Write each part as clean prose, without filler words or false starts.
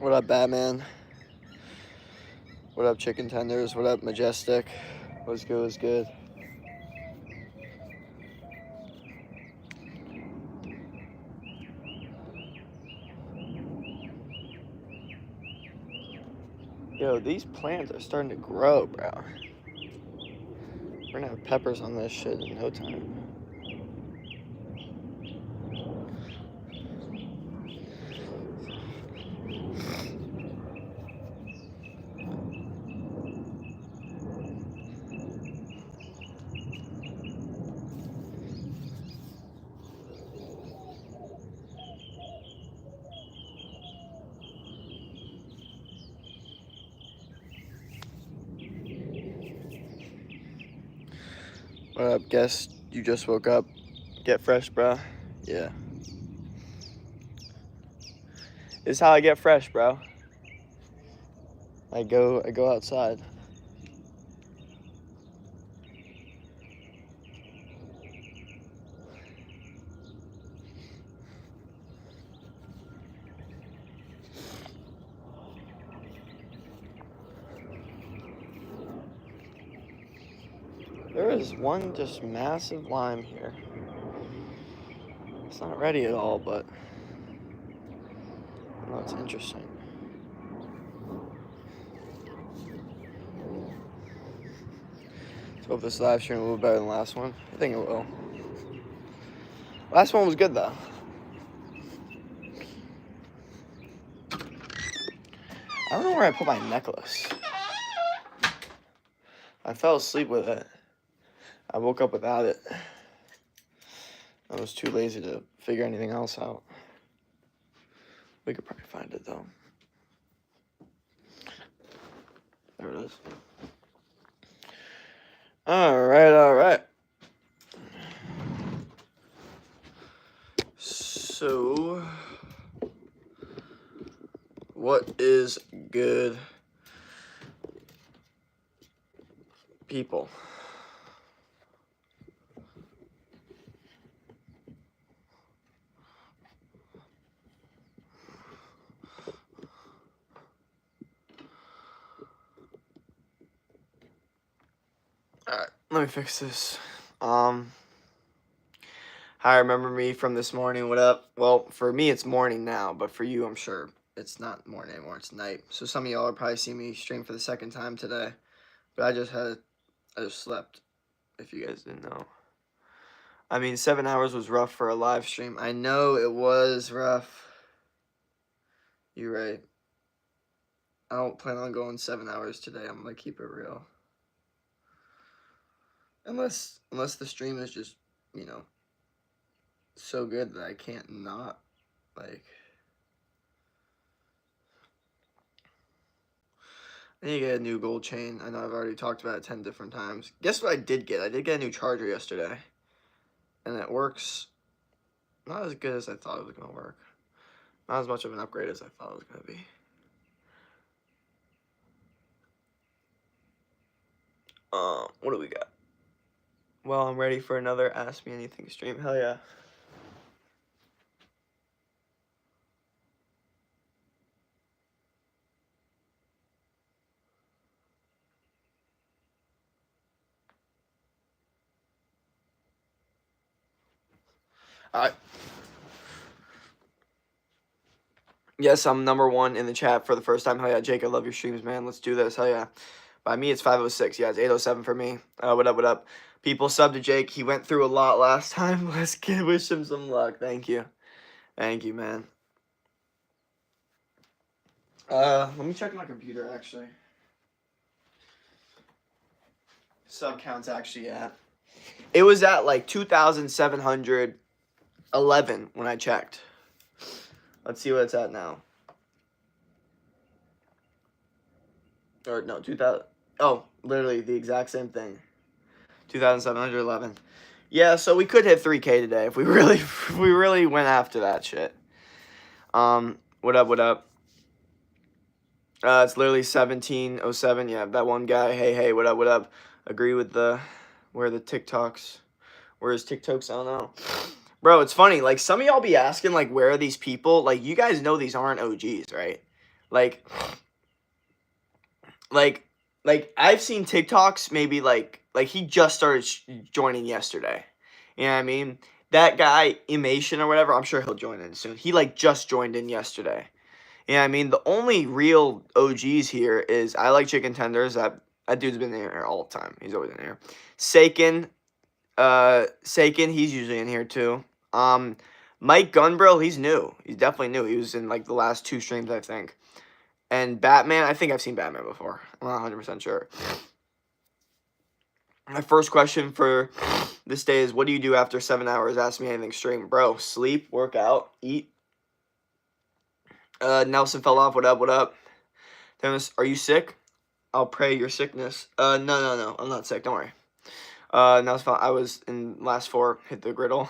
What up, Batman? What up, Chicken Tenders? What up, Majestic? What's good, what's good? Yo, these plants are starting to grow, bro. We're gonna have peppers on this shit in no time. What up, guest? You just woke up. Get fresh, bro. Yeah. This is how I get fresh, bro. I go outside. There is one just massive lime here. It's not ready at all, but no, it's interesting. So hope this live stream will be better than the last one. I think it will. Last one was good though. I don't know where I put my necklace. I fell asleep with it. I woke up without it. I was too lazy to figure anything else out. We could probably find it though. There it is. Alright. So, what is good, people? Alright, let me fix this. Hi, remember me from this morning? What up? Well, for me, it's morning now, but for you, I'm sure it's not morning anymore. It's night. So some of y'all are probably seeing me stream for the second time today, but I just slept. If you guys didn't know, I mean, 7 hours was rough for a live stream. I know it was rough. You're right. I don't plan on going 7 hours today. I'm gonna keep it real. Unless the stream is just, you know, so good that I can't not, like. I need to get a new gold chain. I know I've already talked about it 10 different times. Guess what I did get? I did get a new charger yesterday. And it works not as good as I thought it was going to work. Not as much of an upgrade as I thought it was going to be. What do we got? Well, I'm ready for another Ask Me Anything stream. Hell yeah. Alright. Yes, I'm #1 in the chat for the first time. Hell yeah, Jake, I love your streams, man. Let's do this. Hell yeah. By me, it's 5:06. Yeah, it's 8:07 for me. What up? People sub to Jake. He went through a lot last time. Let's wish him some luck. Thank you. Thank you, man. Let me check my computer, actually. Sub count's actually at. It was at like 2,711 when I checked. Let's see what it's at now. Or no, 2,000. Oh, literally the exact same thing. 2,711. Yeah, so we could hit 3K today if we really went after that shit. What up? It's literally 17:07. Yeah, that one guy. Hey, what up? Agree with where his TikToks? I don't know. Bro, it's funny. Like, some of y'all be asking, like, where are these people? Like, you guys know these aren't OGs, right? Like, like, I've seen TikToks maybe like he just started joining yesterday. You know what I mean? That guy, Imation or whatever, I'm sure he'll join in soon. He like just joined in yesterday. You know what I mean? The only real OGs here is I Like Chicken Tenders. That dude's been in here all the time. He's always in here. Saken, he's usually in here too. Mike Gunbrill, he's new. He's definitely new. He was in like the last 2 streams, I think. And Batman, I think I've seen Batman before. I'm not 100% sure. My first question for this day is, what do you do after 7 hours? Ask me anything stream. Bro, sleep, work out, eat. Nelson fell off. What up, what up? Dennis, are you sick? I'll pray your sickness. No. I'm not sick. Don't worry. Nelson fell. I was in last 4. Hit the griddle.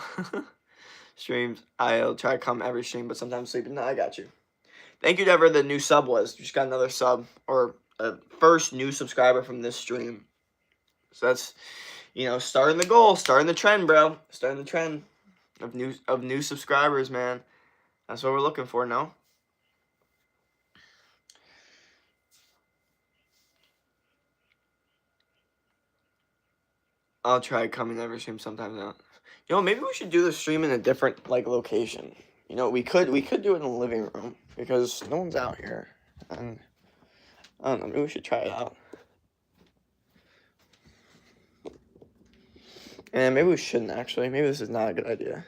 Streams. I'll try to come every stream, but sometimes sleeping. No, I got you. Thank you to whoever the new sub was. Just got another sub, or a first new subscriber from this stream. So that's, starting the goal, starting the trend, bro. Starting the trend of new subscribers, man. That's what we're looking for, no? I'll try coming every stream, sometimes not. Maybe we should do the stream in a different location. We could do it in the living room because no one's out here. And I don't know, maybe we should try it out. And maybe we shouldn't, actually. Maybe this is not a good idea.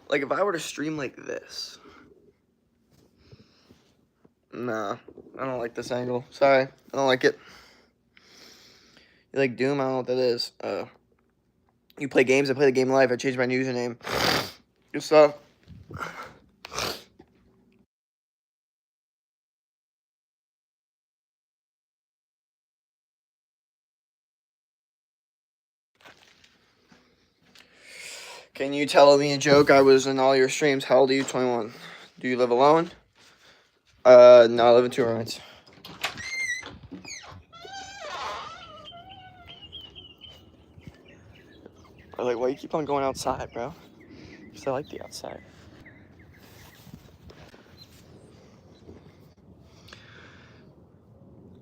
Like, if I were to stream like this. Nah, I don't like this angle. Sorry, I don't like it. You like Doom? I don't know what that is. You play games? I play the game live. I changed my username. Good stuff. Can you tell me a joke? I was in all your streams. How old are you? 21. Do you live alone? No, I live in 2 roommates. I'm like, why you keep on going outside, bro? Because I like the outside.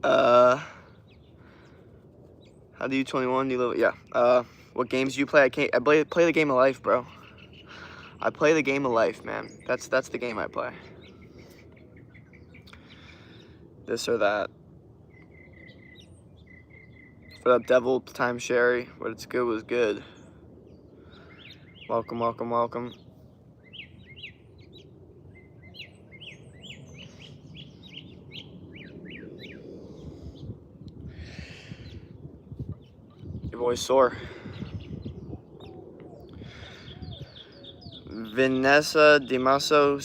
How do you 21? Do you live? Yeah. What games do you play? I play the game of life, bro. I play the game of life, man. That's the game I play. This or that. What up, Devil Time Sherry? What it's good was good. Welcome, welcome, welcome. Your voice sore. Vanessa Dimaso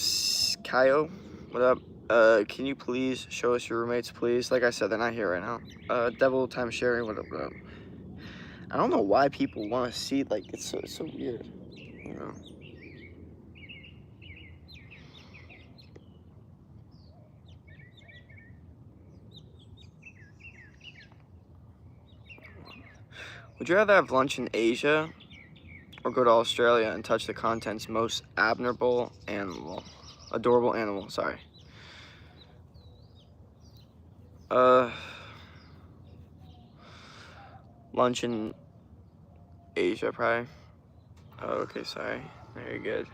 Cayo, what up? Can you please show us your roommates, please? Like I said, they're not here right now. Devil Time Sharing, what up, what up? I don't know why people want to see, it's so weird, Would you rather have lunch in Asia or go to Australia and touch the continent's most adorable animal? Sorry. Lunch in Asia, probably. Oh, okay, sorry. Very good.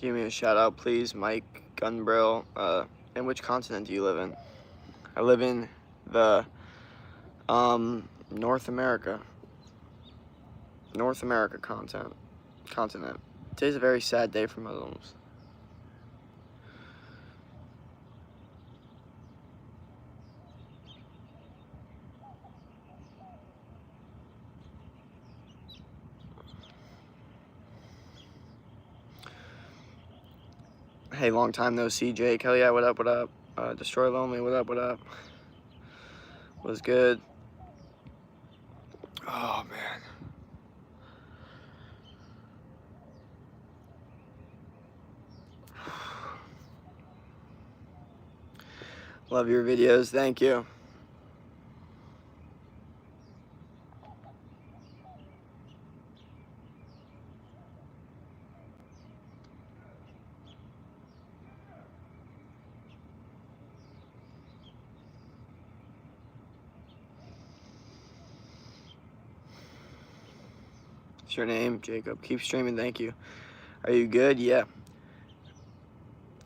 Give me a shout out, please, Mike Gunbrill. And which continent do you live in? I live in the North America continent. Today's a very sad day for Muslims. Hey, long time no see, Jake. Hell yeah, what up, what up? Destroy Lonely, what up, what up? Was good. Oh, man. Love your videos. Thank you. What's your name? Jacob. Keep streaming. Thank you. Are you good? Yeah.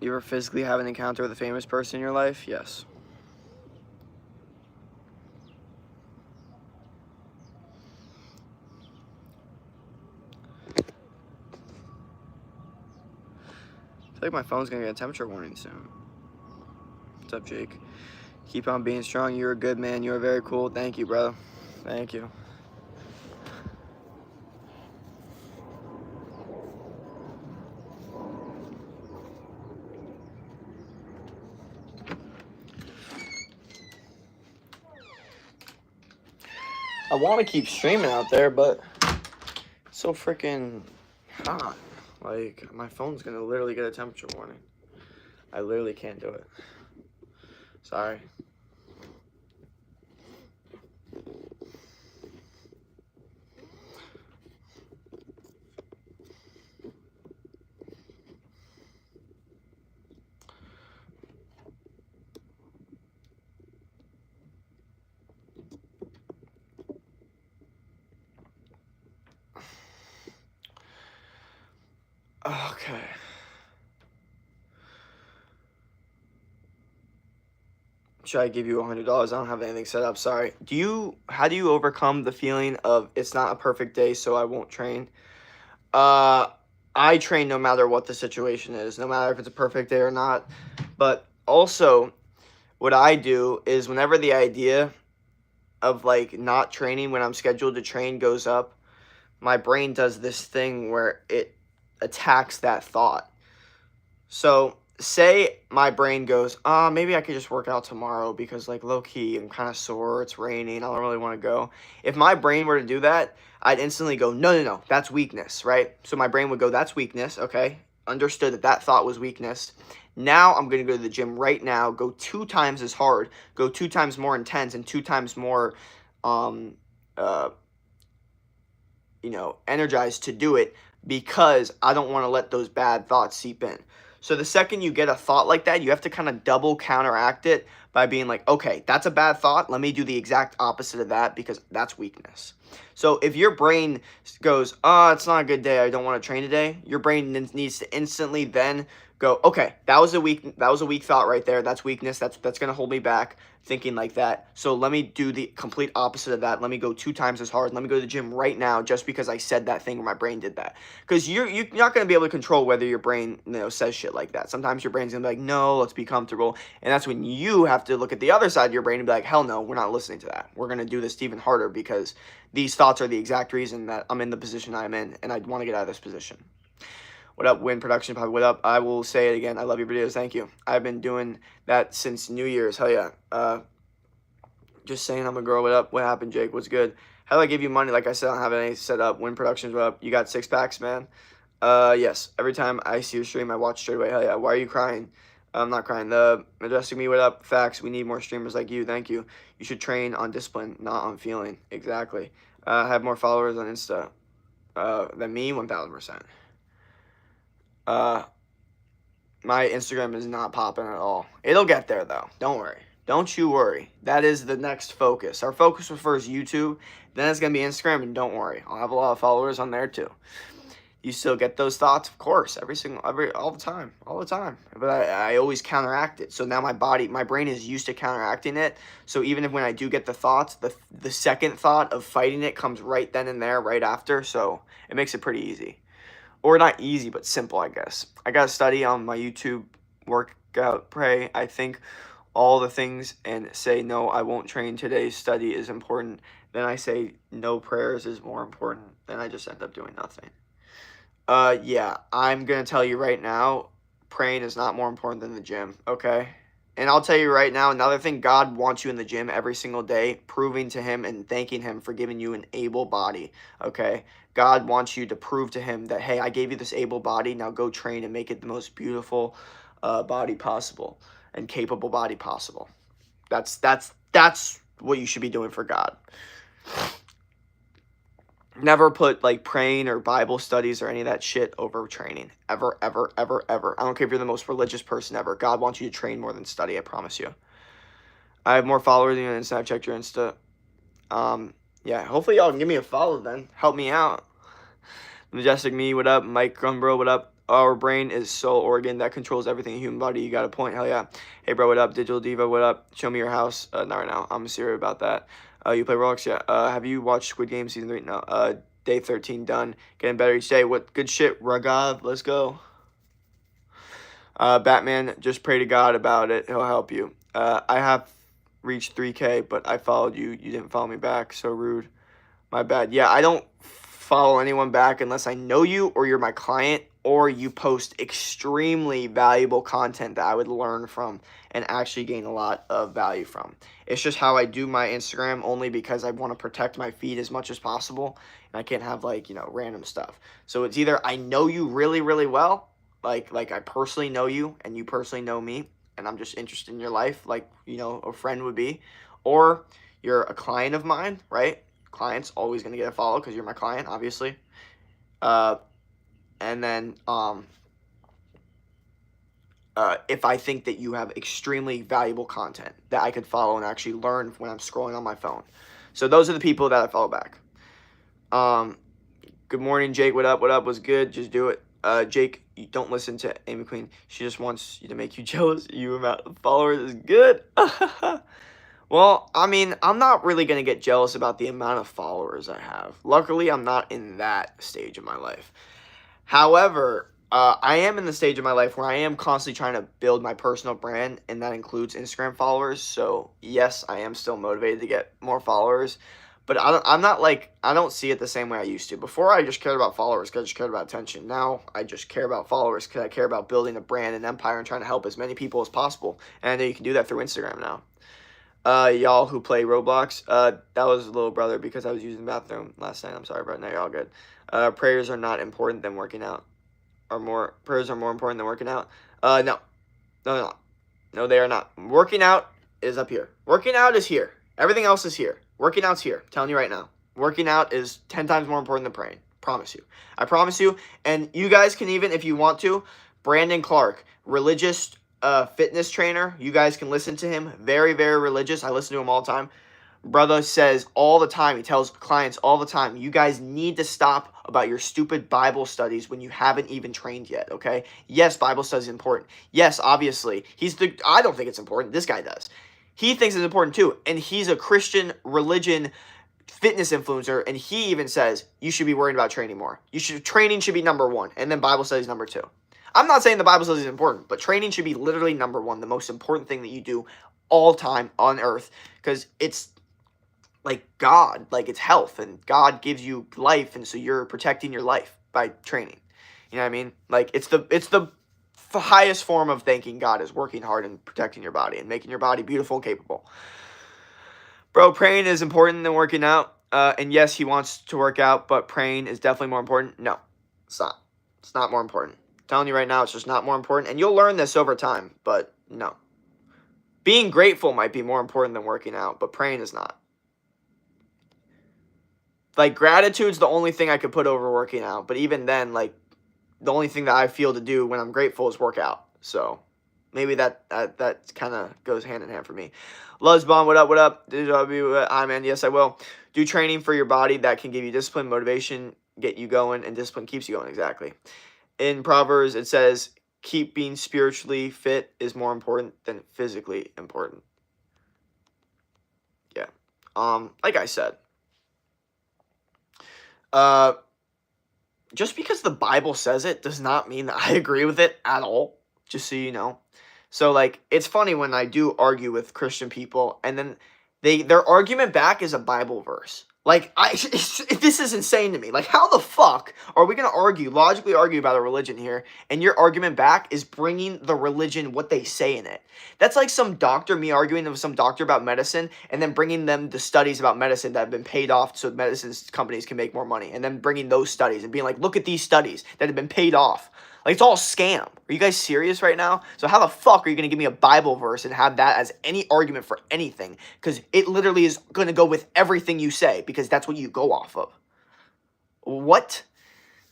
You ever physically have an encounter with a famous person in your life? Yes. I feel like my phone's gonna get a temperature warning soon. What's up, Jake? Keep on being strong. You're a good man. You're very cool. Thank you, bro. Thank you. I want to keep streaming out there, but it's so freaking hot. Like, my phone's gonna literally get a temperature warning. I literally can't do it. Sorry. Okay. Should I give you $100? I don't have anything set up. Sorry. How do you overcome the feeling of it's not a perfect day, so I won't train? I train no matter what the situation is, no matter if it's a perfect day or not. But also, what I do is whenever the idea of like not training when I'm scheduled to train goes up, my brain does this thing where it attacks that thought. So say my brain goes, maybe I could just work out tomorrow because like low key I'm kind of sore, it's raining, I don't really want to go. If my brain were to do that, I'd instantly go, no, that's weakness, right? So my brain would go, that's weakness, okay? Understood that thought was weakness. Now I'm going to go to the gym right now, go 2 times as hard, go 2 times more intense, and 2 times more energized to do it because I don't want to let those bad thoughts seep in. So the second you get a thought like that, you have to kind of double counteract it by being like, okay, that's a bad thought. Let me do the exact opposite of that because that's weakness. So if your brain goes, it's not a good day, I don't want to train today, your brain needs to instantly then go, okay, that was a weak thought right there. That's weakness. That's going to hold me back thinking like that. So let me do the complete opposite of that. Let me go 2 times as hard. Let me go to the gym right now just because I said that thing or my brain did that. Because you're not going to be able to control whether your brain says shit like that. Sometimes your brain's going to be like, no, let's be comfortable. And that's when you have to look at the other side of your brain and be like, hell no, we're not listening to that. We're going to do this even harder because these thoughts are the exact reason that I'm in the position I'm in and I want to get out of this position. What up, Win Production? Probably what up? I will say it again. I love your videos. Thank you. I've been doing that since New Year's. Hell yeah. Just saying I'm a girl. What up? What happened, Jake? What's good? How do I give you money? Like I said, I don't have any set up. Win Productions, what up? You got 6 packs, man? Yes. Every time I see your stream, I watch straight away. Hell yeah. Why are you crying? I'm not crying. The Majestic Me, what up? Facts. We need more streamers like you. Thank you. You should train on discipline, not on feeling. Exactly. Have more followers on Insta than me, 1000%. My Instagram is not popping at all. It'll get there though. Don't worry. Don't you worry. That is the next focus. Our focus was first YouTube, then it's gonna be Instagram, and don't worry, I'll have a lot of followers on there too. You still get those thoughts, of course, all the time. But I always counteract it. So now my brain is used to counteracting it. So even if when I do get the thoughts, the second thought of fighting it comes right then and there, right after. So it makes it pretty easy. Or not easy, but simple, I guess. I got to study on my YouTube workout, pray. I think all the things and say, no, I won't train today. Study is important. Then I say, no, prayers is more important. Then I just end up doing nothing. Yeah, I'm going to tell you right now, praying is not more important than the gym, okay? And I'll tell you right now, another thing, God wants you in the gym every single day, proving to him and thanking him for giving you an able body, okay? God wants you to prove to him that, hey, I gave you this able body, now go train and make it the most beautiful body possible. and capable body possible. That's what you should be doing for God. Never put like praying or Bible studies or any of that shit over training. Ever, ever, ever, ever. I don't care if you're the most religious person ever. God wants you to train more than study, I promise you. I have more followers than you on Insta. I've checked your Insta. Yeah, hopefully y'all can give me a follow then. Help me out. Majestic Me, what up? Mike Grumbro, what up? Our brain is soul organ that controls everything in the human body. You got a point. Hell yeah. Hey, bro, what up? Digital Diva, what up? Show me your house. Not right now. I'm serious about that. You play Roblox? Yeah. Have you watched Squid Game Season 3? No. Day 13 done. Getting better each day. What good shit, Raghav. Let's go. Batman, just pray to God about it. He'll help you. I have reached 3K, but I followed you. You didn't follow me back. So rude. My bad. Yeah, I don't follow anyone back unless I know you or you're my client or you post extremely valuable content that I would learn from and actually gain a lot of value from. It's just how I do my Instagram, only because I want to protect my feed as much as possible and I can't have like, random stuff. So it's either I know you really, really well, like I personally know you and you personally know me and I'm just interested in your life like, a friend would be, or you're a client of mine, right? Client's always going to get a follow because you're my client, obviously. And then if I think that you have extremely valuable content that I could follow and actually learn when I'm scrolling on my phone. So those are the people that I follow back. Good morning, Jake. What up? What up? Was good? Just do it. Jake, you don't listen to Amy Queen. She just wants you to make you jealous. You amount of followers is good. Well, I mean, I'm not really going to get jealous about the amount of followers I have. Luckily, I'm not in that stage of my life. However, I am in the stage of my life where I am constantly trying to build my personal brand, and that includes Instagram followers. So, yes, I am still motivated to get more followers. But I don't see it the same way I used to. Before, I just cared about followers because I just cared about attention. Now, I just care about followers because I care about building a brand and empire and trying to help as many people as possible. And I know you can do that through Instagram now. Y'all who play Roblox, that was little brother because I was using the bathroom last night. I'm sorry, but now you're all good. Prayers are not important than working out. Prayers are more important than working out. No, they're not. No, they are not. Working out is up here. Working out is here. Everything else is here. Working out's here. I'm telling you right now. Working out is 10 times more important than praying. Promise you. I promise you. And you guys can even, if you want to, Brandon Clark, religious fitness trainer. You guys can listen to him. Very, very religious. I listen to him all the time. Brother says all the time, he tells clients all the time, you guys need to stop about your stupid Bible studies when you haven't even trained yet, okay? Yes, Bible studies is important. Yes, obviously. I don't think it's important. This guy does. He thinks it's important too. And he's a Christian religion fitness influencer, and he even says you should be worried about training more. Training should be number one, and then Bible studies number two. I'm not saying the Bible studies is important, but training should be literally number one, the most important thing that you do all time on earth, because it's like God, like it's health, and God gives you life, and so you're protecting your life by training. You know what I mean? Like it's the highest form of thanking God is working hard and protecting your body and making your body beautiful and capable. Bro, praying is important than working out. And yes, he wants to work out, but praying is definitely more important. No, it's not. It's not more important. I'm telling you right now, it's just not more important. And you'll learn this over time, but no. Being grateful might be more important than working out, but praying is not. Like, gratitude's the only thing I could put over working out. But even then, like, the only thing that I feel to do when I'm grateful is work out. So, maybe that kind of goes hand in hand for me. Luzbon, what up, what up? Hi, man. Yes, I will. Do training for your body that can give you discipline, motivation, get you going, and discipline keeps you going. Exactly. In Proverbs, it says, keep being spiritually fit is more important than physically important. Yeah. Like I said, just because the Bible says it does not mean that I agree with it at all, just so you know. So, like, it's funny when I do argue with Christian people, and then their argument back is a Bible verse. Like, this is insane to me. Like, how the fuck are we going to logically argue about a religion here, and your argument back is bringing the religion, what they say in it? That's like me arguing with some doctor about medicine, and then bringing them the studies about medicine that have been paid off so medicine companies can make more money, and then bringing those studies and being like, look at these studies that have been paid off. Like, it's all a scam. Are you guys serious right now? So how the fuck are you going to give me a Bible verse and have that as any argument for anything? Because it literally is going to go with everything you say, because that's what you go off of. What?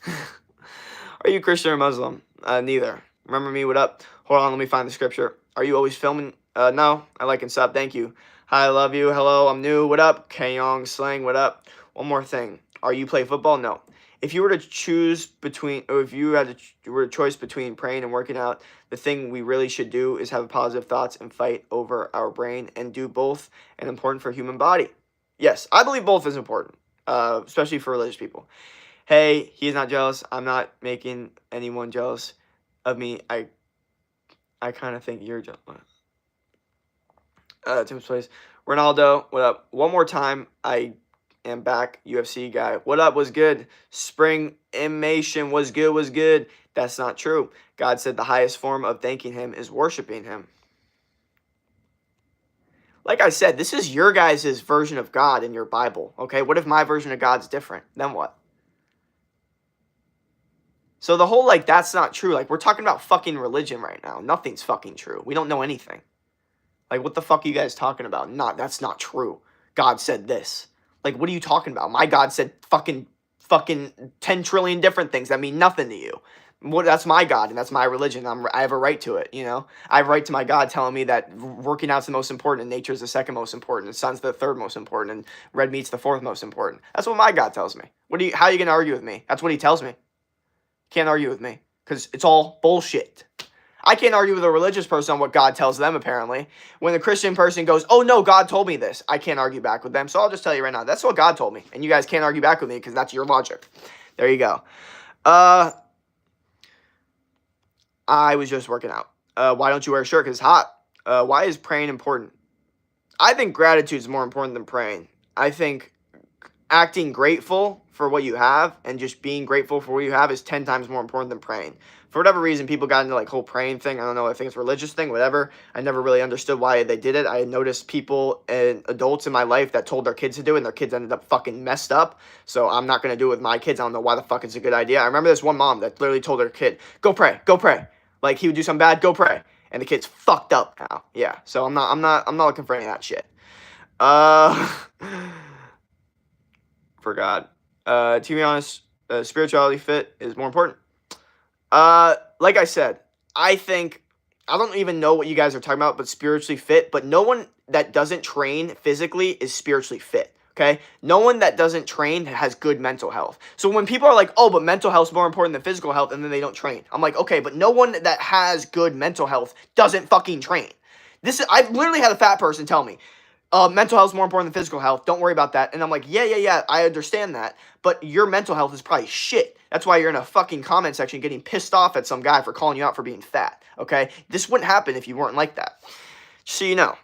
Are you Christian or Muslim? Neither. Remember me, what up? Hold on, let me find the scripture. Are you always filming? No. I like and sub, thank you. Hi, I love you. Hello, I'm new. What up? Kayong Slang, what up? One more thing. Are you play football? No. If you were to choose between, or if you had were a choice between praying and working out, the thing we really should do is have positive thoughts and fight over our brain and do both and important for human body. Yes, I believe both is important, especially for religious people. Hey, he is not jealous. I'm not making anyone jealous of me. I kind of think you're jealous. Tim's place. Ronaldo, what up? One more time. I am back. UFC guy. What up? Was good. Spring Imation was good. Was good. That's not true. God said the highest form of thanking him is worshiping him. Like I said, this is your guys' version of God in your Bible. Okay? What if my version of God's different? Then what? So the whole, like, that's not true. Like, we're talking about fucking religion right now. Nothing's fucking true. We don't know anything. Like, what the fuck are you guys talking about? That's not true. God said this. Like, what are you talking about? My God said fucking 10 trillion different things that mean nothing to you. That's my God, and that's my religion. I have a right to it, you know? I have a right to my God telling me that working out's the most important, and nature's the second most important, and sun's the third most important, and red meat's the fourth most important. That's what my God tells me. How are you going to argue with me? That's what he tells me. Can't argue with me, because it's all bullshit. I can't argue with a religious person on what God tells them, apparently. When the Christian person goes, oh, no, God told me this, I can't argue back with them. So I'll just tell you right now, that's what God told me. And you guys can't argue back with me because that's your logic. There you go. I was just working out. Why don't you wear a shirt? Because it's hot. Why is praying important? I think gratitude is more important than praying. I think acting grateful for what you have and just being grateful for what you have is 10 times more important than praying. For whatever reason, people got into like whole praying thing. I don't know. I think it's a religious thing, whatever. I never really understood why they did it. I noticed people and adults in my life that told their kids to do it, and their kids ended up fucking messed up. So I'm not going to do it with my kids. I don't know why the fuck it's a good idea. I remember this one mom that literally told her kid, go pray, go pray. Like he would do something bad, go pray. And the kid's fucked up now. Yeah. So I'm not looking for any of that shit. For God. To be honest, spirituality fit is more important. Like I said, I don't even know what you guys are talking about, but spiritually fit, but no one that doesn't train physically is spiritually fit. Okay? No one that doesn't train has good mental health. So when people are like, oh, but mental health is more important than physical health, and then they don't train. I'm like, okay, but no one that has good mental health doesn't fucking train. I've literally had a fat person tell me, mental health is more important than physical health. Don't worry about that. And I'm like, yeah, I understand that. But your mental health is probably shit. That's why you're in a fucking comment section getting pissed off at some guy for calling you out for being fat. Okay? This wouldn't happen if you weren't like that. So you know.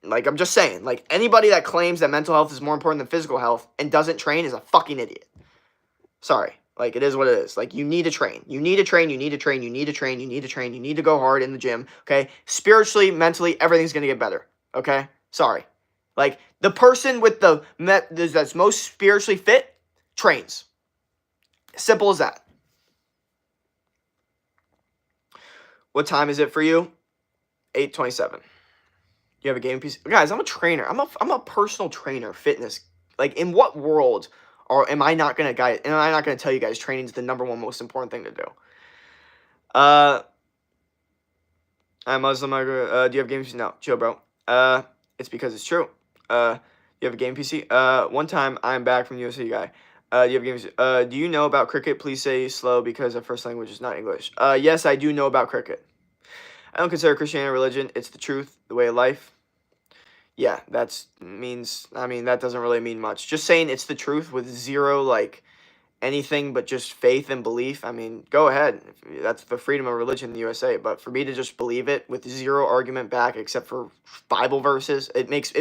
Like, I'm just saying. Like, anybody that claims that mental health is more important than physical health and doesn't train is a fucking idiot. Sorry. Like, it is what it is. Like, you need to train. You need to train. You need to train. You need to train. You need to train. You need to go hard in the gym. Okay? Spiritually, mentally, everything's going to get better. Okay? Sorry. Like, the person with that's most spiritually fit trains. Simple as that. What time is it for you? 8:27. You have a gaming PC? Guys, I'm a trainer. I'm a personal trainer, fitness. Like, in what world am I not going to tell you guys training is the number one most important thing to do? I'm Muslim. Do you have gaming PC? No. Chill, bro. It's because it's true. You have a game PC? One time, I'm back from USA guy. Do you have a game PC? Do you know about cricket? Please say slow because our first language is not English. Yes, I do know about cricket. I don't consider Christianity a religion. It's the truth, the way of life. Yeah, that doesn't really mean much. Just saying it's the truth with zero, like, anything but just faith and belief. I mean, go ahead. That's the freedom of religion in the USA. But for me to just believe it with zero argument back except for Bible verses, it makes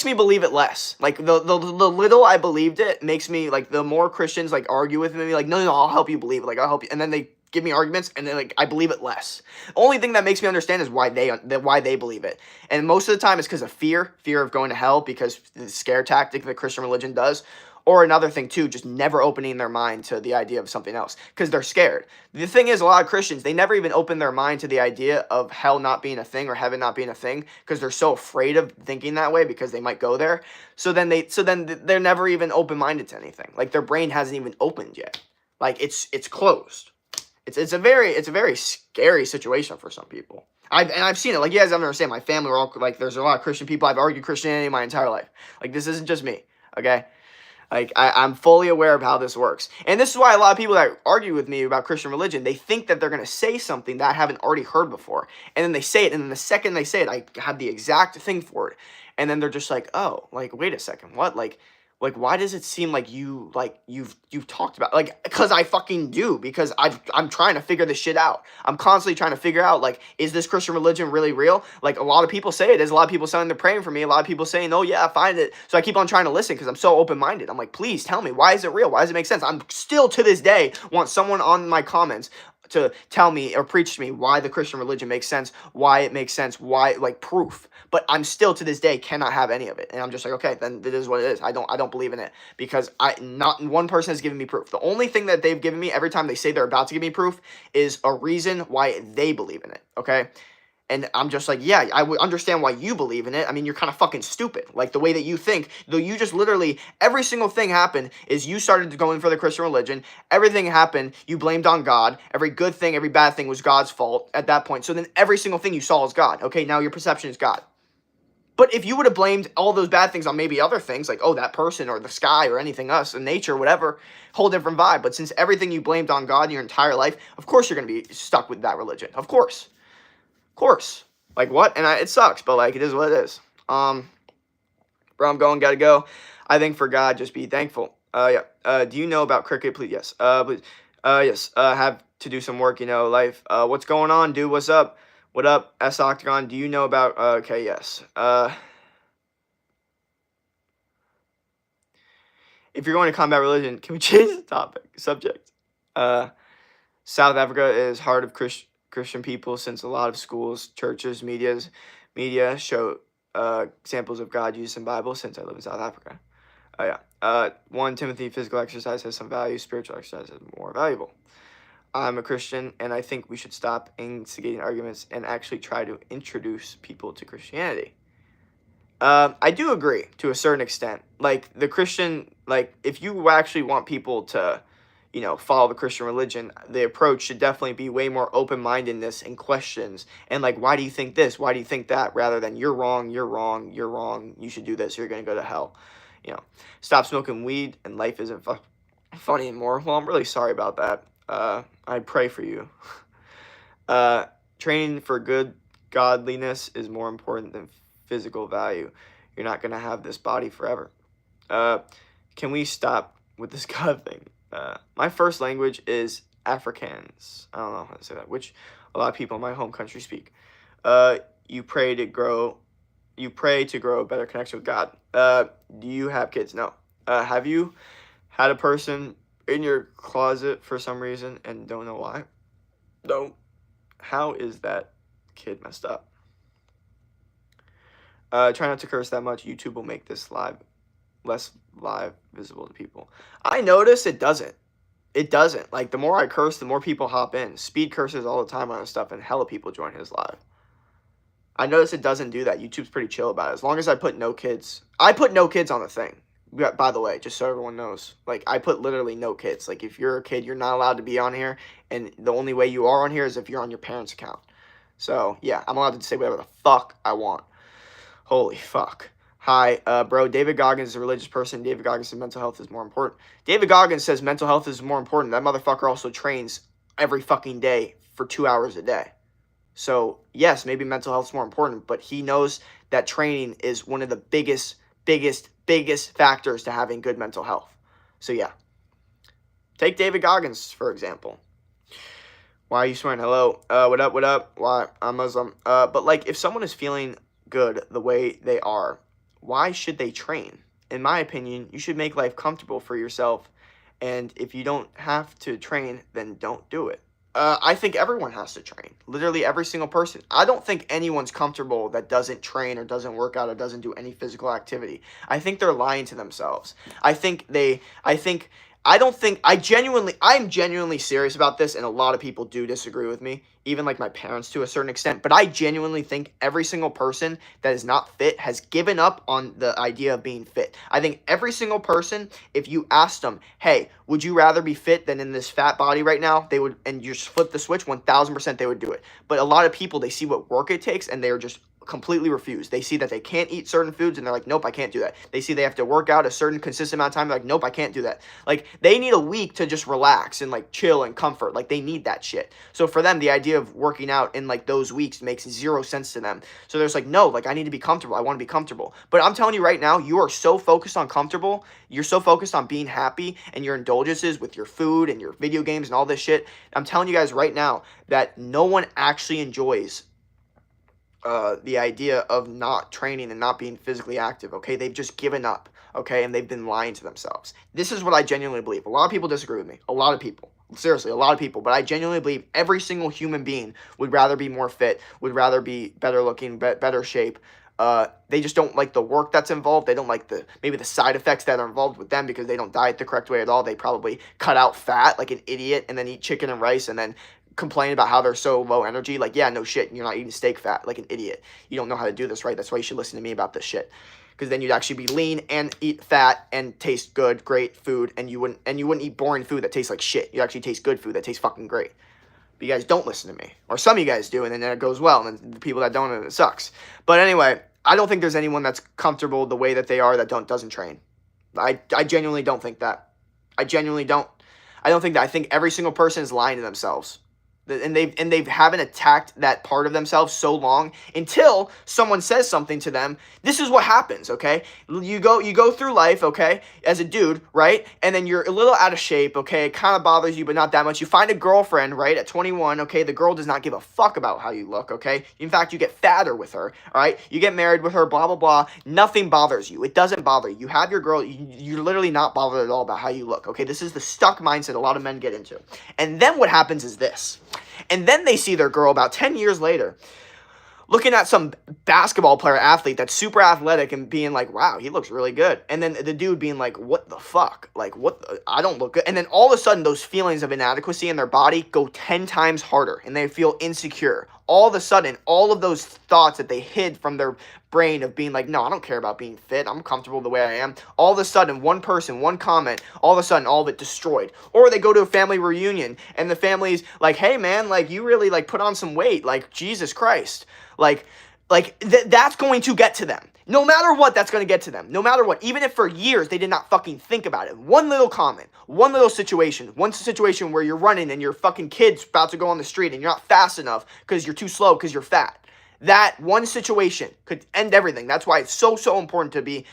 me believe it less. Like, the little I believed it makes me, like, the more Christians, like, argue with me, like, no, I'll help you believe it. Like, I'll help you. And then they give me arguments, and then, like, I believe it less. Only thing that makes me understand is why they believe it. And most of the time it's because of fear of going to hell, because the scare tactic that Christian religion does, Or another thing too, just never opening their mind to the idea of something else because they're scared. The thing is, a lot of Christians, they never even open their mind to the idea of hell not being a thing or heaven not being a thing because they're so afraid of thinking that way because they might go there. So then they're never even open-minded to anything. Like their brain hasn't even opened yet. Like it's closed. It's a very scary situation for some people. I've seen it. Like you guys don't understand. My family, we're all like, there's a lot of Christian people. I've argued Christianity my entire life. Like this isn't just me. Okay. Like, I'm fully aware of how this works. And this is why a lot of people that argue with me about Christian religion, they think that they're going to say something that I haven't already heard before. And then they say it, and then the second they say it, I have the exact thing for it. And then they're just like, oh, like, wait a second, what? Like, why does it seem like you've talked about, like, because I fucking do, because I'm trying to figure this shit out. I'm constantly trying to figure out, like, is this Christian religion really real? Like, a lot of people say it is. A lot of people saying they're praying for me. A lot of people saying, oh yeah, I find it. So I keep on trying to listen because I'm so open-minded. I'm like, please tell me, why is it real? Why does it make sense? I'm still to this day want someone on my comments to tell me or preach to me why the Christian religion makes sense, why it makes sense, why, like, proof. But I'm still to this day cannot have any of it. And I'm just like, okay, then it is what it is. I don't believe in it because not one person has given me proof. The only thing that they've given me every time they say they're about to give me proof is a reason why they believe in it, okay? And I'm just like, yeah, I would understand why you believe in it. I mean, you're kind of fucking stupid. Like, the way that you think, though you just literally, every single thing happened is you started going for the Christian religion. Everything happened, you blamed on God. Every good thing, every bad thing was God's fault at that point. So then every single thing you saw is God. Okay, now your perception is God. But if you would have blamed all those bad things on maybe other things, like, oh, that person or the sky or anything else, and nature, whatever, whole different vibe. But since everything you blamed on God your entire life, of course you're going to be stuck with that religion. Of course. Course. Like, what? And it sucks, but, like, it is what it is. Bro, I'm going, gotta go. I think for God, just be thankful. Yeah. Do you know about cricket? Please, yes. Please. Yes. Have to do some work, life. What's going on, dude? What's up? What up, S Octagon? Do you know about, okay, yes. If you're going to combat religion, can we change the subject? South Africa is heart of Christian people since a lot of schools, churches, media show examples of God used in Bible since I live in South Africa. Yeah. 1 Timothy, physical exercise has some value, spiritual exercise is more valuable. I'm a Christian, and I think we should stop instigating arguments and actually try to introduce people to Christianity. I do agree to a certain extent. Like, the Christian, like, if you actually want people to, follow the Christian religion, the approach should definitely be way more open-mindedness and questions. And, like, why do you think this? Why do you think that? Rather than, you're wrong, you're wrong, you're wrong, you should do this, you're going to go to hell. Stop smoking weed, and life isn't funny anymore. Well, I'm really sorry about that. I pray for you. Training for good godliness is more important than physical value. You're not going to have this body forever. Can we stop with this God thing? My first language is Afrikaans. I don't know how to say that, which a lot of people in my home country speak. You pray to grow a better connection with God. Do you have kids? No. Have you had a person in your closet for some reason and don't know why? No. How is that kid messed up? Try not to curse that much. YouTube will make this less live visible to people. I notice it doesn't. It doesn't. Like, the more I curse, the more people hop in. Speed curses all the time on his stuff, and hella people join his live. I notice it doesn't do that. YouTube's pretty chill about it. As long as I put no kids. I put no kids on the thing. By the way, just so everyone knows. Like, I put literally no kids. Like, if you're a kid, you're not allowed to be on here. And the only way you are on here is if you're on your parents' account. So, yeah, I'm allowed to say whatever the fuck I want. Holy fuck. Hi, bro, David Goggins is a religious person. David Goggins says mental health is more important. David Goggins says mental health is more important. That motherfucker also trains every fucking day for 2 hours a day. So, yes, maybe mental health is more important, but he knows that training is one of the biggest factors to having good mental health. So, yeah. Take David Goggins, for example. Why are you swearing? Hello. What up? Why? I'm Muslim. But, like, if someone is feeling good the way they are, why should they train? In my opinion, you should make life comfortable for yourself, and if you don't have to train, then don't do it. I think everyone has to train. Literally every single person. I don't think anyone's comfortable that doesn't train or doesn't work out or doesn't do any physical activity. I think they're lying to themselves. I'm genuinely serious about this, and a lot of people do disagree with me, even like my parents to a certain extent, but I genuinely think every single person that is not fit has given up on the idea of being fit. I think every single person, if you asked them, hey, would you rather be fit than in this fat body right now? They would, and you just flip the switch, 1000% they would do it. But a lot of people, they see what work it takes, and they are just completely refused. They see that they can't eat certain foods and they're like, nope, I can't do that. They see they have to work out a certain consistent amount of time. They're like, nope, I can't do that. Like, they need a week to just relax and like chill and comfort. Like, they need that shit. So for them, the idea of working out in like those weeks makes zero sense to them. So they're just like, no, like I need to be comfortable. I want to be comfortable. But I'm telling you right now, you are so focused on comfortable. You're so focused on being happy and your indulgences with your food and your video games and all this shit. I'm telling you guys right now that no one actually enjoys the idea of not training and not being physically active, okay? They've just given up, okay? And they've been lying to themselves. This is what I genuinely believe. A lot of people disagree with me. A lot of people. Seriously, a lot of people. But I genuinely believe every single human being would rather be more fit, would rather be better looking, better shape. They just don't like the work that's involved. They don't like maybe the side effects that are involved with them because they don't diet the correct way at all. They probably cut out fat like an idiot and then eat chicken and rice and then complain about how they're so low energy. Like, yeah, no shit, you're not eating steak fat like an idiot. You don't know how to do this right. That's why you should listen to me about this shit. Because then you'd actually be lean and eat fat and taste good, great food, and you wouldn't eat boring food that tastes like shit. You actually taste good food that tastes fucking great. But you guys don't listen to me. Or some of you guys do, and then it goes well, and then the people that don't, it sucks. But anyway, I don't think there's anyone that's comfortable the way that they are that doesn't train. I genuinely don't think that. I genuinely don't. I don't think that. I think every single person is lying to themselves. And they haven't attacked that part of themselves so long until someone says something to them. This is what happens, okay? You go through life, okay, as a dude, right? And then you're a little out of shape, okay? It kind of bothers you, but not that much. You find a girlfriend, right, at 21, okay? The girl does not give a fuck about how you look, okay? In fact, you get fatter with her, all right? You get married with her, blah, blah, blah. Nothing bothers you. It doesn't bother you. You have your girl. You're literally not bothered at all about how you look, okay? This is the stuck mindset a lot of men get into. And then what happens is this. And then they see their girl about 10 years later looking at some basketball player athlete that's super athletic and being like, wow, he looks really good. And then the dude being like, what the fuck? Like, I don't look good. And then all of a sudden, those feelings of inadequacy in their body go 10 times harder and they feel insecure. All of a sudden, all of those thoughts that they hid from their brain of being like, no, I don't care about being fit. I'm comfortable the way I am. All of a sudden, one person, one comment, all of a sudden, all of it destroyed. Or they go to a family reunion and the family's like, hey, man, like, you really, like, put on some weight. Like, Jesus Christ. That's going to get to them. No matter what, that's going to get to them. No matter what. Even if for years they did not fucking think about it. One little comment. One little situation. One situation where you're running and your fucking kid's about to go on the street and you're not fast enough because you're too slow because you're fat. That one situation could end everything. That's why it's so important to be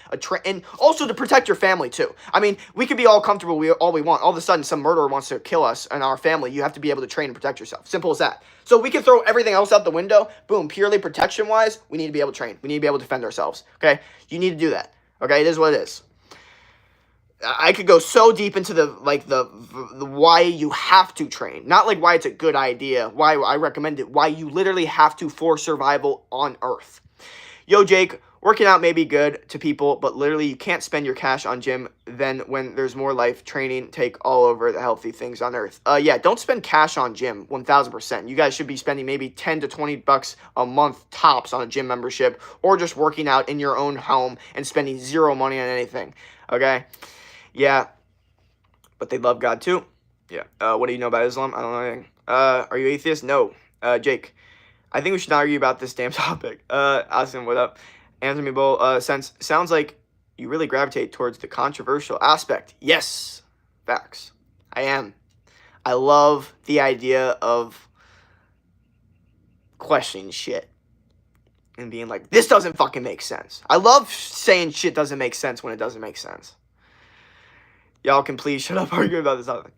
and also to protect your family too. I mean, we could be all comfortable all we want. All of a sudden, some murderer wants to kill us and our family. You have to be able to train and protect yourself. Simple as that. So we can throw everything else out the window. Boom, purely protection-wise, we need to be able to train. We need to be able to defend ourselves. Okay? You need to do that. Okay? It is what it is. I could go so deep into the why you have to train. Not like why it's a good idea, why I recommend it, why you literally have to for survival on Earth. Yo, Jake, working out may be good to people, but literally you can't spend your cash on gym then when there's more life training take all over the healthy things on Earth. Yeah, don't spend cash on gym, 1000%. You guys should be spending maybe 10 to 20 bucks a month tops on a gym membership or just working out in your own home and spending zero money on anything, okay? Yeah, but they love God too. Yeah. What do you know about Islam? I don't know anything. Are you atheist? No. Jake, I think we should not argue about this damn topic. Austin, what up? Answer me, Bull. Sounds like you really gravitate towards the controversial aspect. Yes. Facts. I am. I love the idea of questioning shit and being like, this doesn't fucking make sense. I love saying shit doesn't make sense when it doesn't make sense. Y'all can please shut up arguing about this topic.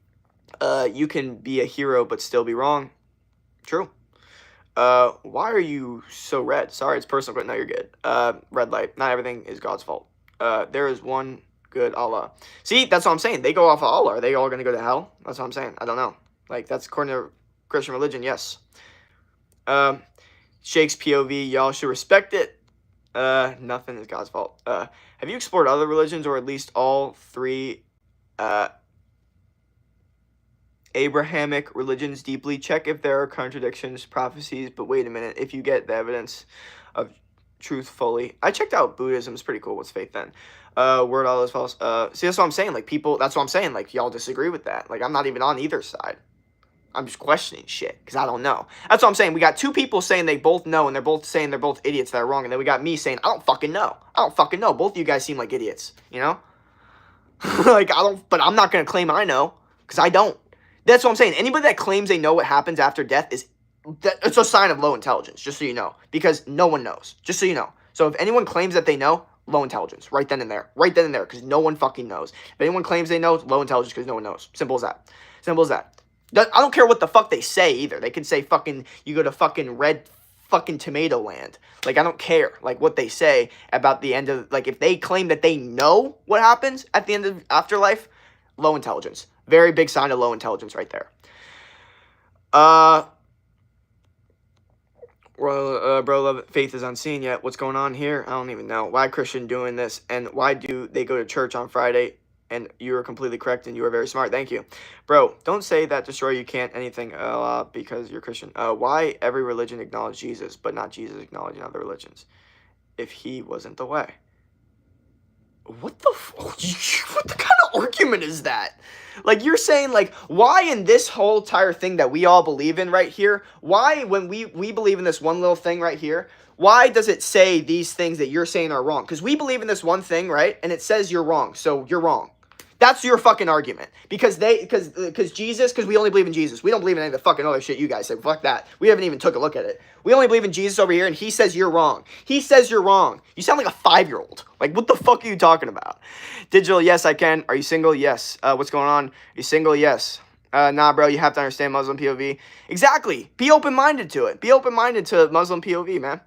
You can be a hero but still be wrong. True. Why are you so red? Sorry, it's personal, but no, you're good. Red light. Not everything is God's fault. There is one good Allah. See, that's what I'm saying. They go off of Allah. Are they all going to go to hell? That's what I'm saying. I don't know. Like, that's according to Christian religion, yes. Shake's POV, y'all should respect it. Nothing is God's fault. Have you explored other religions, or at least all three Abrahamic religions deeply? Check if there are contradictions, prophecies, but wait a minute, if you get the evidence of truth fully. I checked out Buddhism, it's pretty cool. What's faith then? Word all is false. See, that's what I'm saying. Like, people, that's what I'm saying. Like, y'all disagree with that. Like, I'm not even on either side. I'm just questioning shit because I don't know. That's what I'm saying. We got two people saying they both know, and they're both saying they're both idiots that are wrong, and then we got me saying I don't fucking know. I don't fucking know. Both of you guys seem like idiots, you know? Like, I don't, but I'm not gonna claim I know because I don't. That's what I'm saying. Anybody that claims they know what happens after death it's a sign of low intelligence, just so you know, because no one knows. Just so you know. So if anyone claims that they know, low intelligence, right then and there, because no one fucking knows. If anyone claims they know, low intelligence because no one knows. Simple as that. Simple as that. I don't care what the fuck they say either. They can say fucking, you go to fucking red fucking tomato land. Like, I don't care, like, what they say about the end of, like, if they claim that they know what happens at the end of afterlife, low intelligence. Very big sign of low intelligence right there. Bro, love it. Faith is unseen yet. What's going on here? I don't even know. Why Christian doing this? And why do they go to church on Friday? And you are completely correct, and you are very smart. Thank you. Bro, don't say that destroy you can't anything because you're Christian. Why every religion acknowledge Jesus, but not Jesus acknowledging other religions? If he wasn't the way. What the what the kind of argument is that? Like, you're saying, like, why in this whole entire thing that we all believe in right here, why when we believe in this one little thing right here, why does it say these things that you're saying are wrong? Because we believe in this one thing, right? And it says you're wrong, so you're wrong. That's your fucking argument. Because Jesus, because we only believe in Jesus. We don't believe in any of the fucking other shit you guys say. Fuck that. We haven't even took a look at it. We only believe in Jesus over here, and he says you're wrong. He says you're wrong. You sound like a 5-year-old. Like, what the fuck are you talking about? Digital, yes, I can. Are you single? Yes. What's going on? Are you single? Yes. Nah, bro, you have to understand Muslim POV. Exactly. Be open-minded to it. Be open-minded to Muslim POV, man.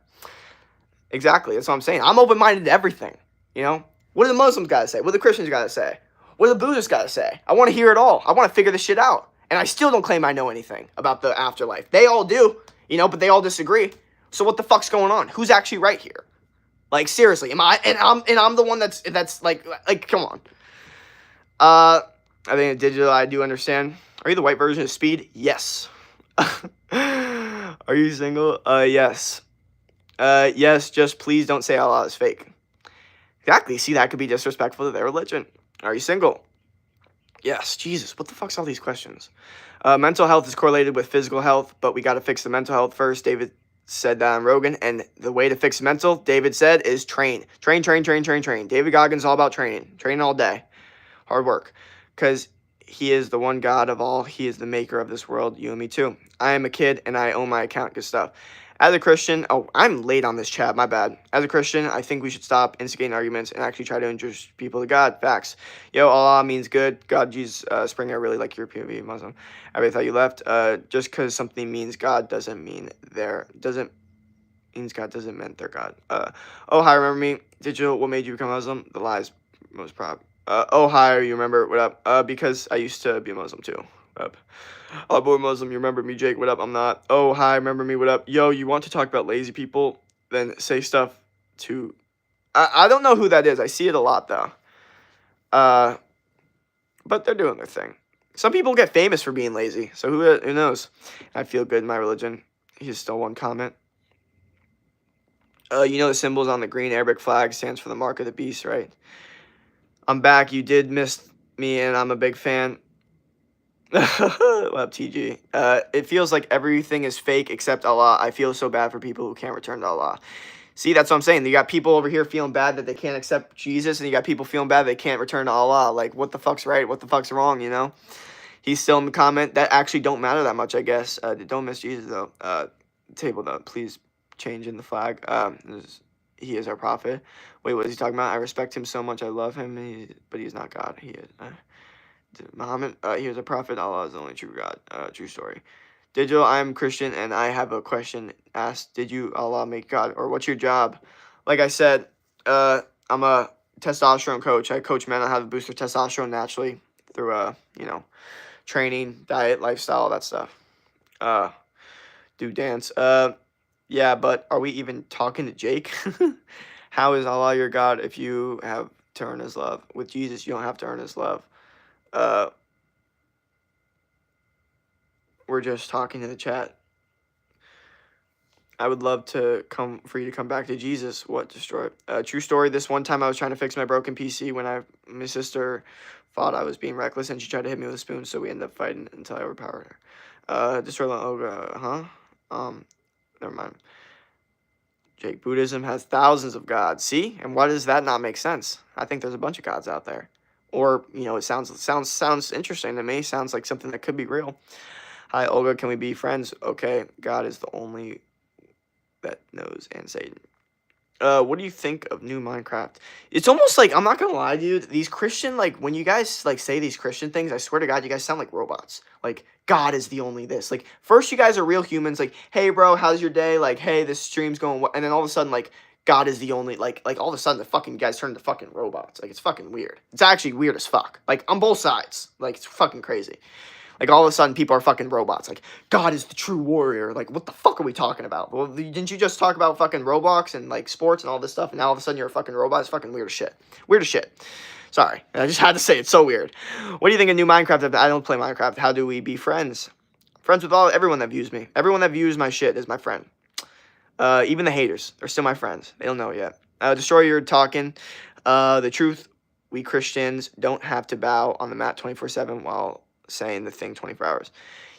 Exactly. That's what I'm saying. I'm open-minded to everything, you know? What do the Muslims got to say? What do the Christians got to say? What do the Buddhists got to say? I want to hear it all. I want to figure this shit out. And I still don't claim I know anything about the afterlife. They all do, you know, but they all disagree. So what the fuck's going on? Who's actually right here? Like, seriously, am I? And I'm the one that's like come on. I think in digital I do understand. Are you the white version of Speed? Yes. Are you single? Yes. Yes. Just please don't say Allah is fake. Exactly. See, that could be disrespectful to their religion. Are you single? Yes. Jesus, what the fuck's all these questions? Mental health is correlated with physical health, but we got to fix the mental health first. David said that on Rogan, and the way to fix mental, David said, is train. Train. David Goggins is all about training. Training all day. Hard work. Because he is the one God of all. He is the maker of this world. You and me too. I am a kid, and I own my account. Good stuff. As a Christian, I'm late on this chat, my bad. As a Christian, I think we should stop instigating arguments and actually try to introduce people to God. Facts. Yo, Allah means good. God, Jesus, Springer, I really like your POV, Muslim. I really thought you left. Just because something means God doesn't mean means God doesn't mean they're God. Hi, remember me? Digital, what made you become Muslim? The lies, most prob. Hi, you remember? What up? Because I used to be a Muslim too. Up. Oh, boy, Muslim, you remember me, Jake? What up? I'm not. Oh, hi, remember me? What up? Yo, you want to talk about lazy people? Then say stuff to... I don't know who that is. I see it a lot, though. But they're doing their thing. Some people get famous for being lazy, so who knows? I feel good in my religion. Here's still one comment. You know the symbols on the green Arabic flag stands for the mark of the beast, right? I'm back. You did miss me, and I'm a big fan. What up, TG? It feels like everything is fake except Allah. I feel so bad for people who can't return to Allah. See, that's what I'm saying. You got people over here feeling bad that they can't accept Jesus, and you got people feeling bad they can't return to Allah. Like, what the fuck's right? What the fuck's wrong, you know? He's still in the comment. That actually don't matter that much, I guess. Don't miss Jesus, though. Table, though. Please change in the flag. He is our prophet. Wait, what is he talking about? I respect him so much. I love him, but he's not God. He is... Muhammad, he was a prophet. Allah is the only true God. True story. Digital, I am Christian, and I have a question asked. Did you, Allah, make God? Or what's your job? Like I said, I'm a testosterone coach. I coach men on how to boost their testosterone naturally through, training, diet, lifestyle, all that stuff. Do dance. Yeah, but are we even talking to Jake? How is Allah your God if you have to earn his love? With Jesus, you don't have to earn his love. Uh, we're just talking in the chat. I would love for you to come back to Jesus. What destroy? True story. This one time I was trying to fix my broken PC when my sister thought I was being reckless and she tried to hit me with a spoon, so we ended up fighting until I overpowered her. Destroy. Huh? Never mind. Jake, Buddhism has thousands of gods. See? And why does that not make sense? I think there's a bunch of gods out there. Or, it sounds interesting to me. Sounds like something that could be real. Hi, Olga. Can we be friends? Okay. God is the only that knows, and Satan. What do you think of new Minecraft? It's almost like, I'm not gonna lie to you, these Christian, like, when you guys, like, say these Christian things, I swear to God, you guys sound like robots. Like, God is the only this. Like, first you guys are real humans, like, hey, bro, how's your day? Like, hey, this stream's going, and then all of a sudden, like, God is the only, like, all of a sudden, the fucking guys turn into fucking robots. Like, it's fucking weird. It's actually weird as fuck. Like, on both sides. Like, it's fucking crazy. Like, all of a sudden, people are fucking robots. Like, God is the true warrior. Like, what the fuck are we talking about? Well, didn't you just talk about fucking Roblox and, like, sports and all this stuff, and now all of a sudden you're a fucking robot? It's fucking weird as shit. Weird as shit. Sorry. I just had to say it. It's so weird. What do you think of new Minecraft? I don't play Minecraft. How do we be friends? Friends with everyone that views me. Everyone that views my shit is my friend. Even the haters. They're still my friends. They don't know it yet. Destroyer, you're talking. The truth, we Christians don't have to bow on the mat 24/7 while saying the thing 24 hours.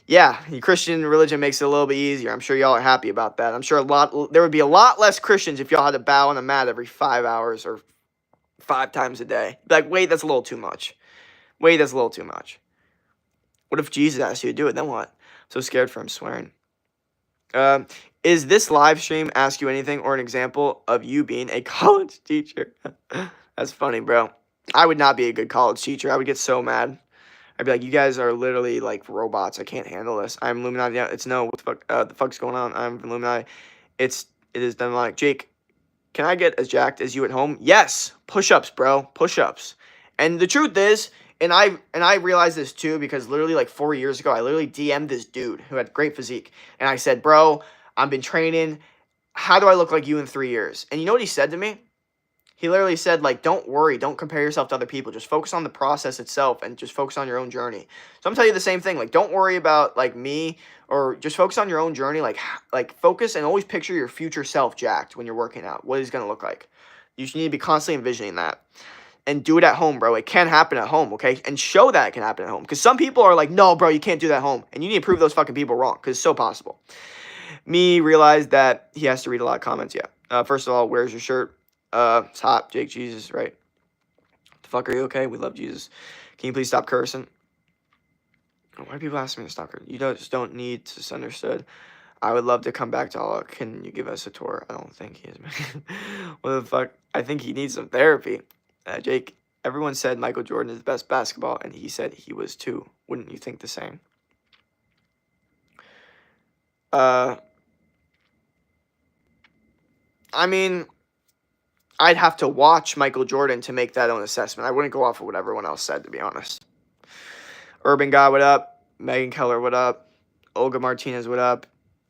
Yeah, Christian religion makes it a little bit easier. I'm sure y'all are happy about that. I'm sure there would be a lot less Christians if y'all had to bow on the mat every 5 hours or 5 times a day. Like, wait, that's a little too much. Wait, that's a little too much. What if Jesus asked you to do it? Then what? I'm so scared for him swearing. Is this live stream ask you anything or an example of you being a college teacher? That's funny, bro. I would not be a good college teacher. I would get so mad. I'd be like, you guys are literally like robots. I can't handle this. I'm Illuminati. Yeah, it's no. What the fuck's going on? I'm Illuminati. It is demonic. Jake, can I get as jacked as you at home? Yes. Push-ups, bro. Push-ups. And the truth is, and I realized this too, because literally like 4 years ago, I literally DM'd this dude who had great physique. And I said, bro, I've been training. How do I look like you in 3 years? And you know what he said to me? He literally said, like, don't worry. Don't compare yourself to other people. Just focus on the process itself and just focus on your own journey. So I'm telling you the same thing. Like, don't worry about, like, me or just focus on your own journey. Like focus and always picture your future self jacked when you're working out. What he's going to look like. You need to be constantly envisioning that. And do it at home, bro. It can happen at home, okay? And show that it can happen at home. Because some people are like, no, bro, you can't do that at home. And you need to prove those fucking people wrong because it's so possible. Me realized that he has to read a lot of comments, yeah. First of all, where's your shirt? It's hot. Jake, Jesus, right? The fuck, are you okay? We love Jesus. Can you please stop cursing? Why do people ask me to stop cursing? You just don't need to understood. I would love to come back to Allah. Can you give us a tour? I don't think he is. What the fuck? I think he needs some therapy. Jake, everyone said Michael Jordan is the best basketball, and he said he was too. Wouldn't you think the same? I mean, I'd have to watch Michael Jordan to make that own assessment. I wouldn't go off of what everyone else said, to be honest. Urban Guy, what up? Megan Keller, what up? Olga Martinez, what up?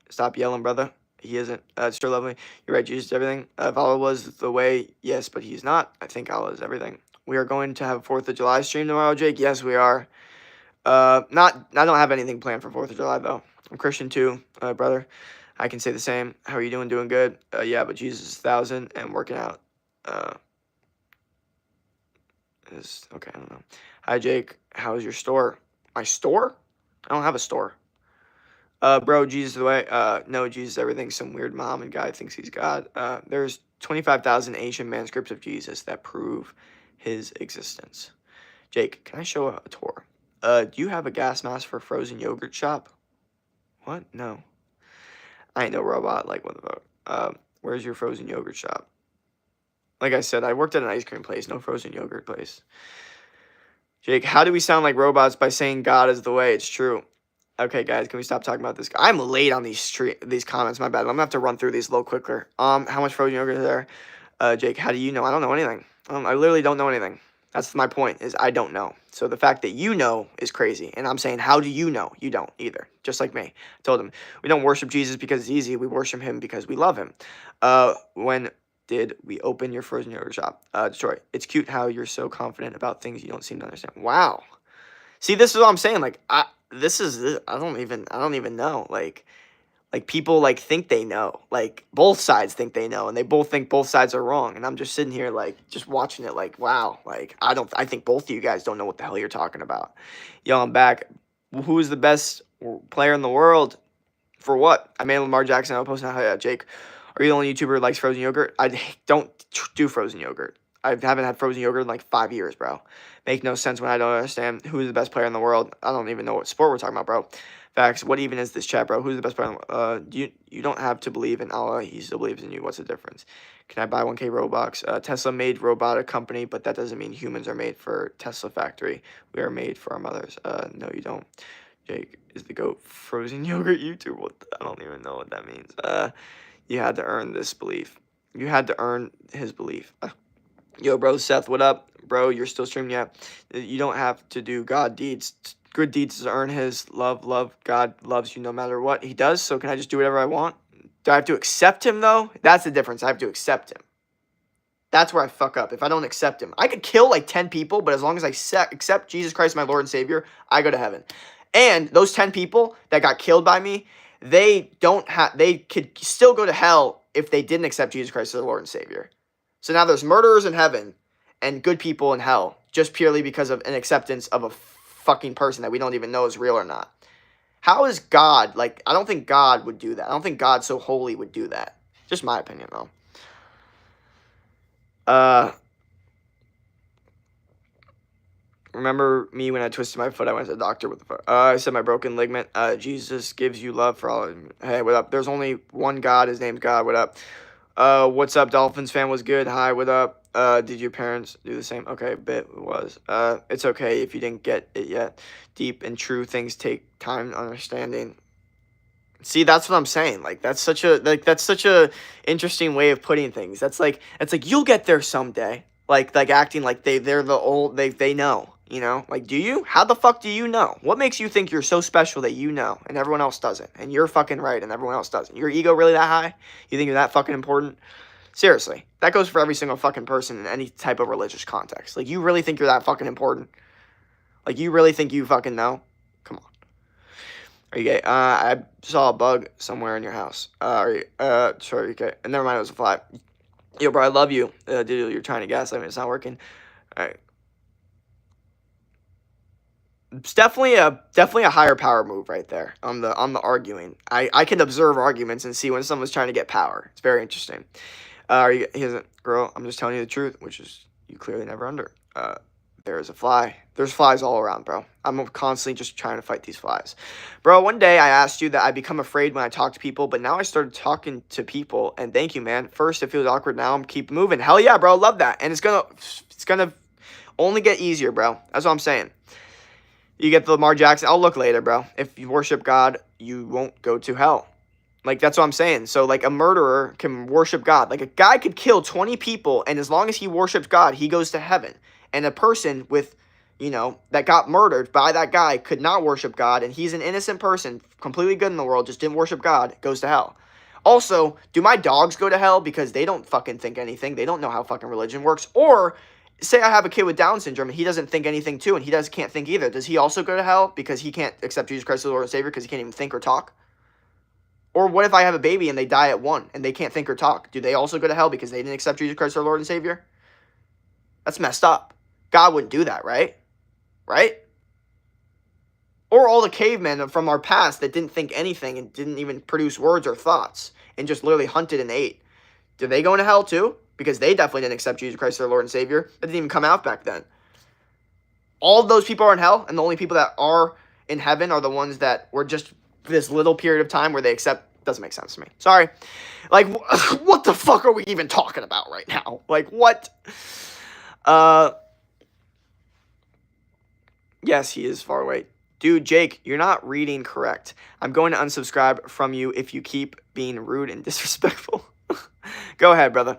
Stop yelling, brother. He isn't. It's still lovely. You're right, Jesus, everything. If Allah was the way, yes, but he's not. I think Allah is everything. We are going to have a 4th of July stream tomorrow, Jake. Yes, we are. I don't have anything planned for 4th of July, though. I'm Christian, too, brother. I can say the same. How are you doing? Doing good? Yeah, but Jesus is 1,000 and working out. Okay, I don't know. Hi, Jake. How's your store? My store? I don't have a store. Bro, Jesus the way. No, Jesus everything. Some weird Muhammad guy thinks he's God. There's 25,000 Asian manuscripts of Jesus that prove his existence. Jake, can I show a tour? Do you have a gas mask for frozen yogurt shop? What? No. I ain't no robot. Like, what the fuck? Where's your frozen yogurt shop? Like I said, I worked at an ice cream place, no frozen yogurt place. Jake, how do we sound like robots by saying God is the way? It's true. Okay, guys, can we stop talking about this? I'm late on these comments. My bad. I'm gonna have to run through these a little quicker. How much frozen yogurt is there? Jake, how do you know? I don't know anything. I literally don't know anything. That's my point, is I don't know. So the fact that you know is crazy. And I'm saying, how do you know? You don't either. Just like me. I told him, we don't worship Jesus because it's easy. We worship him because we love him. When did we open your frozen yogurt shop? Detroit. It's cute how you're so confident about things you don't seem to understand. Wow. See, this is what I'm saying. Like, I don't even know. Like people like think they know, like both sides think they know, and they both think both sides are wrong, and I'm just sitting here like just watching it like, wow, like I think both of you guys don't know what the hell you're talking about. Yo, I'm back. Who is the best player in the world? For what? I made Lamar Jackson. I'll post now. Jake, are you the only YouTuber who likes frozen yogurt? I don't do frozen yogurt. I haven't had frozen yogurt in like 5 years, bro. Make no sense when I don't understand who is the best player in the world. I don't even know what sport we're talking about, bro. Facts. What even is this chat, bro? Who's the best player? You don't have to believe in Allah. He still believes in you. What's the difference? Can I buy 1K Robux? Tesla made robotic company, but that doesn't mean humans are made for Tesla factory. We are made for our mothers. No, you don't. Jake is the GOAT frozen yogurt YouTuber. I don't even know what that means. You had to earn this belief. You had to earn his belief. Yo, bro, Seth, what up? Bro, you're still streaming, yeah. You don't have to do God deeds. Good deeds to earn his love. God loves you no matter what he does, so can I just do whatever I want? Do I have to accept him, though? That's the difference. I have to accept him. That's where I fuck up. If I don't accept him, I could kill like 10 people, but as long as I accept Jesus Christ, my Lord and Savior, I go to heaven. And those 10 people that got killed by me, they could still go to hell if they didn't accept Jesus Christ as their Lord and Savior. So now there's murderers in heaven and good people in hell, just purely because of an acceptance of a fucking person that we don't even know is real or not. How is God, like, I don't think God would do that. I don't think God so holy would do that. Just my opinion, though. Remember me when I twisted my foot? I went to the doctor with the foot. I said my broken ligament. Jesus gives you love for all of them. Hey, what up? There's only one God. His name's God. What up? What's up? Dolphins fan was good. Hi, what up? Did your parents do the same? Okay, bit was. It's okay if you didn't get it yet. Deep and true things take time understanding. See, that's what I'm saying. Like that's such a interesting way of putting things. That's like you'll get there someday. Like acting like they're the old they know, you know? Like, do you? How the fuck do you know? What makes you think you're so special that you know and everyone else doesn't? And you're fucking right and everyone else doesn't. Your ego really that high? You think you're that fucking important? Seriously. That goes for every single fucking person in any type of religious context. Like, you really think you're that fucking important? Like, you really think you fucking know? Come on. Are you gay? I saw a bug somewhere in your house. Sorry, okay. And never mind, it was a fly. Yo, bro, I love you. Dude, you're trying to gaslight me. It's not working. All right. It's definitely a higher power move right there on the arguing. I can observe arguments and see when someone's trying to get power. It's very interesting. He isn't, girl. I'm just telling you the truth, which is you clearly never under. There's a fly. There's flies all around, bro. I'm constantly just trying to fight these flies. Bro, one day I asked you that I become afraid when I talk to people, but now I started talking to people, and thank you, man. First, it feels awkward. Now I'm keep moving. Hell yeah, bro. Love that. And it's gonna only get easier, bro. That's what I'm saying. You get the Lamar Jackson. I'll look later, bro. If you worship God, you won't go to hell. Like, that's what I'm saying. So, like, a murderer can worship God. Like, a guy could kill 20 people, and as long as he worships God, he goes to heaven. And a person with, that got murdered by that guy could not worship God, and he's an innocent person, completely good in the world, just didn't worship God, goes to hell. Also, do my dogs go to hell because they don't fucking think anything? They don't know how fucking religion works. Or, say I have a kid with Down syndrome, and he doesn't think anything too, and he can't think either. Does he also go to hell because he can't accept Jesus Christ as Lord and Savior because he can't even think or talk? Or what if I have a baby and they die at 1 and they can't think or talk? Do they also go to hell because they didn't accept Jesus Christ as their Lord and Savior? That's messed up. God wouldn't do that, right? Right? Or all the cavemen from our past that didn't think anything and didn't even produce words or thoughts and just literally hunted and ate. Do they go into hell too? Because they definitely didn't accept Jesus Christ as their Lord and Savior. That didn't even come out back then. All of those people are in hell, and the only people that are in heaven are the ones that were just this little period of time where they accept. Doesn't make sense to me. Sorry. Like, what the fuck are we even talking about right now? Like, what? Yes, he is far away. Dude, Jake, you're not reading correct. I'm going to unsubscribe from you if you keep being rude and disrespectful. Go ahead, brother.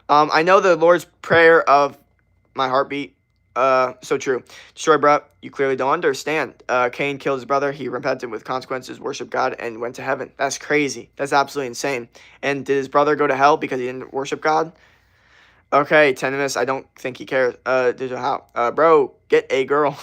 I know the Lord's Prayer of my heartbeat. So true. Destroy, bro. You clearly don't understand. Cain killed his brother. He repented with consequences, worshiped God, and went to heaven. That's crazy. That's absolutely insane. And did his brother go to hell because he didn't worship God? Okay, Tenemis, I don't think he cares. How? Bro, get a girl.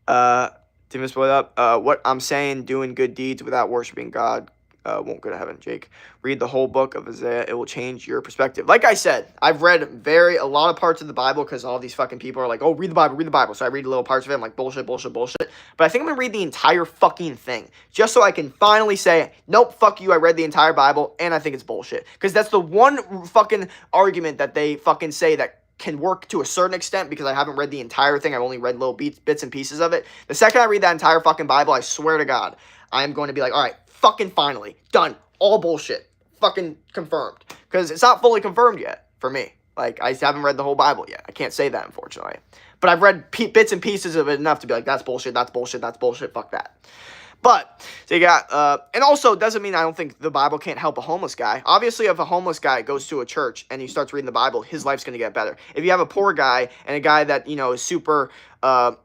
uh, Tenemis, what up? What I'm saying, doing good deeds without worshiping God won't go to heaven, Jake. Read the whole book of Isaiah. It will change your perspective. Like I said, I've read a lot of parts of the Bible because all these fucking people are like, oh, read the Bible, read the Bible. So I read little parts of it. I'm like, bullshit, bullshit, bullshit. But I think I'm going to read the entire fucking thing just so I can finally say, nope, fuck you. I read the entire Bible and I think it's bullshit. Because that's the one fucking argument that they fucking say that can work to a certain extent because I haven't read the entire thing. I've only read little bits and pieces of it. The second I read that entire fucking Bible, I swear to God, I am going to be like, all right, fucking finally, done, all bullshit, fucking confirmed. Because it's not fully confirmed yet for me. Like, I haven't read the whole Bible yet. I can't say that, unfortunately. But I've read bits and pieces of it enough to be like, that's bullshit, that's bullshit, that's bullshit, fuck that. But, so you got, and also, doesn't mean I don't think the Bible can't help a homeless guy. Obviously, if a homeless guy goes to a church and he starts reading the Bible, his life's going to get better. If you have a poor guy and a guy that, you know, is super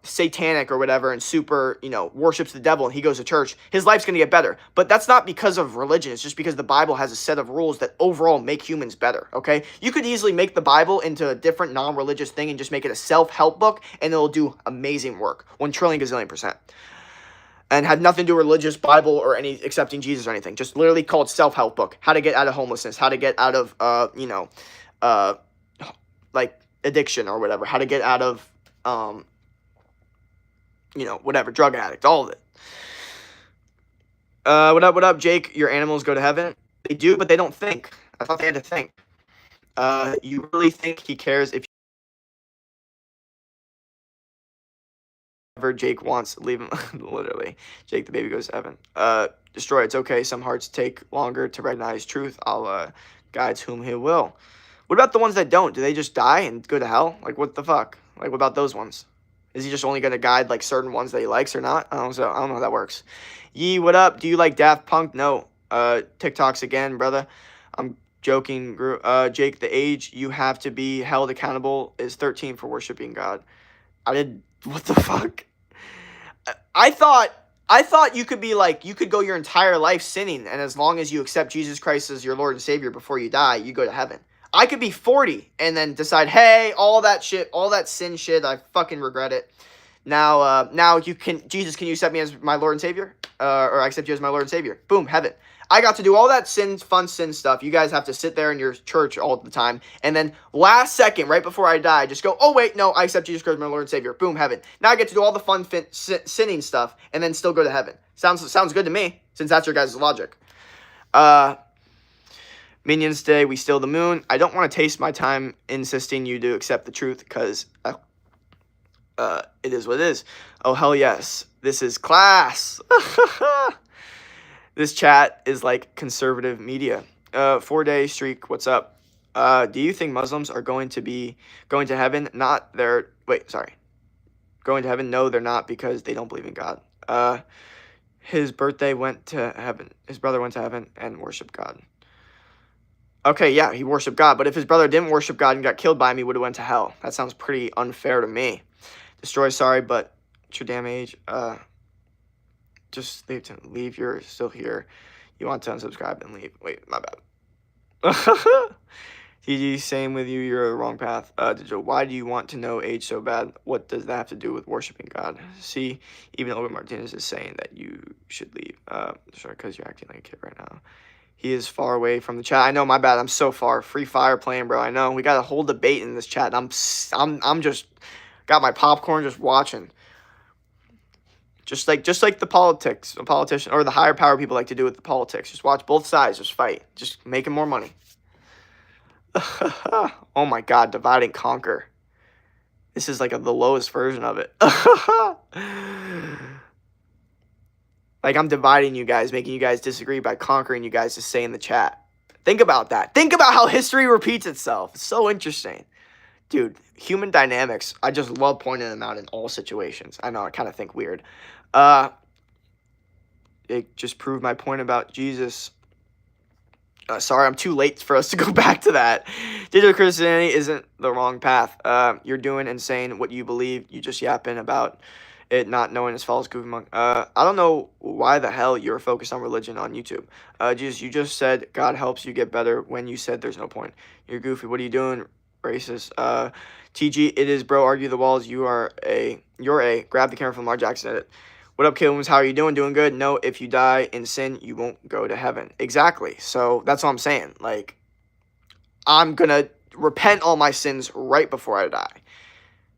satanic or whatever and super, you know, worships the devil and he goes to church, his life's going to get better. But that's not because of religion. It's just because the Bible has a set of rules that overall make humans better, okay? You could easily make the Bible into a different non-religious thing and just make it a self-help book and it'll do amazing work. 1 trillion gazillion percent. And had nothing to do with religious, Bible, or any accepting Jesus or anything. Just literally called self-help book. How to get out of homelessness. How to get out of, like addiction or whatever. How to get out of, whatever, drug addict. All of it. What up, Jake? Your animals go to heaven? They do, but they don't think. I thought they had to think. You really think he cares if Jake wants, leave him. Literally, Jake the baby goes to heaven. Destroy, it's okay, some hearts take longer to recognize truth. I'll guide whom he will. What about the ones that don't? Do they just die and go to hell? Like, what the fuck? Like, what about those ones? Is he just only going to guide like certain ones that he likes or not? I don't know how that works. Yee, what up? Do you like Daft Punk? No. TikToks again, brother. I'm joking. Jake, the age you have to be held accountable is 13 for worshiping God. What the fuck? I thought you could be like, you could go your entire life sinning, and as long as you accept Jesus Christ as your Lord and Savior before you die, you go to heaven. I could be 40 and then decide, hey, all that shit, all that sin shit, I fucking regret it. Now Jesus, can you accept me as my Lord and Savior? Or I accept you as my Lord and Savior. Boom, heaven. I got to do all that fun sin stuff. You guys have to sit there in your church all the time. And then last second, right before I die, just go, oh, wait, no, I accept Jesus Christ as my Lord and Savior. Boom, heaven. Now I get to do all the fun sinning stuff and then still go to heaven. Sounds good to me, since that's your guys' logic. Minions Day, we steal the moon. I don't want to taste my time insisting you to accept the truth because it is what it is. Oh, hell yes. This is class. This chat is like conservative media. 4-day streak, what's up? Do you think Muslims are going to heaven? Going to heaven? No, they're not, because they don't believe in God. His brother went to heaven and worshiped God. Okay, yeah, he worshiped God, but if his brother didn't worship God and got killed by him, he would have went to hell. That sounds pretty unfair to me. Destroy, sorry, but it's your damn age. Just leave. You're still here. You want to unsubscribe and leave. Wait, my bad. TG, same with you. You're on the wrong path. Why do you want to know age so bad? What does that have to do with worshiping God? See, even Albert Martinez is saying that you should leave. Sorry, because you're acting like a kid right now. He is far away from the chat. I know, my bad. I'm so far. Free Fire playing, bro. I know. We got a whole debate in this chat. I'm just got my popcorn, just watching. Just like the politician or the higher power people like to do with the politics. Just watch both sides, just fight, just making more money. Oh my God, divide and conquer. This is like the lowest version of it. Like, I'm dividing you guys, making you guys disagree by conquering you guys to say in the chat. Think about that. Think about how history repeats itself. It's so interesting. Dude, human dynamics, I just love pointing them out in all situations. I know, I kind of think weird. It just proved my point about Jesus. Sorry, I'm too late for us to go back to that. Digital Christianity isn't the wrong path. You're doing and saying what you believe. You just yapping about it not knowing as follows goofy monk. I don't know why the hell you're focused on religion on YouTube. You just said God helps you get better when you said there's no point. You're goofy. What are you doing? Racist. TG, it is bro. Argue the walls. You're a. Grab the camera from Lamar Jackson. Edit. What up, Killiams? How are you doing? Doing good? No, if you die in sin, you won't go to heaven. Exactly. So that's what I'm saying. Like, I'm gonna repent all my sins right before I die,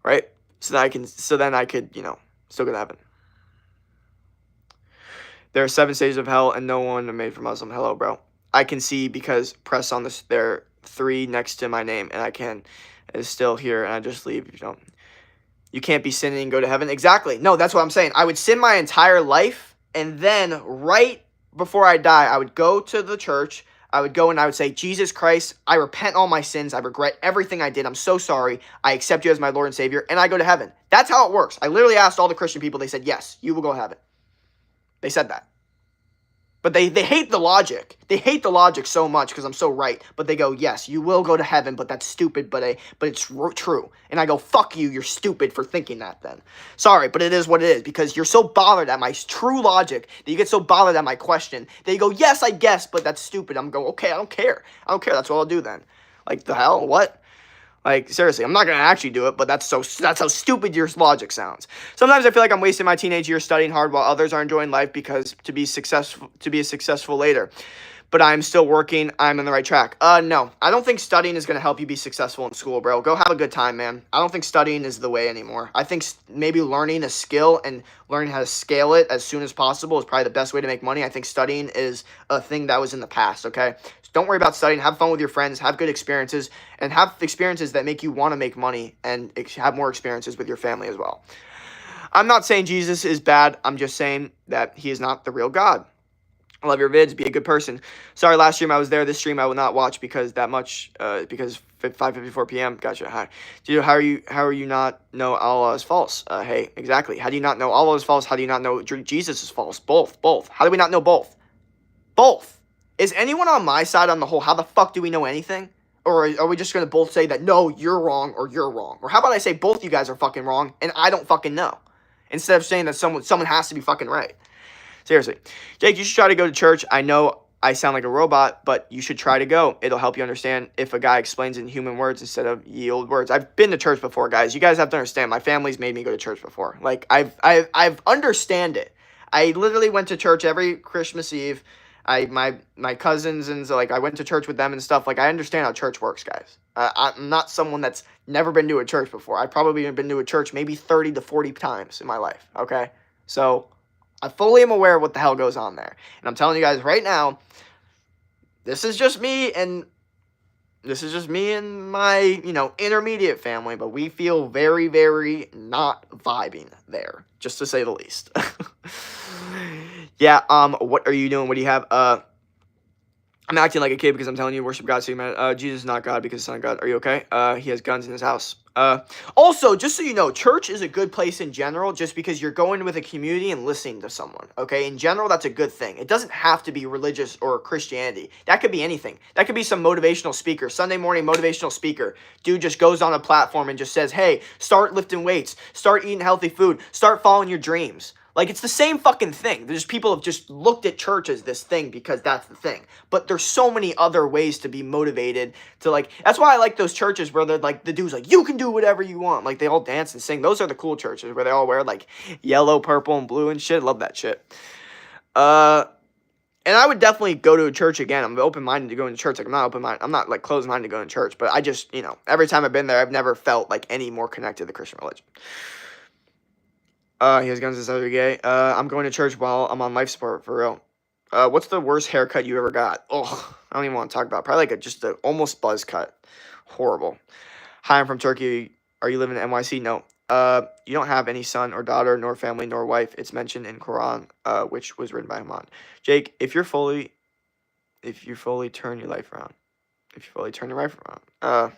right? So then I could, still go to heaven. There are 7 stages of hell, and no one made for Muslim. Hello, bro. I can see because press on this. There are 3 next to my name, and I can. It's still here, and I just leave. If you don't. You can't be sinning and go to heaven. Exactly. No, that's what I'm saying. I would sin my entire life, and then right before I die, I would go to the church. I would go and I would say, Jesus Christ, I repent all my sins. I regret everything I did. I'm so sorry. I accept you as my Lord and Savior, and I go to heaven. That's how it works. I literally asked all the Christian people. They said, yes, you will go to heaven. They said that. But they hate the logic. They hate the logic so much because I'm so right. But they go, yes, you will go to heaven, but that's stupid, but it's true. And I go, fuck you, you're stupid for thinking that then. Sorry, but it is what it is because you're so bothered at my true logic that you get so bothered at my question that you go, yes, I guess, but that's stupid. I'm going, okay, I don't care. That's what I'll do then. Like, the hell? What? Like, seriously, I'm not going to actually do it, but that's how stupid your logic sounds. Sometimes I feel like I'm wasting my teenage years studying hard while others are enjoying life because to be successful later. But I'm still working. I'm on the right track. No, I don't think studying is going to help you be successful in school, bro. Go have a good time, man. I don't think studying is the way anymore. I think maybe learning a skill and learning how to scale it as soon as possible is probably the best way to make money. I think studying is a thing that was in the past, okay? So don't worry about studying. Have fun with your friends. Have good experiences. And have experiences that make you want to make money and have more experiences with your family as well. I'm not saying Jesus is bad. I'm just saying that he is not the real God. I love your vids. Be a good person. Sorry, last stream I was there. This stream I will not watch because 5:54 p.m. Gotcha. Hi. Dude, how are you not know Allah is false? Hey, exactly. How do you not know Allah is false? How do you not know Jesus is false? Both. How do we not know both? Both. Is anyone on my side on the whole? How the fuck do we know anything? Or are we just going to both say that, no, you're wrong or you're wrong? Or how about I say both you guys are fucking wrong and I don't fucking know? Instead of saying that someone has to be fucking right. Seriously. Jake, you should try to go to church. I know I sound like a robot, but you should try to go. It'll help you understand if a guy explains in human words instead of ye old words. I've been to church before, guys. You guys have to understand. My family's made me go to church before. Like, I've understand it. I literally went to church every Christmas Eve. My cousins and so, like, I went to church with them and stuff. Like, I understand how church works, guys. I'm not someone that's never been to a church before. I've probably been to a church maybe 30 to 40 times in my life, okay? So I fully am aware of what the hell goes on there. And I'm telling you guys right now, this is just me and my, intermediate family, but we feel very, very not vibing there, just to say the least. Yeah, what are you doing? What do you have? I'm acting like a kid because I'm telling you, worship God, so you man. Jesus is not God because it's not God. Are you okay? He has guns in his house. Also, just so you know, church is a good place in general just because you're going with a community and listening to someone, okay? In general, that's a good thing. It doesn't have to be religious or Christianity. That could be anything. That could be some motivational speaker, Sunday morning motivational speaker. Dude just goes on a platform and just says, hey, start lifting weights, start eating healthy food, start following your dreams. Like, it's the same fucking thing. There's people have just looked at church as this thing because that's the thing. But there's so many other ways to be motivated to, like, that's why I like those churches where they're like, the dude's like, you can do whatever you want. Like, they all dance and sing. Those are the cool churches where they all wear, like, yellow, purple, and blue and shit. Love that shit. And I would definitely go to a church again. I'm open-minded to going to church. Like, I'm not, like, closed-minded to going to church. But I just, every time I've been there, I've never felt, like, any more connected to the Christian religion. He has guns and says gay. I'm going to church while I'm on life support, for real. What's the worst haircut you ever got? Oh, I don't even want to talk about it. Probably like just an almost buzz cut. Horrible. Hi, I'm from Turkey. Are you living in NYC? No. You don't have any son or daughter, nor family, nor wife. It's mentioned in Quran, which was written by Haman. Jake, if you fully turn your life around. How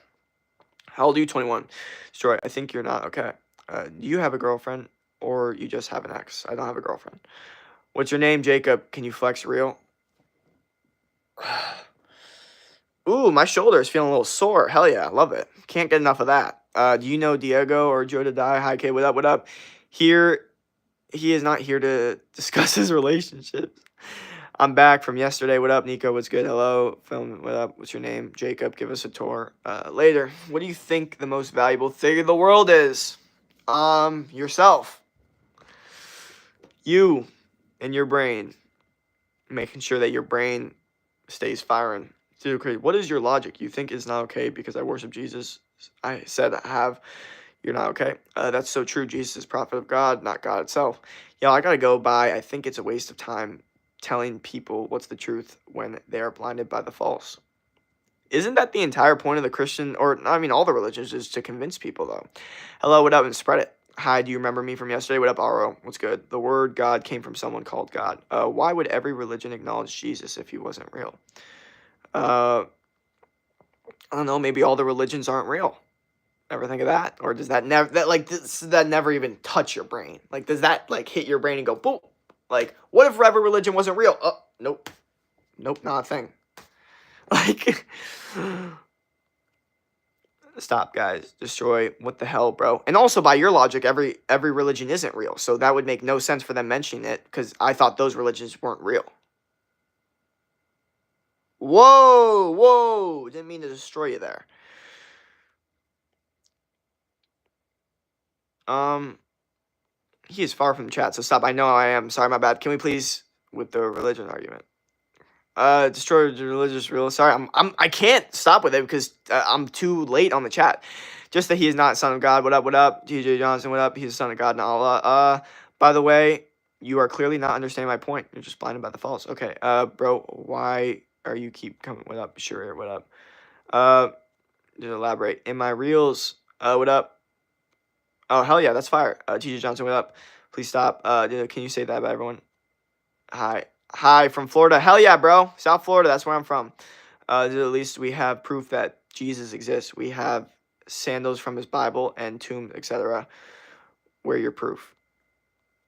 old are you? 21. Story, I think you're not. Okay. Do you have a girlfriend? Or you just have an ex? I don't have a girlfriend. What's your name, Jacob? Can you flex real? Ooh, my shoulder is feeling a little sore. Hell yeah, love it. Can't get enough of that. Do you know Diego or Joe to Die? Hi, K, what up, what up? Here, he is not here to discuss his relationships. I'm back from yesterday. What up, Nico? What's good? Hello, film. What up? What's your name? Jacob. Give us a tour later. What do you think the most valuable thing in the world is? Yourself. You and your brain. Making sure that your brain stays firing. Dude, crazy. What is your logic? You think it's not okay because I worship Jesus? I said I have. You're not okay. That's so true. Jesus is prophet of God, not God itself. Yeah, I gotta go by. I think it's a waste of time telling people what's the truth when they are blinded by the false. Isn't that the entire point of the Christian, or I mean, all the religions, is to convince people, though? Hello, what up, and spread it. Hi, do you remember me from yesterday? What up, Aro? What's good? The word God came from someone called God. Why would every religion acknowledge Jesus if he wasn't real? I don't know. Maybe all the religions aren't real. Ever think of that? Or does that never that never even touch your brain? Like, does that like hit your brain and go boom? Like, what if every religion wasn't real? Nope, nope, not a thing. Like, stop, guys. Destroy. What the hell, bro? And also, by your logic, every religion isn't real. So that would make no sense for them mentioning it because I thought those religions weren't real. Whoa, whoa! Didn't mean to destroy you there. He is far from the chat, so stop. I know I am. Sorry, my bad. Can we please with the religion argument? Destroy the religious rule. Sorry, I can't stop with it because I'm too late on the chat. Just that he is not son of God. What up? What up? TJ Johnson. What up? He's a son of God and Allah. By the way, you are clearly not understanding my point. You're just blinded by the false. Okay. Bro, why are you keep coming? What up? Sure. What up? Just elaborate. In my reels. What up? Oh, hell yeah, that's fire. TJ Johnson, what up? Please stop. Can you say that about everyone? Hi. Hi, from Florida. Hell yeah, bro. South Florida, that's where I'm from. At least we have proof that Jesus exists. We have sandals from his Bible and tomb, etc. Where your proof?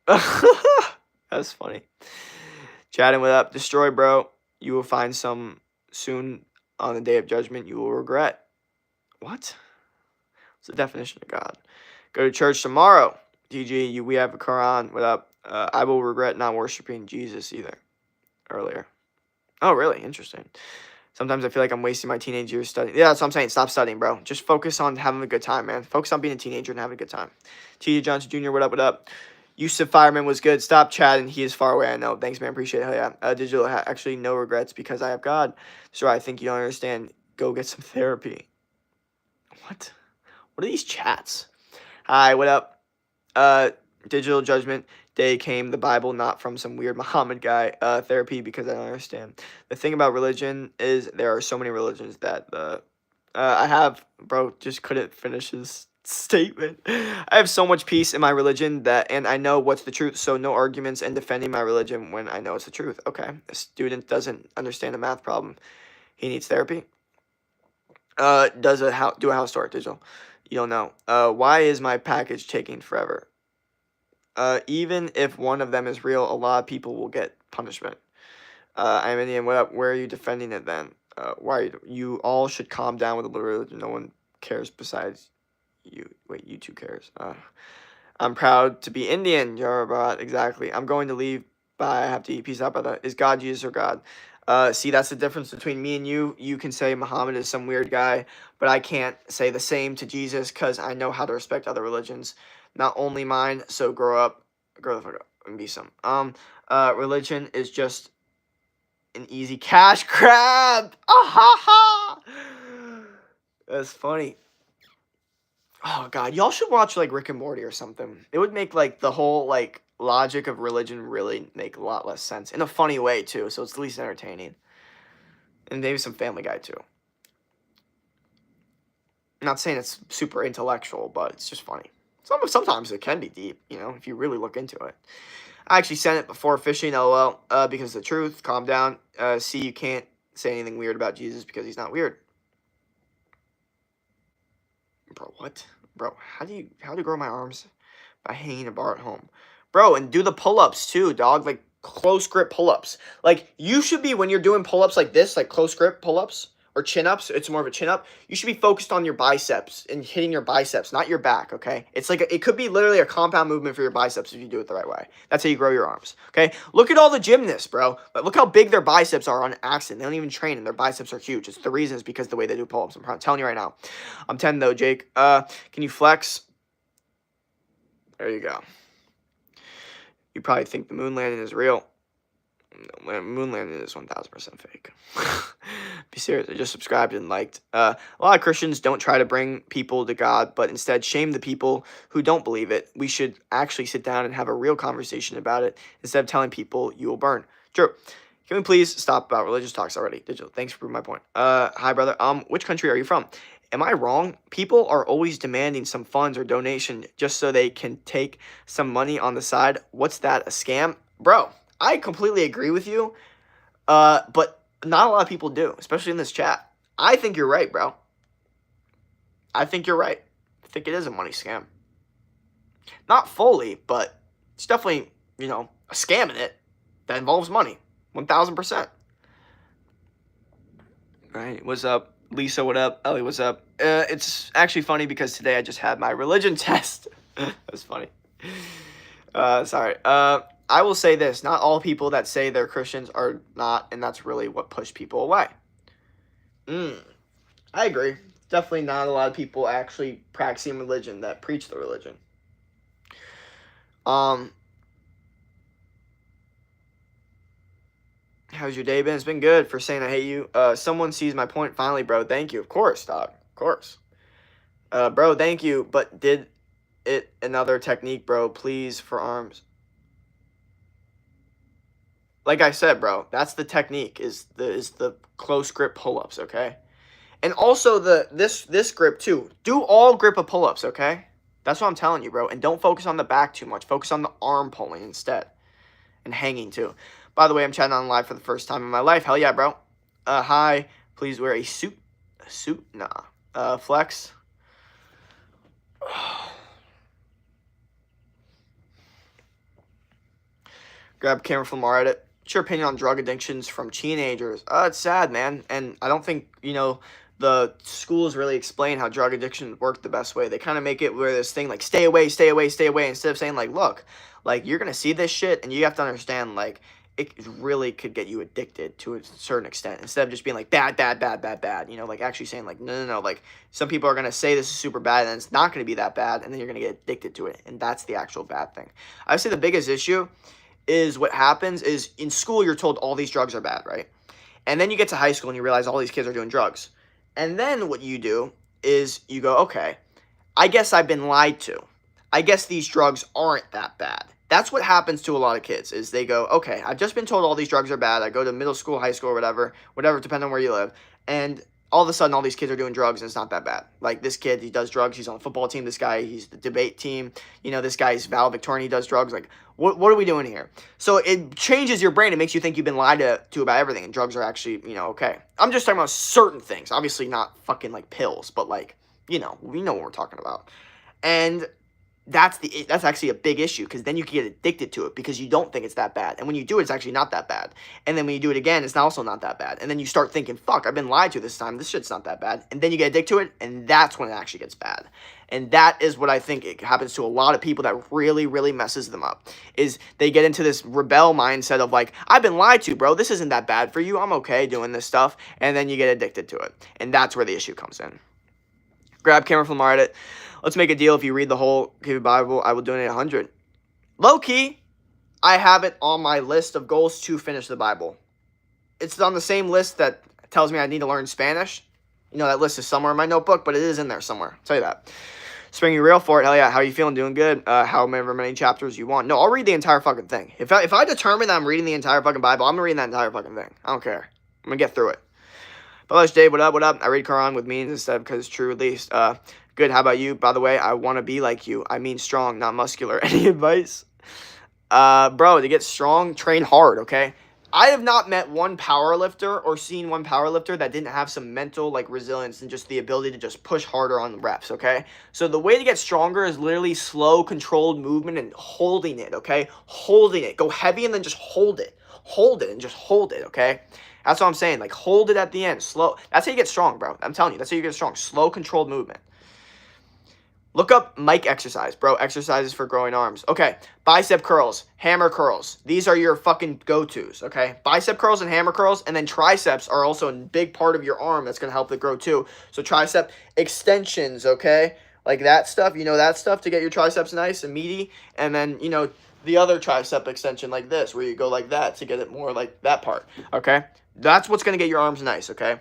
That's funny. Chatting, what up? Destroy, bro. You will find some soon on the day of judgment you will regret. What? What's the definition of God? Go to church tomorrow. GG, we have a Quran. What up? I will regret not worshiping Jesus either. Earlier. Oh, really? Interesting. Sometimes I feel like I'm wasting my teenage years studying. Yeah, that's what I'm saying. Stop studying, bro. Just focus on having a good time, man. Focus on being a teenager and having a good time. T.J. Johnson Jr., what up, what up? Yusuf Fireman was good. Stop chatting. He is far away, I know. Thanks, man. Appreciate it. Hell yeah. Digital, actually, no regrets because I have God. So I think you don't understand. Go get some therapy. What? What are these chats? Hi, what up? Digital Judgment Day came the Bible, not from some weird Muhammad guy. Therapy because I don't understand. The thing about religion is there are so many religions that I have, bro, just couldn't finish his statement. I have so much peace in my religion and I know what's the truth, so no arguments in defending my religion when I know it's the truth. Okay, a student doesn't understand a math problem. He needs therapy. Do a house tour, Digital. You don't know. Why is my package taking forever? Even if one of them is real, a lot of people will get punishment. I'm Indian. What up? Where are you defending it then? Why you all should calm down with a little religion. No one cares besides you. Wait, you two cares. I'm proud to be Indian. Yoruba, exactly. I'm going to leave. Bye. I have to eat. Peace out, brother. Is God Jesus or God? See, that's the difference between me and you. You can say Muhammad is some weird guy, but I can't say the same to Jesus because I know how to respect other religions, not only mine. So grow the fuck up, and be some. Religion is just an easy cash grab. Ah ha ha. That's funny. Oh god, y'all should watch like Rick and Morty or something. It would make like the whole like logic of religion really make a lot less sense in a funny way too, so it's at least entertaining. And maybe some Family Guy too. I'm not saying it's super intellectual, but it's just funny. Sometimes it can be deep, you know, if you really look into it. I actually sent it before fishing, lol, because the truth. Calm down. See, you can't say anything weird about Jesus because he's not weird. Bro, what? Bro, how do you grow my arms? By hanging a bar at home. Bro, and do the pull-ups too, dog. Like, close grip pull-ups. Like, you should be, when you're doing pull-ups like this, like close grip pull-ups, or chin-ups, it's more of a chin-up, you should be focused on your biceps and hitting your biceps, not your back, okay? It's like, it could be literally a compound movement for your biceps if you do it the right way. That's how you grow your arms, okay? Look at all the gymnasts, bro. Like, look how big their biceps are on accident. They don't even train, and their biceps are huge. It's the reason is because the way they do pull-ups. I'm telling you right now. I'm 10, though, Jake. Can you flex? There you go. You probably think the moon landing is real. No, moon landing is 1000% fake. Be serious. I just subscribed and liked. A lot of Christians don't try to bring people to God, but instead shame the people who don't believe it. We should actually sit down and have a real conversation about it instead of telling people you will burn. True. Can we please stop about religious talks already? Digital. Thanks for proving my point. Hi, brother. Which country are you from? Am I wrong? People are always demanding some funds or donation just so they can take some money on the side. What's that, a scam? Bro, I completely agree with you, but not a lot of people do, especially in this chat. I think you're right, bro. I think you're right. I think it is a money scam. Not fully, but it's definitely, you know, a scam in it that involves money. 1000%. Right, what's up? Lisa, what up? Ellie, what's up? It's actually funny because today I just had my religion test. That's funny. Sorry. I will say this. Not all people that say they're Christians are not, and that's really what pushed people away. I agree. Definitely not a lot of people actually practicing religion that preach the religion. How's your day been? It's been good. For saying I hate you. Someone sees my point finally, bro. Thank you. Of course, dog. Of course. Bro, thank you. But did it another technique, bro? Please, for arms. Like I said, bro, that's the technique. Is the close grip pull-ups, okay? And also this grip too. Do all grip of pull-ups, okay? That's what I'm telling you, bro. And don't focus on the back too much. Focus on the arm pulling instead, and hanging too. By the way, I'm chatting on live for the first time in my life. Hell yeah, bro. Hi. Please wear a suit. A suit? Nah. Flex. Grab camera from Reddit. What's your opinion on drug addictions from teenagers? It's sad, man. And I don't think, you know, the schools really explain how drug addiction work the best way. They kind of make it where this thing like stay away, stay away, stay away, instead of saying like, look, like you're going to see this shit and you have to understand like it really could get you addicted to a certain extent instead of just being like bad, bad, bad, bad, bad, you know, like actually saying like, no, like some people are going to say this is super bad and it's not going to be that bad. And then you're going to get addicted to it. And that's the actual bad thing. I would say the biggest issue is what happens is in school, you're told all these drugs are bad, right? And then you get to high school and you realize all these kids are doing drugs. And then what you do is you go, okay, I guess I've been lied to. I guess these drugs aren't that bad. That's what happens to a lot of kids is they go, okay, I've just been told all these drugs are bad. I go to middle school, high school, or whatever, depending on where you live. And all of a sudden, all these kids are doing drugs, and it's not that bad. Like, this kid, he does drugs. He's on the football team. This guy, he's the debate team. You know, this guy's valedictorian. He does drugs. Like, what are we doing here? So it changes your brain. It makes you think you've been lied to about everything, and drugs are actually, you know, okay. I'm just talking about certain things. Obviously not fucking, like, pills, but, like, you know, we know what we're talking about. And that's actually a big issue because then you can get addicted to it because you don't think it's that bad. And when you do it, it's actually not that bad. And then when you do it again, it's also not that bad. And then you start thinking, fuck, I've been lied to this time. This shit's not that bad. And then you get addicted to it, and that's when it actually gets bad. And that is what I think it happens to a lot of people that really, really messes them up, is they get into this rebel mindset of like, I've been lied to, bro. This isn't that bad for you. I'm okay doing this stuff. And then you get addicted to it. And that's where the issue comes in. Grab camera from Reddit. Let's make a deal. If you read the whole Bible, I will donate 100. Low key, I have it on my list of goals to finish the Bible. It's on the same list that tells me I need to learn Spanish. You know, that list is somewhere in my notebook, but it is in there somewhere. I'll tell you that. Spring you real for it. Hell yeah. How are you feeling? Doing good. However many chapters you want. No, I'll read the entire fucking thing. If I determine that I'm reading the entire fucking Bible, I'm reading that entire fucking thing. I don't care. I'm going to get through it. But Dave, what up? What up? I read Quran with meanings instead because it's true at least. Good. How about you? By the way, I want to be like you. I mean strong, not muscular. Any advice? Bro, to get strong, train hard, okay? I have not met one powerlifter or seen one powerlifter that didn't have some mental, like, resilience and just the ability to just push harder on the reps, okay? So the way to get stronger is literally slow, controlled movement and holding it, okay? Holding it. Go heavy and then just hold it. hold it and just hold it, okay? That's what I'm saying. Like, hold it at the end. Slow. That's how you get strong, bro. I'm telling you. That's how you get strong. Slow, controlled movement. Look up mic exercise, bro. Exercises for growing arms. Okay, bicep curls, hammer curls. These are your fucking go-tos, okay? Bicep curls and hammer curls, and then triceps are also a big part of your arm that's going to help it grow too. So tricep extensions, okay? Like that stuff, that stuff to get your triceps nice and meaty. And then, the other tricep extension like this, where you go like that to get it more like that part, okay? That's what's going to get your arms nice, okay?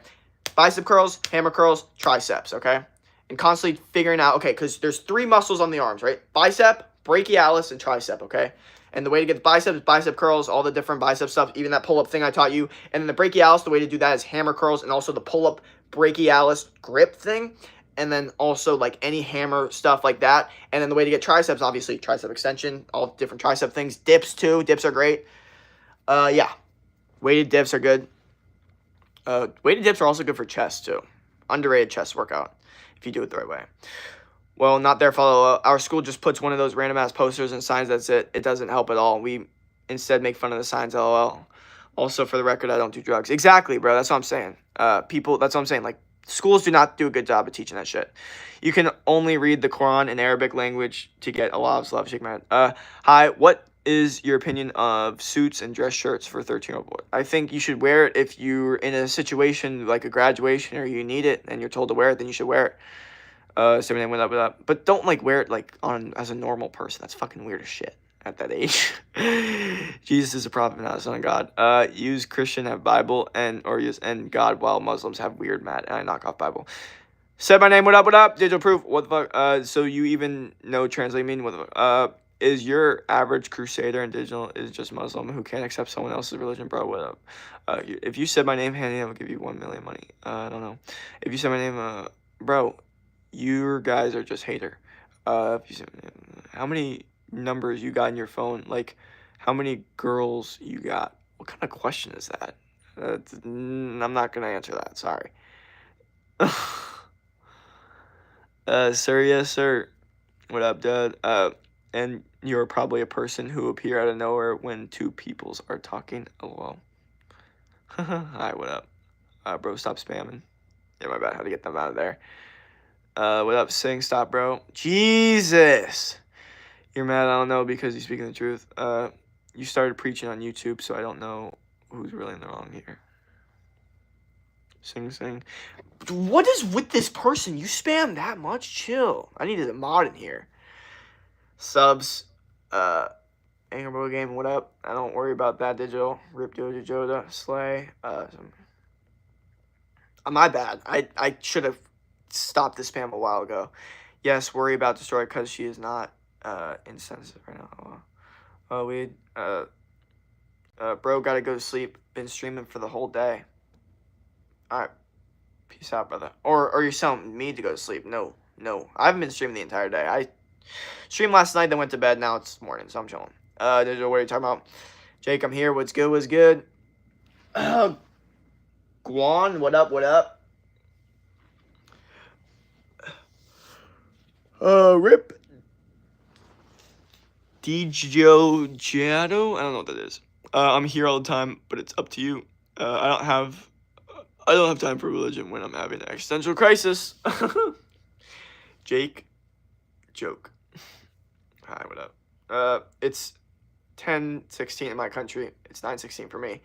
Bicep curls, hammer curls, triceps, okay? And constantly figuring out, okay, because there's 3 muscles on the arms, right? Bicep, brachialis, and tricep, okay? And the way to get the bicep is bicep curls, all the different bicep stuff, even that pull-up thing I taught you. And then the brachialis, the way to do that is hammer curls and also the pull-up brachialis grip thing. And then also like any hammer stuff like that. And then the way to get triceps, obviously tricep extension, all different tricep things. Dips too, dips are great. Yeah, weighted dips are good. Weighted dips are also good for chest too. Underrated chest workout if you do it the right way. Well, not their fault. Our school just puts one of those random ass posters and signs. That's it. It doesn't help at all. We instead make fun of the signs. LOL. Also, for the record, I don't do drugs. Exactly, bro. That's what I'm saying. People. That's what I'm saying. Like, schools do not do a good job of teaching that shit. You can only read the Quran in Arabic language to get Allah's love. Shake my head. Hi. What is your opinion of suits and dress shirts for a 13-year-old boy? I think you should wear it if you're in a situation like a graduation or you need it and you're told to wear it, then you should wear it. 7 went up. But don't like wear it like on as a normal person. That's fucking weird as shit at that age. Jesus is a prophet, not a son of God. Use Christian have Bible and God, while Muslims have weird Matt and I knock off Bible. Said my name, what up? Digital proof, what the fuck? So you even know translate mean, what the fuck? Is your average crusader in digital is just Muslim who can't accept someone else's religion, bro? What up? If you said my name, Handy, I will give you 1 million money. I don't know. If you said my name, bro, you guys are just hater. If you said my name, how many numbers you got in your phone? Like, how many girls you got? What kind of question is that? I'm not gonna answer that. Sorry. Sir, yes, sir. What up, Dad? And you're probably a person who appear out of nowhere when 2 peoples are talking. LOL. Hi, what up? Bro, stop spamming. Yeah, my bad. How to get them out of there. What up, Sing? Stop, bro. Jesus. You're mad, I don't know, because you're speaking the truth. You started preaching on YouTube, so I don't know who's really in the wrong here. Sing. What is with this person? You spam that much? Chill. I needed a mod in here. Subs, Anger Bro Game, what up? I don't worry about that, Digital. Rip Doja Joda, Slay. My bad. I should have stopped the spam a while ago. Yes, worry about Destroy because she is not insensitive right now. Bro, gotta go to sleep. Been streaming for the whole day. Alright. Peace out, brother. Or you're telling me to go to sleep. No. I haven't been streaming the entire day. I streamed last night, then went to bed. Now it's morning, so I'm chilling. Digital, what are you talking about? Jake, I'm here. What's good? Guan, what up? Rip. Digio Giado? I don't know what that is. I'm here all the time, but it's up to you. I don't have time for religion when I'm having an existential crisis. Jake. Joke. Hi, what up? It's 10:16 in my country. It's 9:16 for me.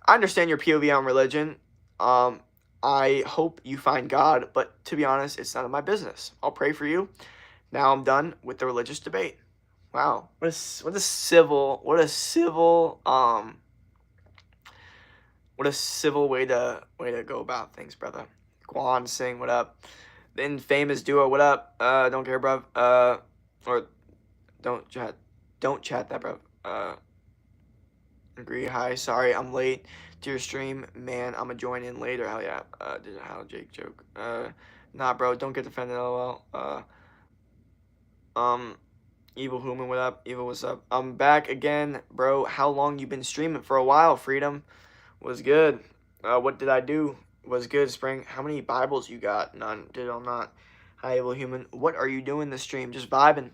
I understand your POV on religion. I hope you find God, but to be honest, it's none of my business. I'll pray for you. Now I'm done with the religious debate. Wow, what a civil way to go about things, brother. Guan Singh, what up? The infamous duo, what up? Don't care, bruv. Or don't chat that, bruv. Agree. Hi, sorry, I'm late to your stream, man. I'ma join in later. Hell yeah. How Jake joke? Nah, bro, don't get offended. LOL. Evil Human, what up? Evil, what's up? I'm back again, bro. How long you been streaming? For a while, Freedom. Was good. What did I do? Was good, Spring. How many Bibles you got? None. Digital, not. Hi, Evil Human. What are you doing this stream? Just vibing.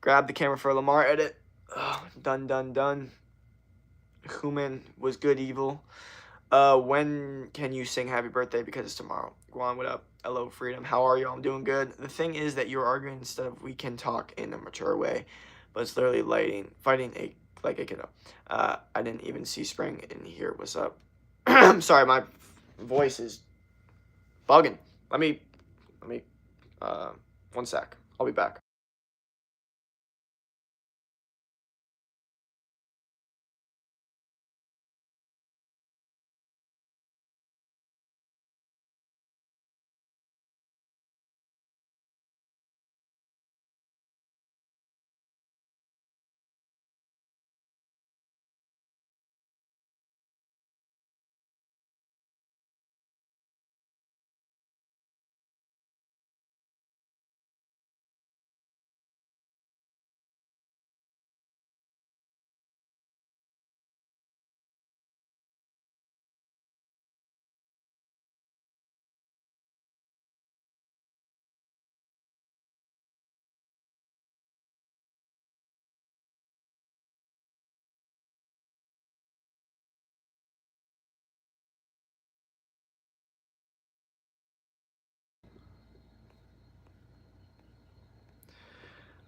Grab the camera for Lamar edit. Done. Human was good evil. When can you sing happy birthday? Because it's tomorrow. Guan, what up? Hello, Freedom. How are you? I'm doing good. The thing is that you're arguing instead of we can talk in a mature way, but it's literally fighting like a kiddo. I didn't even see Spring in here. What's up? I'm sorry, my voice is bugging. Let me, one sec. I'll be back.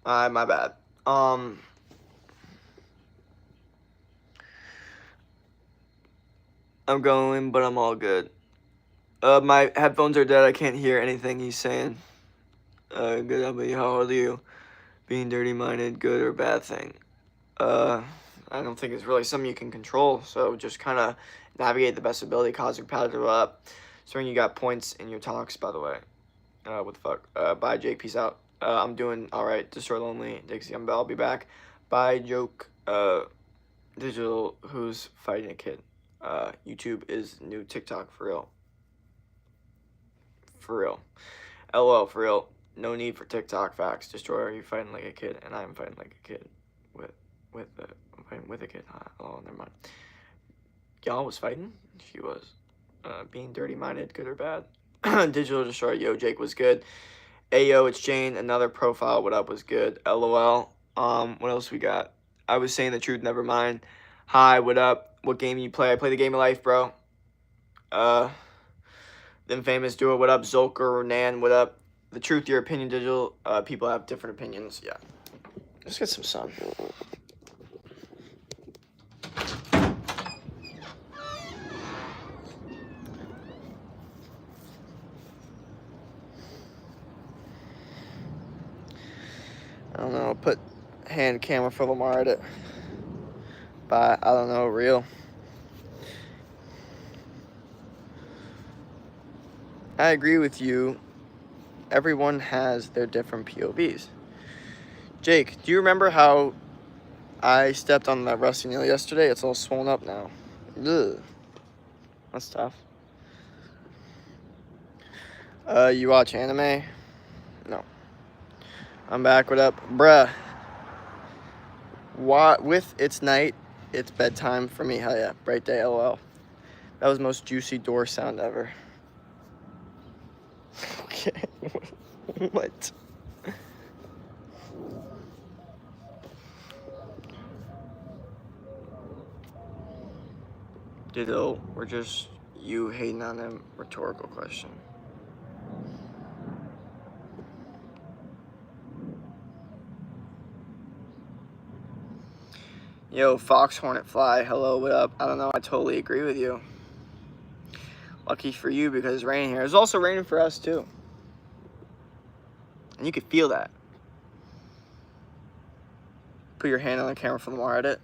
My bad. I'm going, but I'm all good. My headphones are dead. I can't hear anything he's saying. Good, how old are you? Being dirty-minded, good or bad thing? I don't think it's really something you can control, so just kind of navigate the best ability, cosmic pattern up. Spring, you got points in your talks, by the way. What the fuck? Bye, Jake, peace out. I'm doing alright, Destroy Lonely, Dixie, I'll be back. Bye, Joke, Digital, who's fighting a kid? YouTube is new TikTok, for real. For real. LOL, for real. No need for TikTok facts. Destroyer, you fighting like a kid, and I'm fighting like a kid. I'm fighting with a kid. Oh, never mind. Y'all was fighting? She was. Being dirty-minded, good or bad? Digital Destroyer, yo, Jake was good. Ayo, it's Jane. Another profile, what up, was good. LOL. What else we got? I was saying the truth, never mind. Hi, what up? What game you play? I play the game of life, bro. The Infamous Duo, what up? Zolker, Nan, what up? The truth, your opinion, Digital. People have different opinions. Yeah. Let's get some sun. I don't know. Put hand camera for Lamar at it. But I don't know, real. I agree with you. Everyone has their different POVs. Jake, do you remember how I stepped on that rusty nail yesterday? It's all swollen up now. Ugh. That's tough. You watch anime? No. I'm back. What up? Bruh. With it's night, it's bedtime for me. Hell yeah. Bright day, LOL. That was the most juicy door sound ever. Okay. What? Ditto, we're just you hating on him. Rhetorical question. Yo, Fox Hornet Fly, hello, what up? I don't know, I totally agree with you. Lucky for you because it's raining here. It's also raining for us too. And you could feel that. Put your hand on the camera for Lamar edit.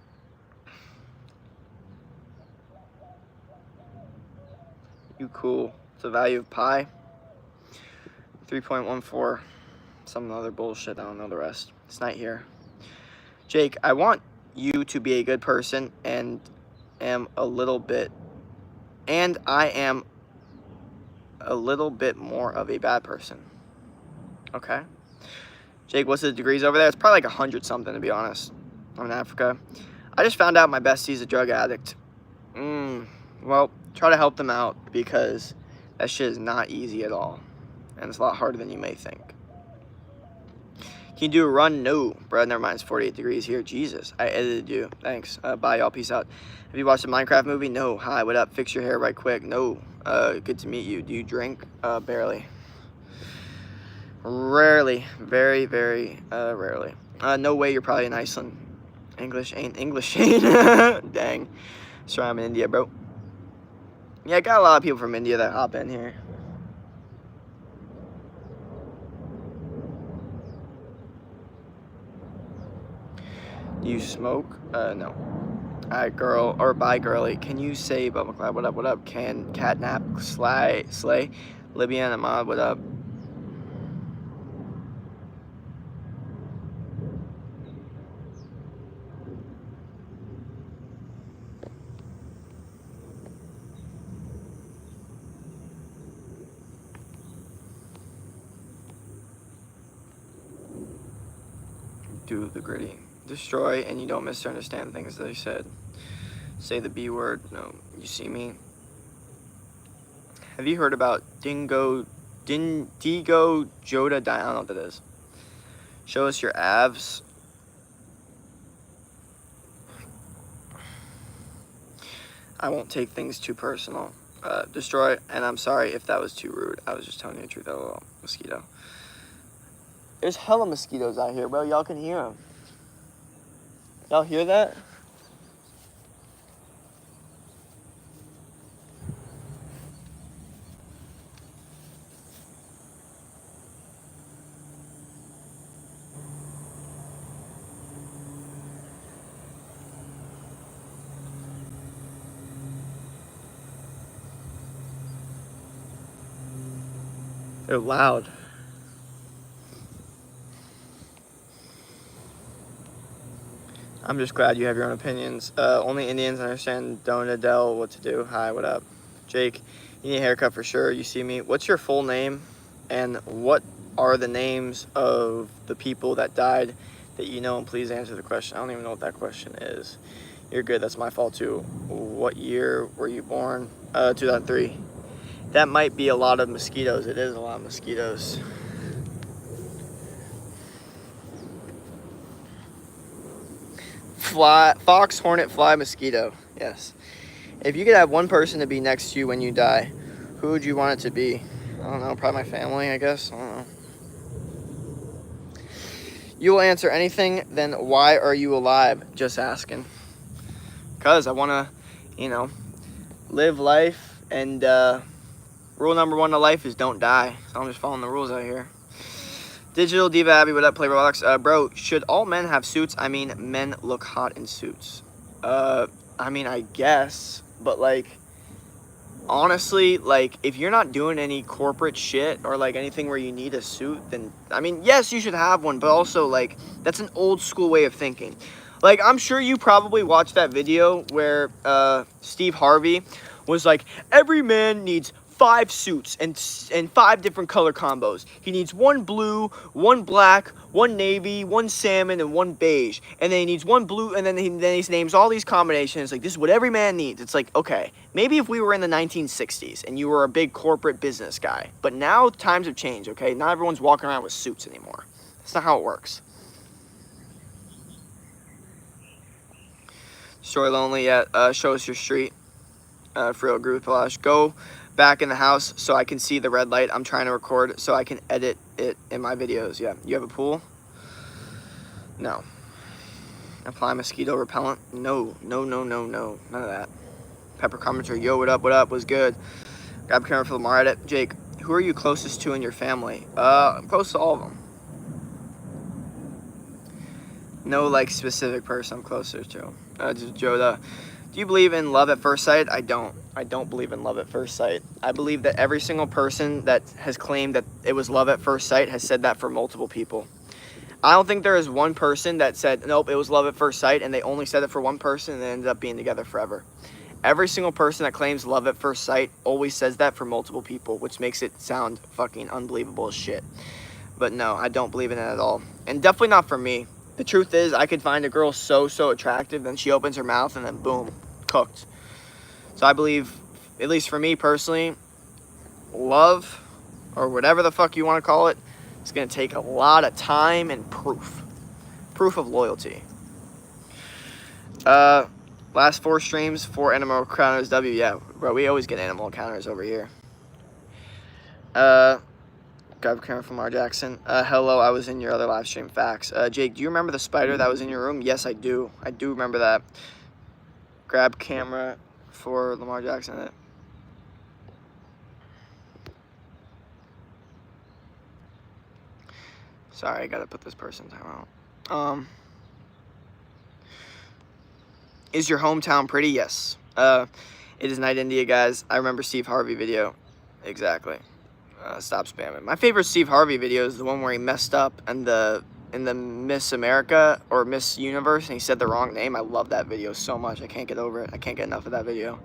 You cool. It's the value of pi. 3.14. Some other bullshit, I don't know the rest. It's night here. Jake, I want you to be a good person and I am a little bit more of a bad person. Okay. Jake, what's the degrees over there? It's probably like 100 something, to be honest. I'm in Africa. I just found out my bestie's a drug addict. Well, try to help them out because that shit is not easy at all. And it's a lot harder than you may think. Can you do a run? No. Bro, never mind. It's 48 degrees here. Jesus. I edited you. Thanks. Bye, y'all. Peace out. Have you watched the Minecraft movie? No. Hi, what up? Fix your hair right quick. No. Good to meet you. Do you drink? Barely. Rarely. Very, very, rarely. No way you're probably in Iceland. English ain't English ain't. Dang. Sorry, I'm in India, bro. Yeah, I got a lot of people from India that hop in here. You smoke? No. Alright, girl, or bye, girly. Can you say, Bubba Cloud, what up, what up? Can catnap, slay, Libya and Ahmad, what up? Do the gritty. Destroy and you don't misunderstand things they said. Say the B word. No, you see me? Have you heard about Digo Joda? I don't know what that is. Show us your abs. I won't take things too personal. Destroy, and I'm sorry if that was too rude. I was just telling you the truth. Oh, mosquito. There's hella mosquitoes out here, bro. Y'all can hear them. Y'all hear that? They're loud. I'm just glad you have your own opinions. Only Indians understand Donadell what to do. Hi, what up? Jake, you need a haircut for sure. You see me. What's your full name? And what are the names of the people that died that you know? And please answer the question. I don't even know what that question is. You're good. That's my fault too. What year were you born? 2003. That might be a lot of mosquitoes. It is a lot of mosquitoes. Fly, fox, hornet, fly, mosquito. Yes. If you could have one person to be next to you when you die, who would you want it to be? I don't know. Probably my family, I guess. I don't know. You will answer anything, then why are you alive? Just asking. Because I want to, you know, live life. And rule number one of life is don't die. So I'm just following the rules out here. Digital Diva Abby, what up? Play Roblox. Bro, should all men have suits? I mean, men look hot in suits. I mean, I guess. But, like, honestly, like, if you're not doing any corporate shit or, like, anything where you need a suit, then, I mean, yes, you should have one. But also, like, that's an old school way of thinking. Like, I'm sure you probably watched that video where Steve Harvey was like, every man needs 5 suits and 5 different color combos. He needs 1 blue, 1 black, 1 navy, 1 salmon, and 1 beige. And then he needs 1 blue, and then he names all these combinations. Like, this is what every man needs. It's like, okay, maybe if we were in the 1960s and you were a big corporate business guy. But now times have changed, okay? Not everyone's walking around with suits anymore. That's not how it works. Story Lonely, yeah. Show us your street. For real, agree with Palash. Go back in the house so I can see the red light. I'm trying to record so I can edit it in my videos. Yeah. You have a pool? No. Apply mosquito repellent? No. No, no, no, no. None of that. Pepper commenter. Yo, what up? What up? Was good. Grab camera for Lamar edit. Jake, who are you closest to in your family? I'm close to all of them. No, like, specific person I'm closer to. Just Joda. Do you believe in love at first sight? I don't. I don't believe in love at first sight. I believe that every single person that has claimed that it was love at first sight has said that for multiple people. I don't think there is one person that said, nope, it was love at first sight, and they only said it for one person and they ended up being together forever. Every single person that claims love at first sight always says that for multiple people, which makes it sound fucking unbelievable as shit. But no, I don't believe in it at all. And definitely not for me. The truth is, I could find a girl so attractive, then she opens her mouth, and then boom, cooked. So I believe, at least for me personally, love, or whatever the fuck you want to call it, It's going to take a lot of time and proof. Proof of loyalty. Last 4 streams, 4 animal encounters W. Yeah, bro, we always get animal encounters over here. Grab camera from R. Jackson. Hello, I was in your other live stream. Facts. Jake, do you remember the spider that was in your room? Yes, I do. I do remember that. Grab camera for Lamar Jackson. Sorry, I gotta put this person time out. Is your hometown pretty? Yes. It is Night India, guys. I remember Steve Harvey video. Exactly. Stop spamming. My favorite Steve Harvey video is the one where he messed up in the Miss America or Miss Universe and he said the wrong name. I love that video so much. I can't get over it. I can't get enough of that video.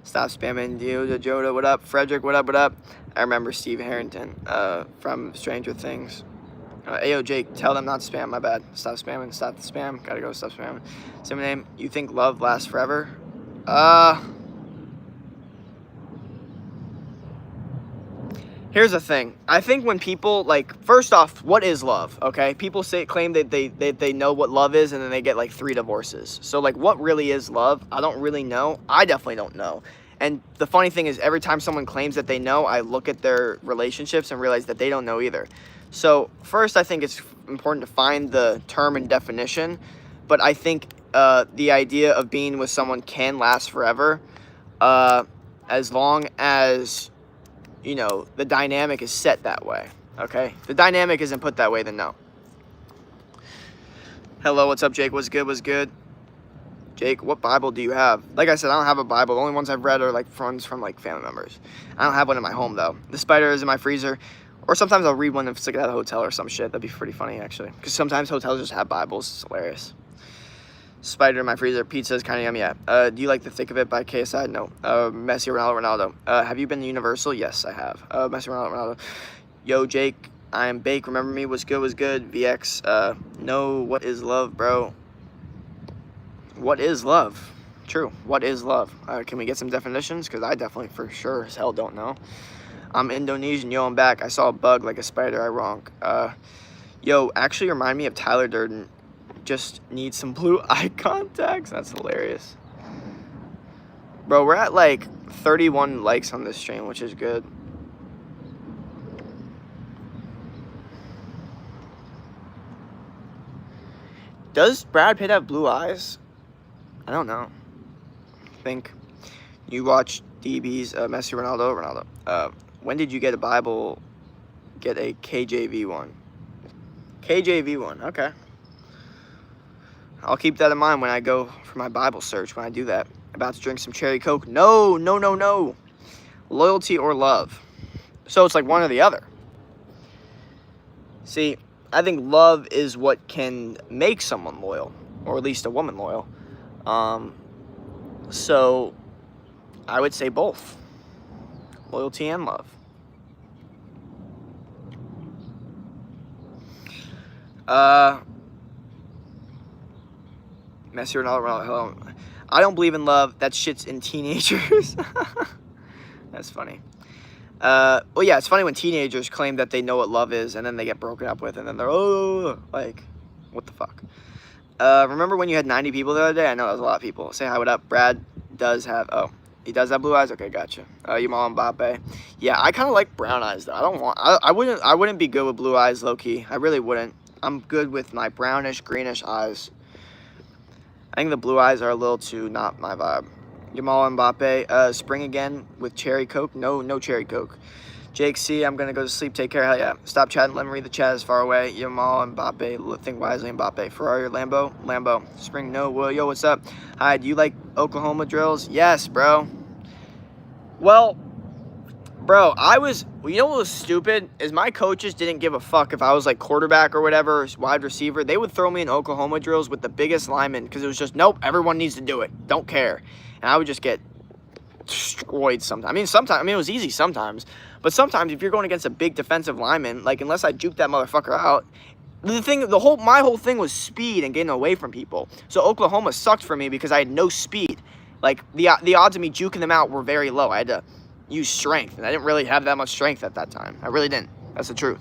Stop spamming. Joda, what up? Frederick, what up, what up? I remember Steve Harrington from Stranger Things. Ayo, Jake, tell them not to spam. My bad. Stop spamming. Stop the spam. Gotta go. Stop spamming. Same name. You think love lasts forever? Here's the thing. I think when people, like, first off, what is love, okay? People claim that they know what love is, and then they get, like, 3 divorces. So, like, what really is love? I don't really know. I definitely don't know. And the funny thing is, every time someone claims that they know, I look at their relationships and realize that they don't know either. So, first, I think it's important to find the term and definition. But I think the idea of being with someone can last forever as long as, you know, the dynamic is set that way, okay? If the dynamic isn't put that way, then no. Hello, what's up, Jake? What's good? What's good? Jake, what Bible do you have? Like I said, I don't have a Bible. The only ones I've read are, like, ones from, like, family members. I don't have one in my home, though. The spider is in my freezer. Or sometimes I'll read one if it's, like, at a hotel or some shit. That'd be pretty funny, actually. Because sometimes hotels just have Bibles. It's hilarious. Spider in my freezer. Pizza is kind of yummy. Yeah. Do you like The Thick of It by KSI? No. Messi, Ronaldo. Have you been to Universal? Yes, I have. Messi, Ronaldo. Yo, Jake, I am Bake. Remember me? What's good? What's good? VX. No, what is love, bro? What is love? True. What is love? Can we get some definitions? Because I definitely for sure as hell don't know. I'm Indonesian. Yo, I'm back. I saw a bug like a spider. I wrong. Yo, actually remind me of Tyler Durden. Just need some blue eye contacts. That's hilarious. Bro, we're at like 31 likes on this stream, which is good. Does Brad Pitt have blue eyes? I don't know. Think. You watch DB's Messi, Ronaldo. When did you get a Bible? Get a KJV one. KJV one. Okay. I'll keep that in mind when I go for my Bible search, when I do that. About to drink some cherry Coke. No. Loyalty or love. So it's like one or the other. See, I think love is what can make someone loyal, or at least a woman loyal. So I would say both. Loyalty and love. Messi, Ronaldo. I don't believe in love. That shit's in teenagers. That's funny. Well, yeah, it's funny when teenagers claim that they know what love is, and then they get broken up with, and then they're, like, what the fuck? Remember when you had 90 people the other day? I know that was a lot of people. Say hi, what up? Brad does have, he does have blue eyes? Okay, gotcha. Yamal Mbappe. Yeah, I kind of like brown eyes, though. I wouldn't be good with blue eyes, low-key. I really wouldn't. I'm good with my brownish, greenish eyes. I think the blue eyes are a little too not my vibe. Yamal Mbappe, spring again with cherry Coke? No cherry Coke. Jake C, I'm going to go to sleep. Take care. Hell yeah. Stop chatting. Let me read the chat as far away. Yamal Mbappe. Think wisely. Mbappe. Ferrari or Lambo? Lambo. Spring, no. Well, yo, what's up? Hi, do you like Oklahoma drills? Yes, bro. Well, bro, you know what was stupid? Is my coaches didn't give a fuck if I was like quarterback or whatever, wide receiver. They would throw me in Oklahoma drills with the biggest linemen because it was just, nope, everyone needs to do it. Don't care. And I would just get destroyed sometimes. It was easy sometimes. But sometimes if you're going against a big defensive lineman, like unless I juke that motherfucker out, my whole thing was speed and getting away from people. So Oklahoma sucked for me because I had no speed. Like the odds of me juking them out were very low. I had to use strength, and I didn't really have that much strength at that time. I really didn't. That's the truth.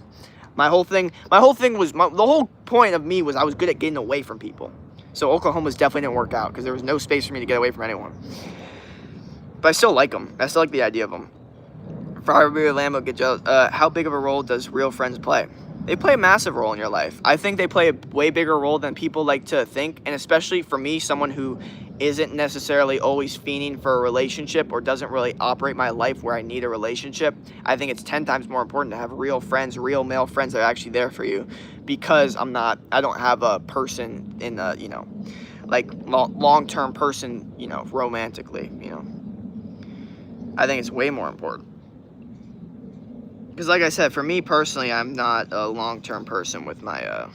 My whole thing was, the whole point of me was I was good at getting away from people. So Oklahoma's definitely didn't work out because there was no space for me to get away from anyone. But I still like them. I still like the idea of them. Firebeer Lambo, get jealous. How big of a role does real friends play? They play a massive role in your life. I think they play a way bigger role than people like to think, and especially for me, someone who isn't necessarily always fiending for a relationship or doesn't really operate my life where I need a relationship. I think it's 10 times more important to have real friends, real male friends that are actually there for you, because I don't have a person in a, like long-term person, romantically, I think it's way more important. Because like I said, for me personally, I'm not a long-term person with my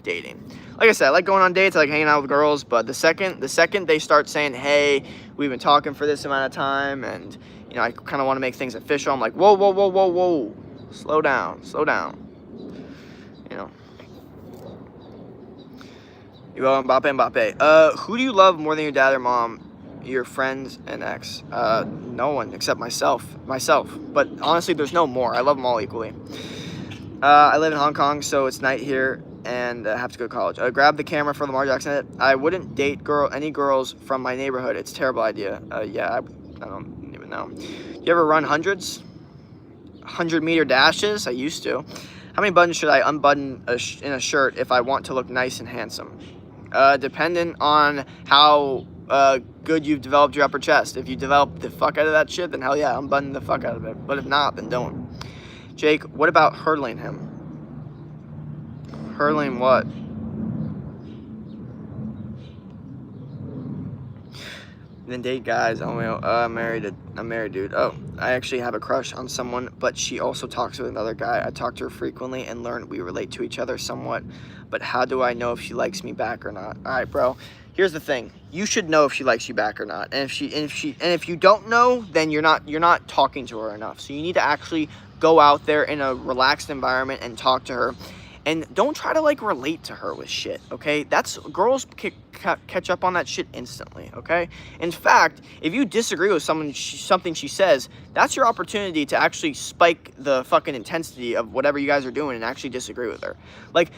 dating. Like I said, I like going on dates, I like hanging out with girls, but the second they start saying, hey, we've been talking for this amount of time, and I kind of want to make things official, I'm like, whoa, whoa, whoa, whoa, whoa, slow down. You go Mbappe. Who do you love more than your dad or mom? Your friends and ex? No one except myself. But honestly, there's no more. I love them all equally. I live in Hong Kong, so it's night here, and I have to go to college. Grab the camera for Lamar Jackson. I wouldn't date any girls from my neighborhood. It's a terrible idea. Yeah, I don't even know. You ever run hundreds? 100-meter dashes? I used to. How many buttons should I unbutton in a shirt if I want to look nice and handsome? Dependent on how good you've developed your upper chest. If you develop the fuck out of that shit, then hell yeah, unbutton the fuck out of it. But if not, then don't. Jake, what about hurdling him? Hurdling what? Then date guys. Oh, I'm married, dude. Oh, I actually have a crush on someone, but she also talks with another guy. I talk to her frequently and learn we relate to each other somewhat. But how do I know if she likes me back or not? All right, bro. Here's the thing. You should know if she likes you back or not. And if you don't know, then you're not talking to her enough. So you need to actually go out there in a relaxed environment and talk to her. And don't try to relate to her with shit, okay? Girls catch up on that shit instantly, okay? In fact, if you disagree with something she says, that's your opportunity to actually spike the fucking intensity of whatever you guys are doing and actually disagree with her.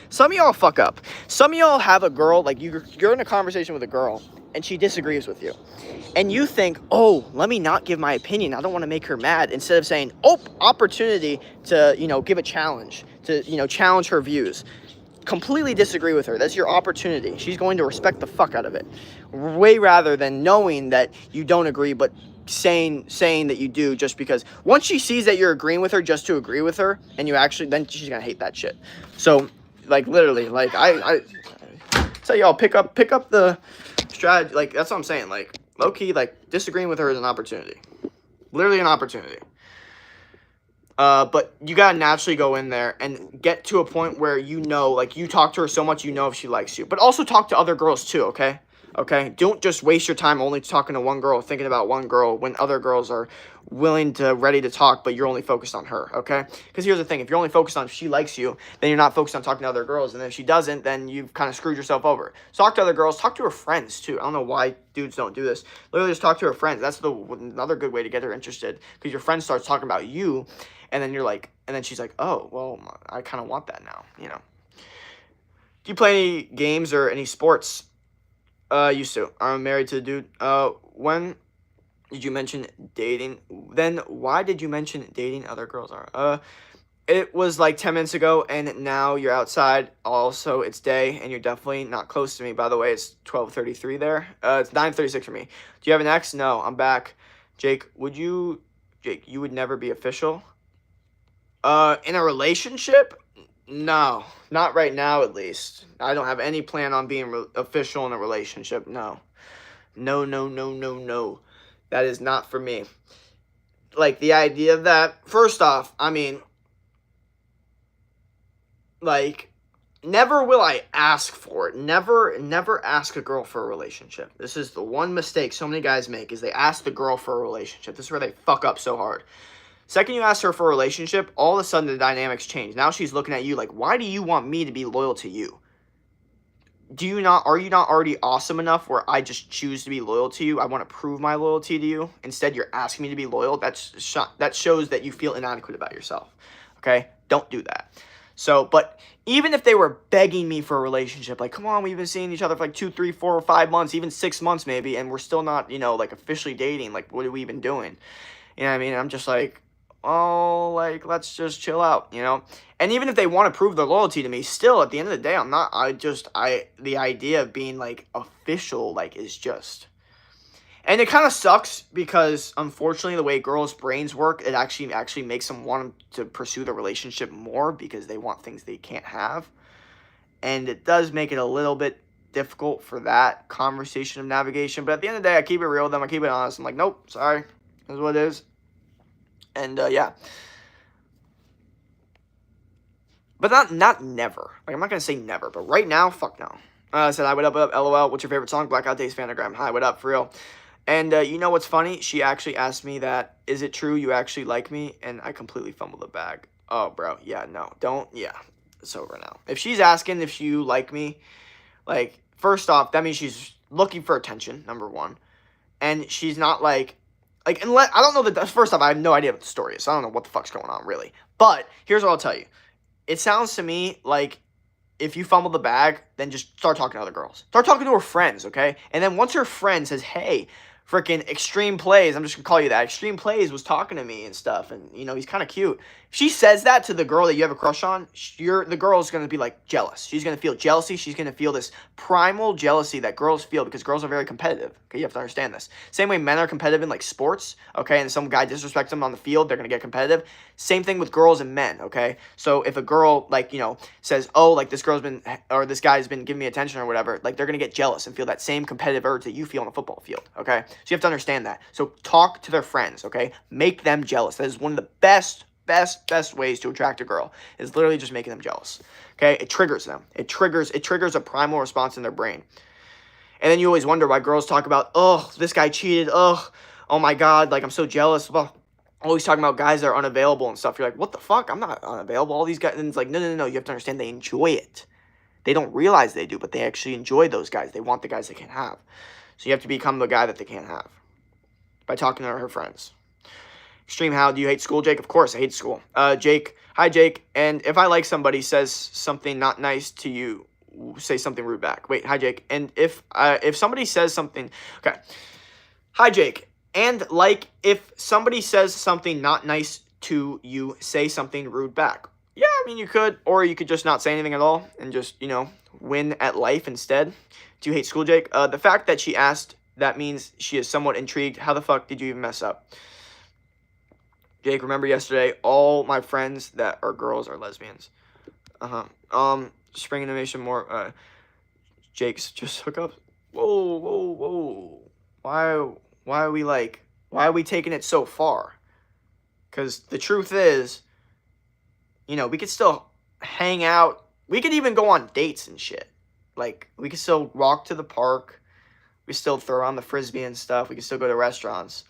Some of y'all fuck up. Some of y'all have a girl, you're in a conversation with a girl, and she disagrees with you. And you think, oh, let me not give my opinion. I don't want to make her mad. Instead of saying, oh, opportunity to, give a challenge, to, challenge her views. Completely disagree with her. That's your opportunity. She's going to respect the fuck out of it. Way rather than knowing that you don't agree, but saying that you do just because. Once she sees that you're agreeing with her just to agree with her, and then she's going to hate that shit. So, literally, I tell y'all, pick up the strategy. That's what I'm saying. Low-key, disagreeing with her is an opportunity. Literally an opportunity. But you gotta naturally go in there and get to a point where you talk to her so much you know if she likes you. But also talk to other girls too, okay? Okay? Don't just waste your time only talking to one girl, thinking about one girl when other girls are ready to talk, but you're only focused on her, okay? Because here's the thing, if you're only focused on if she likes you, then you're not focused on talking to other girls, and if she doesn't, then you've kind of screwed yourself over. So talk to other girls, talk to her friends too. I don't know why dudes don't do this. Literally just talk to her friends. That's another good way to get her interested, because your friend starts talking about you, and then and then she's like, oh, well, I kind of want that now, Do you play any games or any sports? Used to. I'm married to a dude. When did you mention dating? Then why did you mention dating other girls? It was 10 minutes ago, and now you're outside. Also, it's day, and you're definitely not close to me. By the way, it's 12:33 there. It's 9:36 for me. Do you have an ex? No, I'm back. Jake, you would never be official? In a relationship? No, not right now at least. I don't have any plan on being official in a relationship. No. No. That is not for me. The idea of that, first off, never will I ask for it. Never ask a girl for a relationship. This is the one mistake so many guys make, is they ask the girl for a relationship. This is where they fuck up so hard. Second you ask her for a relationship, all of a sudden the dynamics change. Now she's looking at you why do you want me to be loyal to you? Are you not already awesome enough where I just choose to be loyal to you? I want to prove my loyalty to you. Instead, you're asking me to be loyal. That shows that you feel inadequate about yourself. Okay? Don't do that. So, but even if they were begging me for a relationship, like, come on, we've been seeing each other for like 2, 3, 4, or 5 months, even 6 months maybe, and we're still not, like officially dating. Like, what are we even doing? You know what I mean? I'm just like, oh, like, let's just chill out. And even if they want to prove their loyalty to me, still, at the end of the day, the idea of being, like, official, like, is just... And it kind of sucks because, unfortunately, the way girls' brains work, it actually makes them want to pursue the relationship more because they want things they can't have. And it does make it a little bit difficult for that conversation of navigation. But at the end of the day, I keep it real with them. I keep it honest. I'm like, nope, sorry. This is what it is. And, yeah. But not never. Like, I'm not going to say never. But right now, fuck no. I said, hi, what up, LOL. What's your favorite song? Blackout Days Fanagram. Hi, what up, for real. And you know what's funny? She actually asked me that, is it true you actually like me? And I completely fumbled the bag. Oh, bro. Yeah, no. Don't. Yeah. It's over now. If she's asking if you like me, like, first off, that means she's looking for attention, number one. And she's not unless, I don't know that, first off, I have no idea what the story is. So I don't know what the fuck's going on, really. But here's what I'll tell you. It sounds to me like if you fumble the bag, then just start talking to other girls. Start talking to her friends, okay? And then once her friend says, hey, freaking Extreme Plays, I'm just going to call you that, Extreme Plays was talking to me and stuff, and, he's kind of cute. If she says that to the girl that you have a crush on, the girl is going to be, like, jealous. She's going to feel jealousy. She's going to feel this primal jealousy that girls feel because girls are very competitive. Okay, you have to understand this. Same way men are competitive in, like, sports, okay, and some guy disrespects them on the field, they're going to get competitive. Same thing with girls and men, okay? So if a girl, like, says, oh, like, this guy's been giving me attention or whatever, like, they're going to get jealous and feel that same competitive urge that you feel on a football field, okay? So you have to understand that. So talk to their friends, okay? Make them jealous. That is one of the best ways to attract a girl, is literally just making them jealous, okay? It triggers them. It triggers a primal response in their brain. And then you always wonder why girls talk about, oh, this guy cheated, oh my God, like, I'm so jealous. Well, always talking about guys that are unavailable and stuff. You're like, what the fuck? I'm not unavailable. All these guys, and it's like, no. You have to understand they enjoy it. They don't realize they do, but they actually enjoy those guys. They want the guys they can't have. So you have to become the guy that they can't have by talking to her friends. Extreme, how do you hate school, Jake? Of course, I hate school. Jake, hi, Jake. And if I like somebody says something not nice to you, say something rude back. Wait, hi, Jake. And if somebody says something, okay. Hi, Jake. And like, if somebody says something not nice to you, say something rude back. Yeah, I mean, you could, or you could just not say anything at all and just, win at life instead. Do you hate school, Jake? The fact that she asked, that means she is somewhat intrigued. How the fuck did you even mess up? Jake, remember yesterday, all my friends that are girls are lesbians. Spring animation more, Jake's just hookups. Whoa. Why are we taking it so far? Because the truth is, we could still hang out. We could even go on dates and shit. Like, we could still walk to the park. We still throw around the frisbee and stuff. We could still go to restaurants.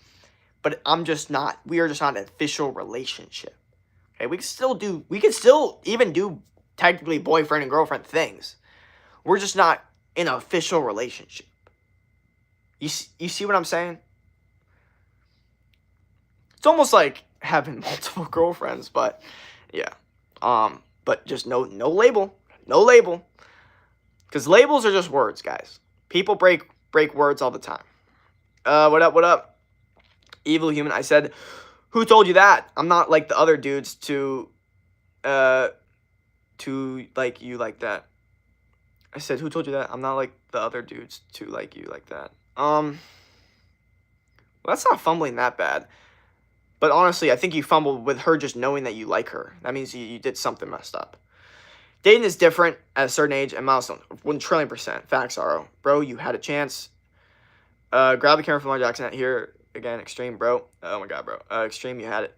But we are just not an official relationship. Okay, we could still even do technically boyfriend and girlfriend things. We're just not in an official relationship. You see what I'm saying? It's almost like having multiple girlfriends, but yeah. But just no label. No label. Because labels are just words, guys. People break words all the time. What up? Evil human. I said, who told you that? I'm not like the other dudes to like you like that. I said, who told you that? I'm not like the other dudes to like you like that. Well, that's not fumbling that bad. But honestly, I think you fumbled with her just knowing that you like her. That means you did something messed up. Dating is different at a certain age and milestone. 1,000,000,000%. Facts, Aro. Bro, you had a chance. Grab the camera from my Jackson at here. Again, Extreme, bro. Oh my God, bro. Extreme, you had it.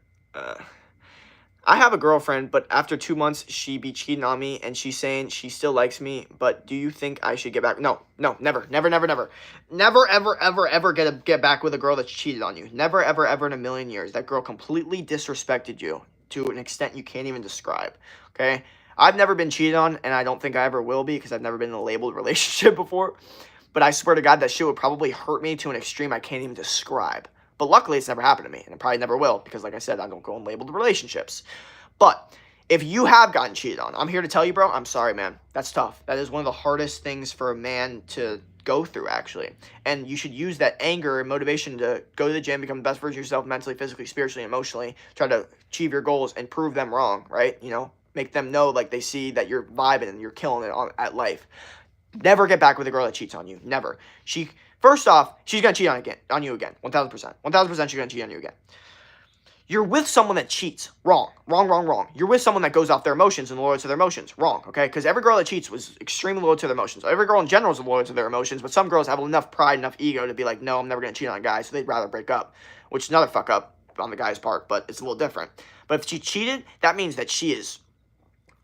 I have a girlfriend, but after 2 months, she be cheating on me, and she's saying she still likes me, but do you think I should get back? No, never. Never, ever get back with a girl that's cheated on you. Never, ever in a million years. That girl completely disrespected you to an extent you can't even describe, okay? I've never been cheated on, and I don't think I ever will be, because I've never been in a labeled relationship before. But I swear to God, that shit would probably hurt me to an extreme I can't even describe. But luckily, it's never happened to me, and it probably never will, because like I said, I don't go in labeled relationships. But if you have gotten cheated on, I'm here to tell you, bro, I'm sorry, man. That's tough. That is one of the hardest things for a man to go through, actually. And you should use that anger and motivation to go to the gym, become the best version of yourself mentally, physically, spiritually, emotionally, try to achieve your goals and prove them wrong, right? You know, make them know, like, they see that you're vibing and you're killing it at life. Never get back with a girl that cheats on you. Never. First off, she's going to cheat on you again. 1,000%. 1,000% she's going to cheat on you again. You're with someone that cheats. Wrong. Wrong, wrong, wrong. You're with someone that goes off their emotions and loyal to their emotions. Wrong, okay? Because every girl that cheats was extremely loyal to their emotions. Every girl in general is loyal to their emotions, but some girls have enough pride, enough ego to be like, no, I'm never going to cheat on a guy, so they'd rather break up, which is another fuck up on the guy's part, but it's a little different. But if she cheated, that means that she is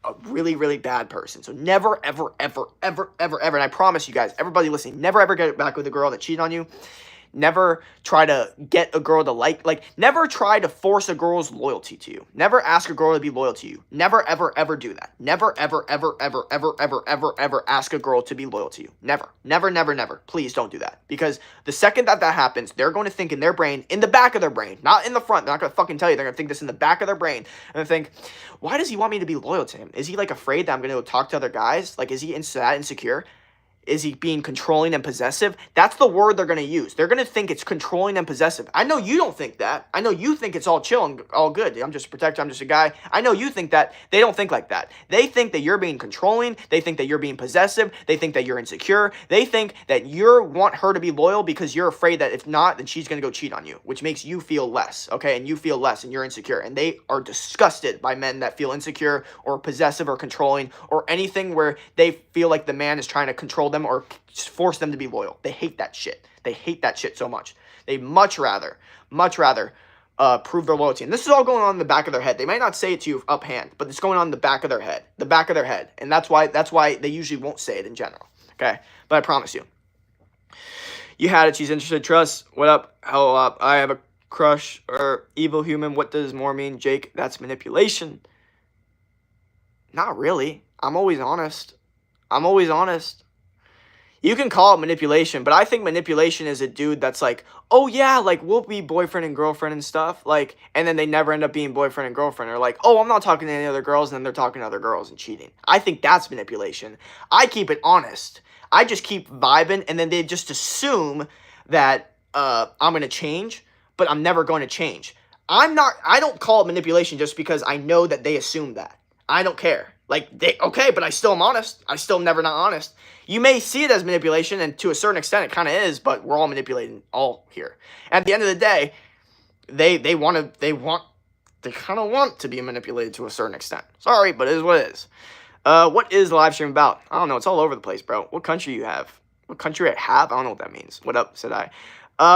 a really, really bad person. So never, ever, ever, ever, ever, ever, and I promise you guys, everybody listening, never, ever get back with a girl that cheated on you. Never try to get a girl to never try to force a girl's loyalty to you. Never ask a girl to be loyal to you. Never, ever, ever do that. Never, ever, ever, ever, ever, ever, ever, ever ask a girl to be loyal to you. Never, never, never, never. Please don't do that. Because the second that happens, they're going to think in their brain, in the back of their brain, not in the front. They're not going to fucking tell you. They're going to think this in the back of their brain. And they think, why does he want me to be loyal to him? Is he like afraid that I'm going to go talk to other guys? Like, is he that insecure? Is he being controlling and possessive? That's the word they're going to use. They're going to think it's controlling and possessive. I know you don't think that. I know you think it's all chill and all good. I'm just a protector. I'm just a guy. I know you think that. They don't think like that. They think that you're being controlling. They think that you're being possessive. They think that you're insecure. They think that you want her to be loyal because you're afraid that if not, then she's going to go cheat on you, which makes you feel less, okay? And you feel less and you're insecure. And they are disgusted by men that feel insecure or possessive or controlling or anything where they feel like the man is trying to control them or force them to be loyal. They hate that shit. They hate that shit so much. They much rather prove their loyalty. And this is all going on in the back of their head. They might not say it to you uphand, but it's going on in the back of their head. The back of their head. And that's why they usually won't say it in general. Okay? But I promise you. You had it. She's interested. Trust. What up? Hello up. I have a crush or evil human. What does more mean? Jake, that's manipulation. Not really. I'm always honest. You can call it manipulation, but I think manipulation is a dude that's like, oh yeah, like we'll be boyfriend and girlfriend and stuff, like, and then they never end up being boyfriend and girlfriend, or like, oh, I'm not talking to any other girls, and then they're talking to other girls and cheating. I think that's manipulation. I keep it honest. I just keep vibing, and then they just assume that I'm gonna change, but I'm never going to change. I don't call it manipulation just because I know that they assume that. I don't care. Like, okay, but I still am honest. I still am never not honest. You may see it as manipulation, and to a certain extent it kind of is, but we're all manipulating all here. At the end of the day, they kind of want to be manipulated to a certain extent. Sorry, but it is what it is. What is the live stream about? I don't know. It's all over the place, bro. What country you have? What country I have? I don't know what that means. What up, said I.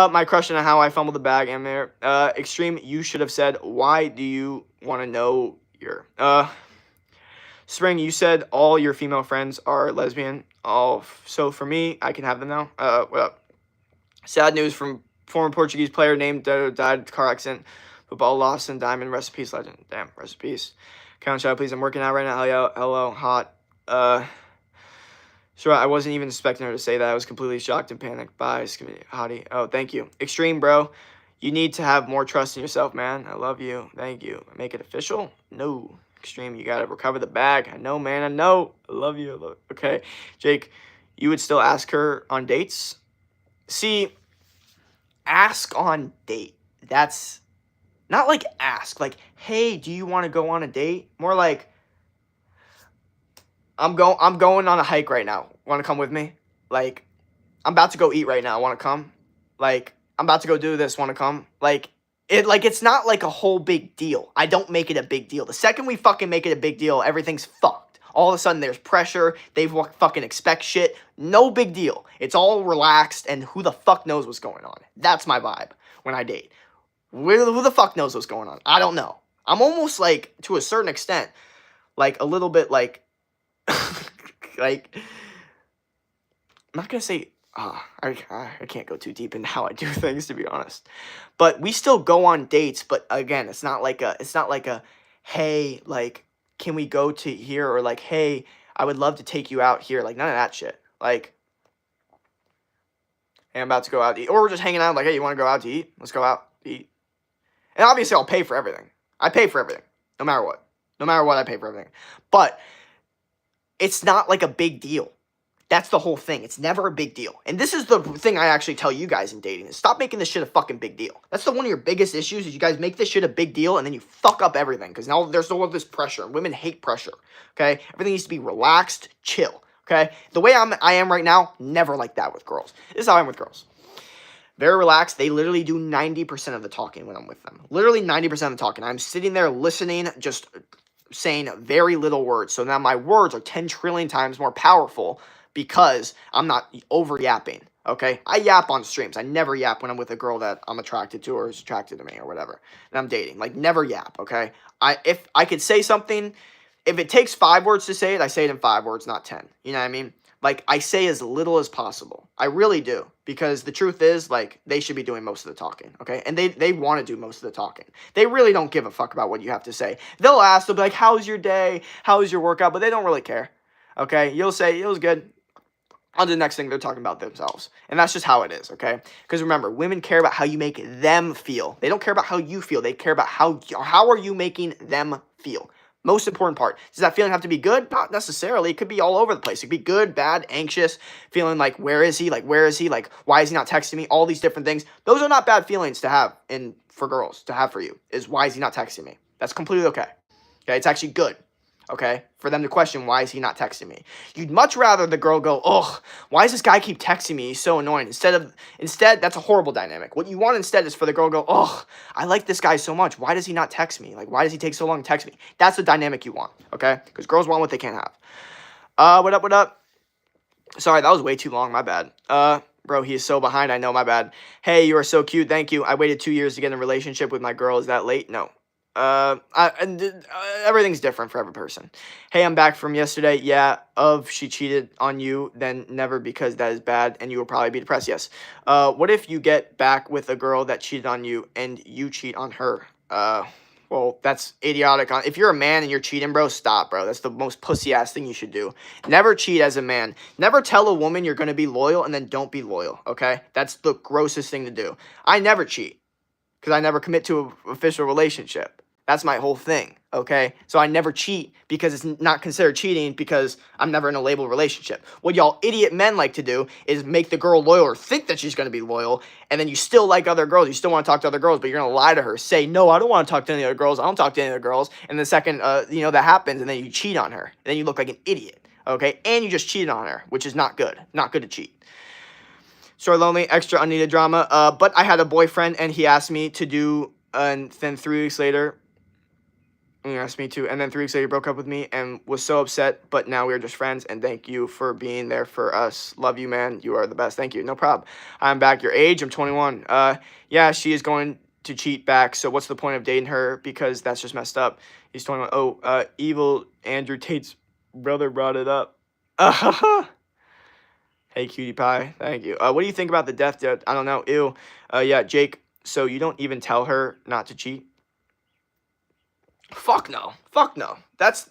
My question on how I fumbled the bag in there. Extreme, you should have said, why do you want to know your... Spring, you said all your female friends are lesbian. So for me, I can have them now. What up? Sad news from former Portuguese player named died car accident. Football lost in Diamond. Rest in peace, legend. Damn, rest in peace. Count shout, please. I'm working out right now. Hello, hot. Sure, I wasn't even expecting her to say that. I was completely shocked and panicked. Bye, hottie. Oh, thank you. Extreme, bro. You need to have more trust in yourself, man. I love you. Thank you. Make it official? No. Extreme, you gotta recover the bag. I know, man. I know. I love you. Okay, Jake, you would still ask her on dates? See, ask on date. That's not like ask. Like, hey, do you want to go on a date? More like, I'm going on a hike right now. Want to come with me? Like, I'm about to go eat right now. Want to come? Like, I'm about to go do this. Want to come? It's not like a whole big deal. I don't make it a big deal. The second we fucking make it a big deal, everything's fucked. All of a sudden, there's pressure. They fucking expect shit. No big deal. It's all relaxed, and who the fuck knows what's going on? That's my vibe when I date. Who the fuck knows what's going on? I don't know. I'm almost like, to a certain extent, like a little bit like, like, I'm not gonna say, I can't go too deep into how I do things, to be honest. But we still go on dates, but again, it's not like a, hey, like, can we go to here? Or like, hey, I would love to take you out here. Like, none of that shit. Like, hey, I'm about to go out to eat. Or we're just hanging out, like, hey, you want to go out to eat? Let's go out to eat. And obviously, I'll pay for everything. I pay for everything, no matter what. No matter what, I pay for everything. But it's not like a big deal. That's the whole thing. It's never a big deal. And this is the thing I actually tell you guys in dating is stop making this shit a fucking big deal. That's one of your biggest issues is you guys make this shit a big deal and then you fuck up everything because now there's all of this pressure. Women hate pressure, okay? Everything needs to be relaxed, chill, okay? The way I am right now, never like that with girls. This is how I am with girls. Very relaxed. They literally do 90% of the talking when I'm with them. Literally 90% of the talking. I'm sitting there listening, just saying very little words. So now my words are 10 trillion times more powerful because I'm not over yapping, okay? I yap on streams. I never yap when I'm with a girl that I'm attracted to or is attracted to me or whatever, and I'm dating. Like, never yap, okay? If I could say something, if it takes 5 words to say it, I say it in 5 words, not 10. You know what I mean? Like, I say as little as possible. I really do. Because the truth is, like, they should be doing most of the talking, okay? And they want to do most of the talking. They really don't give a fuck about what you have to say. They'll ask, they'll be like, how's your day? How's your workout? But they don't really care, okay? You'll say, it was good. On to the next thing, they're talking about themselves. And that's just how it is, okay? Because remember, women care about how you make them feel. They don't care about how you feel. They care about how are you making them feel. Most important part. Does that feeling have to be good? Not necessarily. It could be all over the place. It could be good, bad, anxious, feeling like, where is he? Like, where is he? Like, why is he not texting me? All these different things. Those are not bad feelings to have for girls, to have for you, is why is he not texting me? That's completely okay. Okay, it's actually good. Okay, for them to question, why is he not texting me? You'd much rather the girl go, ugh, why does this guy keep texting me? He's so annoying. Instead, that's a horrible dynamic. What you want instead is for the girl to go, ugh, I like this guy so much. Why does he not text me? Like, why does he take so long to text me? That's the dynamic you want, okay? Because girls want what they can't have. What up? Sorry, that was way too long, my bad. Bro, he is so behind, I know, my bad. Hey, you are so cute, thank you. I waited 2 years to get in a relationship with my girl. Is that late? No. Everything's different for every person. Hey, I'm back from yesterday. Yeah, she cheated on you, then never, because that is bad and you will probably be depressed. Yes. What if you get back with a girl that cheated on you and you cheat on her? Well, that's idiotic. If you're a man and you're cheating, bro, stop, bro. That's the most pussy-ass thing you should do. Never cheat as a man. Never tell a woman you're going to be loyal and then don't be loyal, okay? That's the grossest thing to do. I never cheat because I never commit to an official relationship. That's my whole thing, okay? So I never cheat because it's not considered cheating because I'm never in a labeled relationship. What y'all idiot men like to do is make the girl loyal or think that she's going to be loyal, and then you still like other girls. You still want to talk to other girls, but you're going to lie to her. Say, no, I don't want to talk to any other girls. I don't talk to any other girls. And the second, that happens, and then you cheat on her. And then you look like an idiot, okay? And you just cheated on her, which is not good. Not good to cheat. Sorry, lonely, extra unneeded drama. But I had a boyfriend, and he asked me to do, and then 3 weeks later, he asked me to, and then 3 weeks later he broke up with me and was so upset, but now we're just friends, and thank you for being there for us. Love you, man. You are the best. Thank you. No problem. I'm back. Your age? I'm 21. Yeah, she is going to cheat back, so what's the point of dating her? Because that's just messed up. He's 21. Oh, evil Andrew Tate's brother brought it up. Hey, cutie pie. Thank you. What do you think about the death debt? I don't know. Ew. Yeah, Jake, so you don't even tell her not to cheat? Fuck no. Fuck no. That's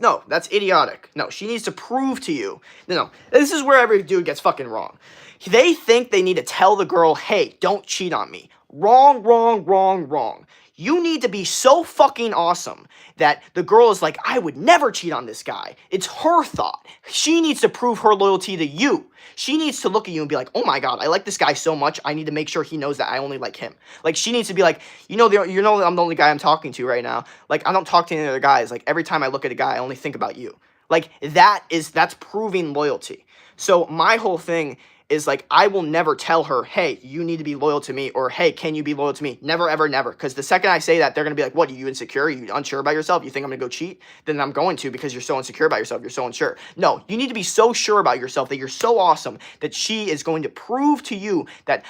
idiotic. No, she needs to prove to you. No. This is where every dude gets fucking wrong. They think they need to tell the girl, hey, don't cheat on me. Wrong. You need to be so fucking awesome that the girl is like, I would never cheat on this guy. It's her thought. She needs to prove her loyalty to you. She needs to look at you and be like, oh my God, I like this guy so much. I need to make sure he knows that I only like him. Like, she needs to be like, I'm the only guy I'm talking to right now. Like, I don't talk to any other guys. Like, every time I look at a guy, I only think about you. Like, that's proving loyalty. So my whole thing is like, I will never tell her, hey, you need to be loyal to me, or hey, can you be loyal to me? Never, ever, never. Because the second I say that, they're going to be like, what, are you insecure? Are you unsure about yourself? You think I'm going to go cheat? Then I'm going to, because you're so insecure about yourself. You're so unsure. No, you need to be so sure about yourself that you're so awesome that she is going to prove to you that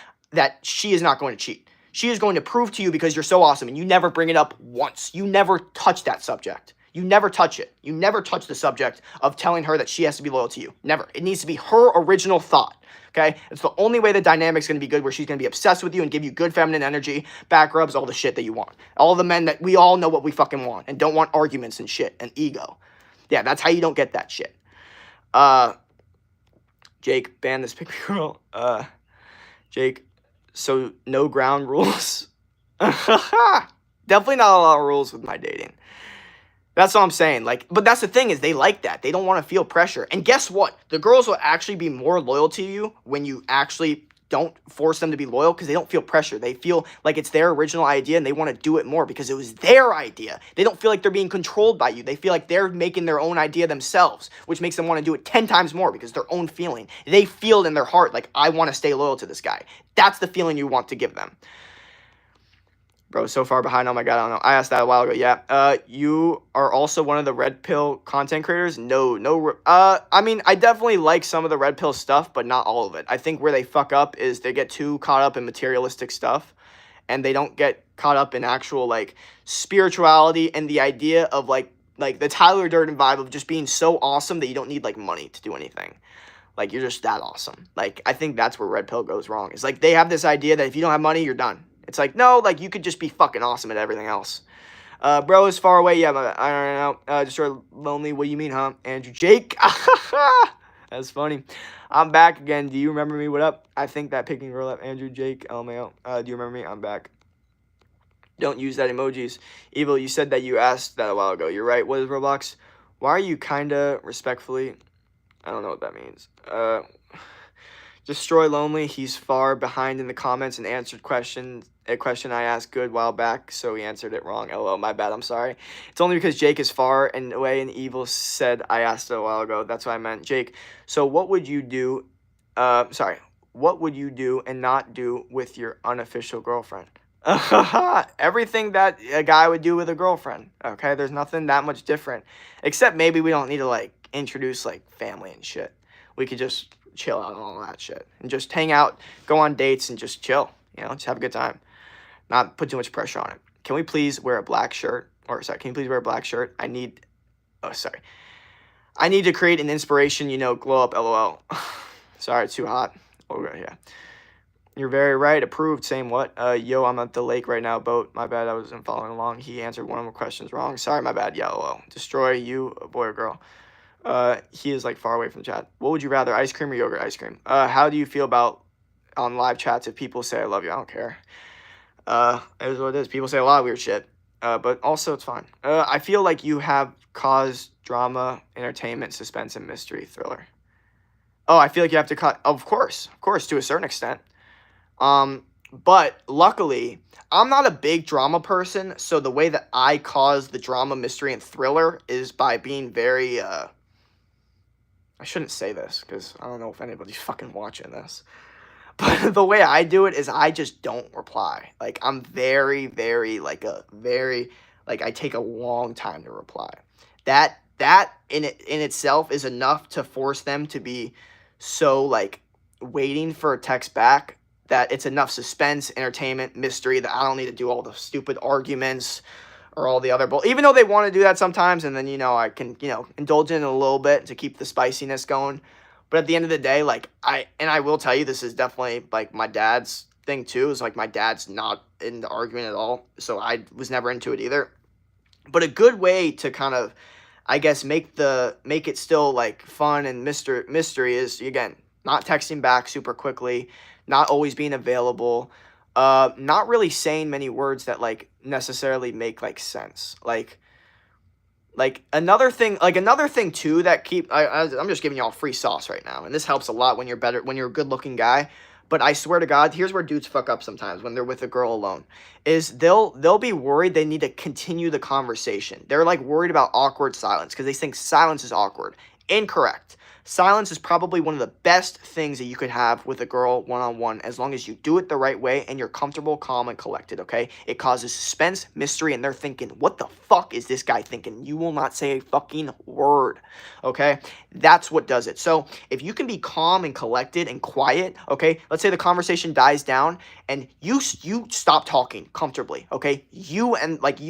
she is not going to cheat. She is going to prove to you because you're so awesome, and you never bring it up once. You never touch that subject. You never touch it. You never touch the subject of telling her that she has to be loyal to you. Never. It needs to be her original thought. Okay? It's the only way the dynamic's going to be good, where she's going to be obsessed with you and give you good feminine energy, back rubs, all the shit that you want. All the men that we all know what we fucking want and don't want arguments and shit and ego. Yeah, that's how you don't get that shit. Jake, ban this picture girl. Jake, so no ground rules. Definitely not a lot of rules with my dating. That's all I'm saying. Like, but that's the thing is they like that. They don't want to feel pressure. And guess what? The girls will actually be more loyal to you when you actually don't force them to be loyal because they don't feel pressure. They feel like it's their original idea and they want to do it more because it was their idea. They don't feel like they're being controlled by you. They feel like they're making their own idea themselves, which makes them want to do it 10 times more because their own feeling. They feel in their heart like, I want to stay loyal to this guy. That's the feeling you want to give them. Bro, so far behind. Oh my god, I don't know. I asked that a while ago. Yeah. You are also one of the red pill content creators? No. I mean, I definitely like some of the red pill stuff, but not all of it. I think where they fuck up is they get too caught up in materialistic stuff, and they don't get caught up in actual like spirituality and the idea of like the Tyler Durden vibe of just being so awesome that you don't need like money to do anything. Like you're just that awesome. Like I think that's where red pill goes wrong. It's like they have this idea that if you don't have money, you're done. It's like, no, like, you could just be fucking awesome at everything else. Bro is far away. Yeah, but I don't know. Just sort of lonely. What do you mean, huh? Andrew Jake. That's funny. I'm back again. Do you remember me? What up? I think that picking girl up. Andrew Jake. LMAO. Do you remember me? I'm back. Don't use that emojis. Evil, you said that you asked that a while ago. You're right. What is Roblox? Why are you kinda respectfully? I don't know what that means. Destroy Lonely, he's far behind in the comments and answered a question I asked good while back, so he answered it wrong. LOL, my bad, I'm sorry. It's only because Jake is far and away and Evil said I asked it a while ago. That's what I meant. Jake, so what would you do, what would you do and not do with your unofficial girlfriend? Everything that a guy would do with a girlfriend, okay? There's nothing that much different, except maybe we don't need to, like, introduce, like, family and shit. We could just chill out and all that shit and just hang out, go on dates and just chill, just have a good time, not put too much pressure on it. Can we please wear a black shirt? Can you please wear a black shirt? I need to create an inspiration, glow up, LOL. Sorry, it's too hot. Okay, yeah. You're very right. Approved. Same what? Yo, I'm at the lake right now. Boat. My bad. I wasn't following along. He answered one of my questions wrong. Sorry, my bad. Yeah, LOL. Destroy you, a boy or girl. He is like far away from the chat. What would you rather, ice cream or yogurt ice cream? How do you feel about on live chats if people say I love you? I don't care. It is what it is. People say a lot of weird shit. But also it's fine. I feel like you have caused drama, entertainment, suspense, and mystery thriller. Oh, I feel like you have to cut. Of course, to a certain extent. But luckily, I'm not a big drama person, so the way that I cause the drama, mystery, and thriller is by being very, I shouldn't say this, because I don't know if anybody's fucking watching this. But the way I do it is I just don't reply. Like, I'm very, very, I take a long time to reply. That in itself is enough to force them to be so, like, waiting for a text back that it's enough suspense, entertainment, mystery that I don't need to do all the stupid arguments or all the other even though they want to do that sometimes, and then, I can, indulge in it a little bit to keep the spiciness going. But at the end of the day, like, I will tell you, this is definitely, like, my dad's thing, too, is, like, my dad's not in the argument at all, so I was never into it either. But a good way to kind of, I guess, make it still, like, fun and mystery is, again, not texting back super quickly, not always being available, not really saying many words that, like, necessarily make, like, sense. Like another thing too that I'm just giving y'all free sauce right now, and this helps a lot when you're a good looking guy. But I swear to God, here's where dudes fuck up sometimes when they're with a girl alone, is they'll be worried they need to continue the conversation. They're like worried about awkward silence because they think silence is awkward. Incorrect. Silence is probably one of the best things that you could have with a girl one-on-one, as long as you do it the right way and you're comfortable, calm, and collected, okay? It causes suspense, mystery, and they're thinking, what the fuck is this guy thinking? You will not say a fucking word, okay? That's what does it. So if you can be calm and collected and quiet, okay? Let's say the conversation dies down and you stop talking comfortably, okay? You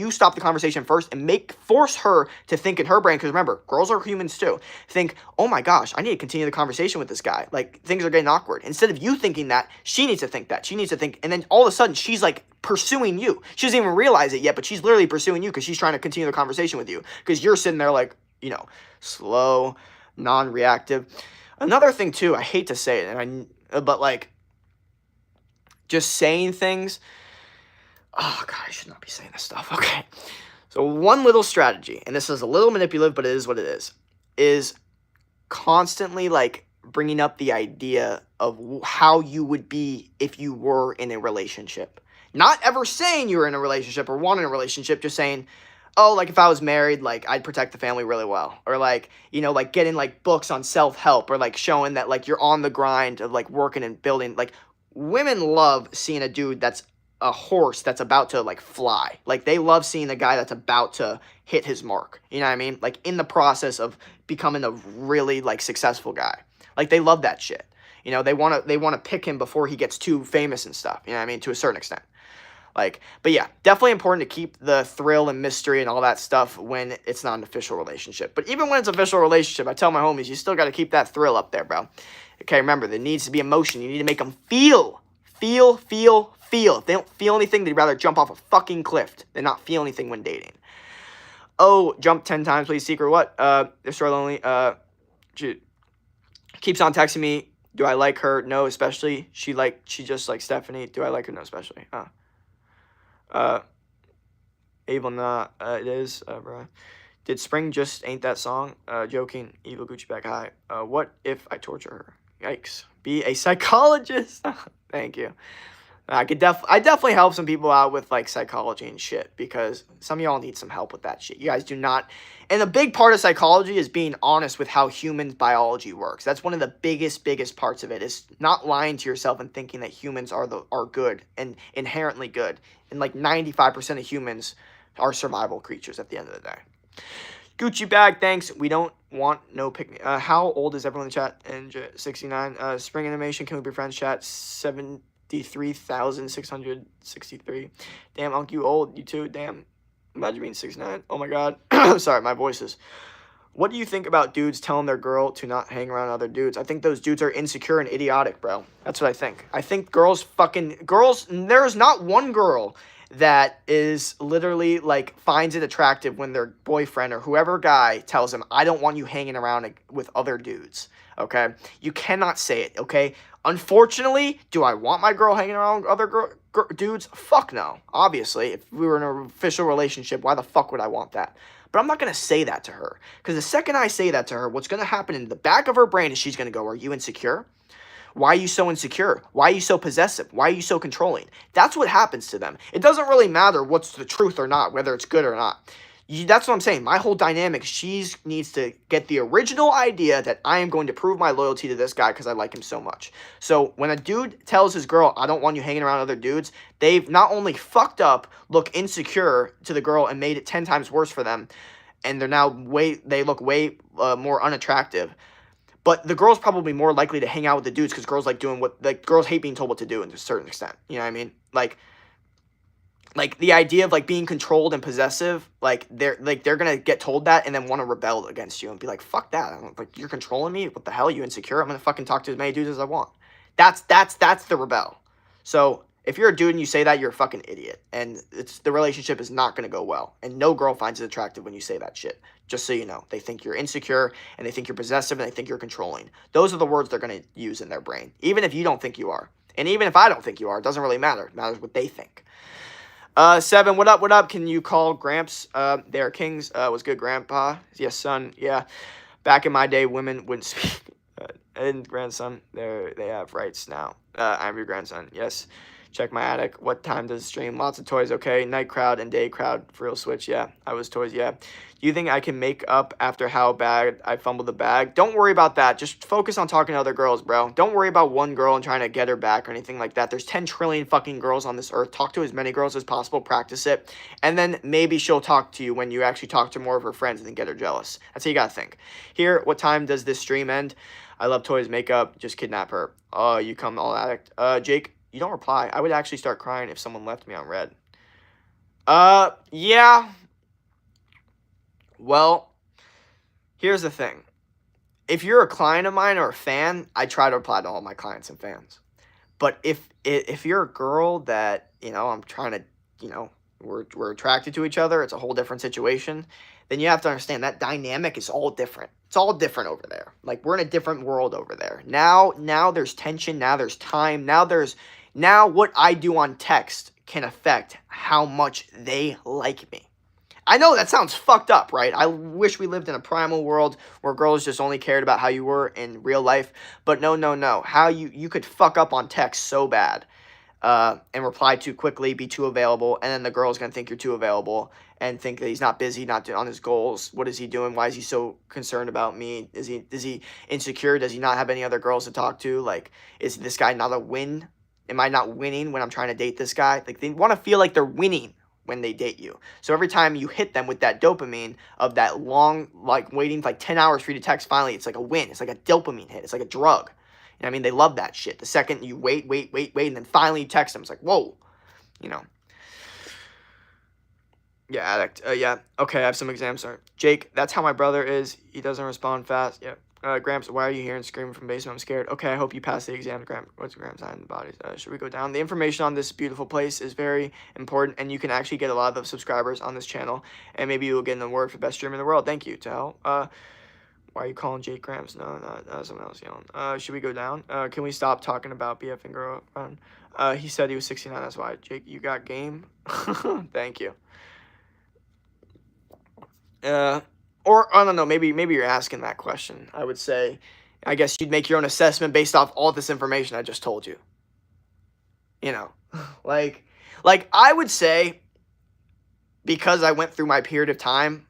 stop the conversation first and force her to think in her brain, because remember, girls are humans too. Think, oh my gosh, I need to continue the conversation with this guy. Like, things are getting awkward. Instead of you thinking that, she needs to think that. She needs to think, and then all of a sudden, she's like pursuing you. She doesn't even realize it yet, but she's literally pursuing you because she's trying to continue the conversation with you. Because you're sitting there like, slow, non-reactive. Another thing too, I hate to say it, but like, just saying things. Oh God, I should not be saying this stuff. Okay. So one little strategy, and this is a little manipulative, but it is what it is constantly like bringing up the idea of how you would be if you were in a relationship. Not ever saying you were in a relationship or wanted a relationship, just saying, oh, like if I was married, like I'd protect the family really well. Or like, you know, like getting like books on self-help or like showing that like you're on the grind of like working and building. Like women love seeing a dude that's a horse that's about to like fly. Like they love seeing a guy that's about to hit his mark. You know what I mean? Like in the process of becoming a really like successful guy. Like they love that shit. You know, they want to pick him before he gets too famous and stuff. You know what I mean? To a certain extent. Like, but yeah, definitely important to keep the thrill and mystery and all that stuff when it's not an official relationship. But even when it's an official relationship, I tell my homies, you still got to keep that thrill up there, bro. Okay, remember, there needs to be emotion. You need to make them feel. If they don't feel anything, they'd rather jump off a fucking cliff than not feel anything when dating. Oh, jump 10 times, please. Secret what? They're so lonely. She keeps on texting me. Do I like her? No, especially. She just like Stephanie. Do I like her? No, especially. Evil not, it is, bro. Did Spring just ain't that song? Joking. Evil Gucci bag high. What if I torture her? Yikes. Be a psychologist. Thank you. I definitely help some people out with like psychology and shit because some of y'all need some help with that shit. You guys do not. And a big part of psychology is being honest with how human biology works. That's one of the biggest parts of it is not lying to yourself and thinking that humans are good and inherently good. And like 95% of humans are survival creatures at the end of the day. Gucci bag, thanks. We don't want no pick. How old is everyone in the chat? And 69. Spring animation. Can we be friends? Chat 73,663. Damn, Unc, you old. You too. Damn. Imagine being 6'9". Oh my god. Sorry, my voice is. What do you think about dudes telling their girl to not hang around other dudes? I think those dudes are insecure and idiotic, bro. That's what I think. I think girls, there's not one girl that is literally like finds it attractive when their boyfriend or whoever guy tells them, I don't want you hanging around with other dudes. Okay? You cannot say it, okay? Unfortunately, do I want my girl hanging around with other dudes? Fuck no. Obviously, if we were in an official relationship, why the fuck would I want that? But I'm not going to say that to her. Because the second I say that to her, what's going to happen in the back of her brain is she's going to go, are you insecure? Why are you so insecure? Why are you so possessive? Why are you so controlling? That's what happens to them. It doesn't really matter what's the truth or not, whether it's good or not. That's what I'm saying. My whole dynamic, she needs to get the original idea that I am going to prove my loyalty to this guy because I like him so much. So when a dude tells his girl, I don't want you hanging around other dudes, they've not only fucked up, look insecure to the girl and made it 10 times worse for them, and they look way more unattractive. But the girl's probably more likely to hang out with the dudes because girls girls hate being told what to do to a certain extent. You know what I mean? Like the idea of like being controlled and possessive, like they're gonna get told that and then want to rebel against you and be like, fuck that. Like you're controlling me. What the hell? Are you insecure? I'm gonna fucking talk to as many dudes as I want. That's the rebel. So if you're a dude and you say that, you're a fucking idiot. And the relationship is not gonna go well. And no girl finds it attractive when you say that shit. Just so you know. They think you're insecure and they think you're possessive and they think you're controlling. Those are the words they're gonna use in their brain. Even if you don't think you are. And even if I don't think you are, it doesn't really matter. It matters what they think. 7, what up? Can you call Gramps? They are kings. Was good, Grandpa? Yes, son. Yeah. Back in my day, women wouldn't speak. And grandson, they have rights now. I'm your grandson. Yes. Check my attic. What time does it stream? Lots of toys. Okay. Night crowd and day crowd. For real switch. Yeah. I was toys. Yeah. Do you think I can make up after how bad I fumbled the bag? Don't worry about that. Just focus on talking to other girls, bro. Don't worry about one girl and trying to get her back or anything like that. There's 10 trillion fucking girls on this earth. Talk to as many girls as possible. Practice it. And then maybe she'll talk to you when you actually talk to more of her friends and then get her jealous. That's how you gotta think. Here, what time does this stream end? I love toys, makeup. Just kidnap her. Oh, you come all addict. Jake, you don't reply. I would actually start crying if someone left me on red. Yeah. Well, here's the thing. If you're a client of mine or a fan, I try to reply to all my clients and fans. But if you're a girl that, I'm trying to, we're attracted to each other, it's a whole different situation, then you have to understand that dynamic is all different. It's all different over there. Like, we're in a different world over there. Now there's tension, now there's time, now what I do on text can affect how much they like me. I know that sounds fucked up, right? I wish we lived in a primal world where girls just only cared about how you were in real life. But no, no, no. How you could fuck up on text so bad, and reply too quickly, be too available, and then the girl's gonna think you're too available and think that he's not busy, not on his goals. What is he doing? Why is he so concerned about me? Is he insecure? Does he not have any other girls to talk to? Like, is this guy not a win? Am I not winning when I'm trying to date this guy? Like, they want to feel like they're winning when they date you. So every time you hit them with that dopamine of that long, like, waiting like 10 hours for you to text, finally, it's like a win. It's like a dopamine hit. It's like a drug. You know what I mean? They love that shit. The second you wait, and then finally you text them, it's like, whoa, you know. Yeah, addict. Yeah. Okay, I have some exams. Sorry. Jake, that's how my brother is. He doesn't respond fast. Yeah. Gramps, why are you here and screaming from basement? I'm scared. Okay, I hope you pass the exam. What's Gramps sign in the bodies? Should we go down? The information on this beautiful place is very important, and you can actually get a lot of subscribers on this channel, and maybe you will get an award for best streamer in the world. Thank you, Tal. Why are you calling Jake Gramps? No, not someone else yelling. Should we go down? Can we stop talking about BF and girlfriend? He said he was 69, that's why. Jake, you got game? Thank you. Or, I don't know, maybe you're asking that question. I would say, I guess you'd make your own assessment based off all this information I just told you. You know, like I would say, because I went through my period of time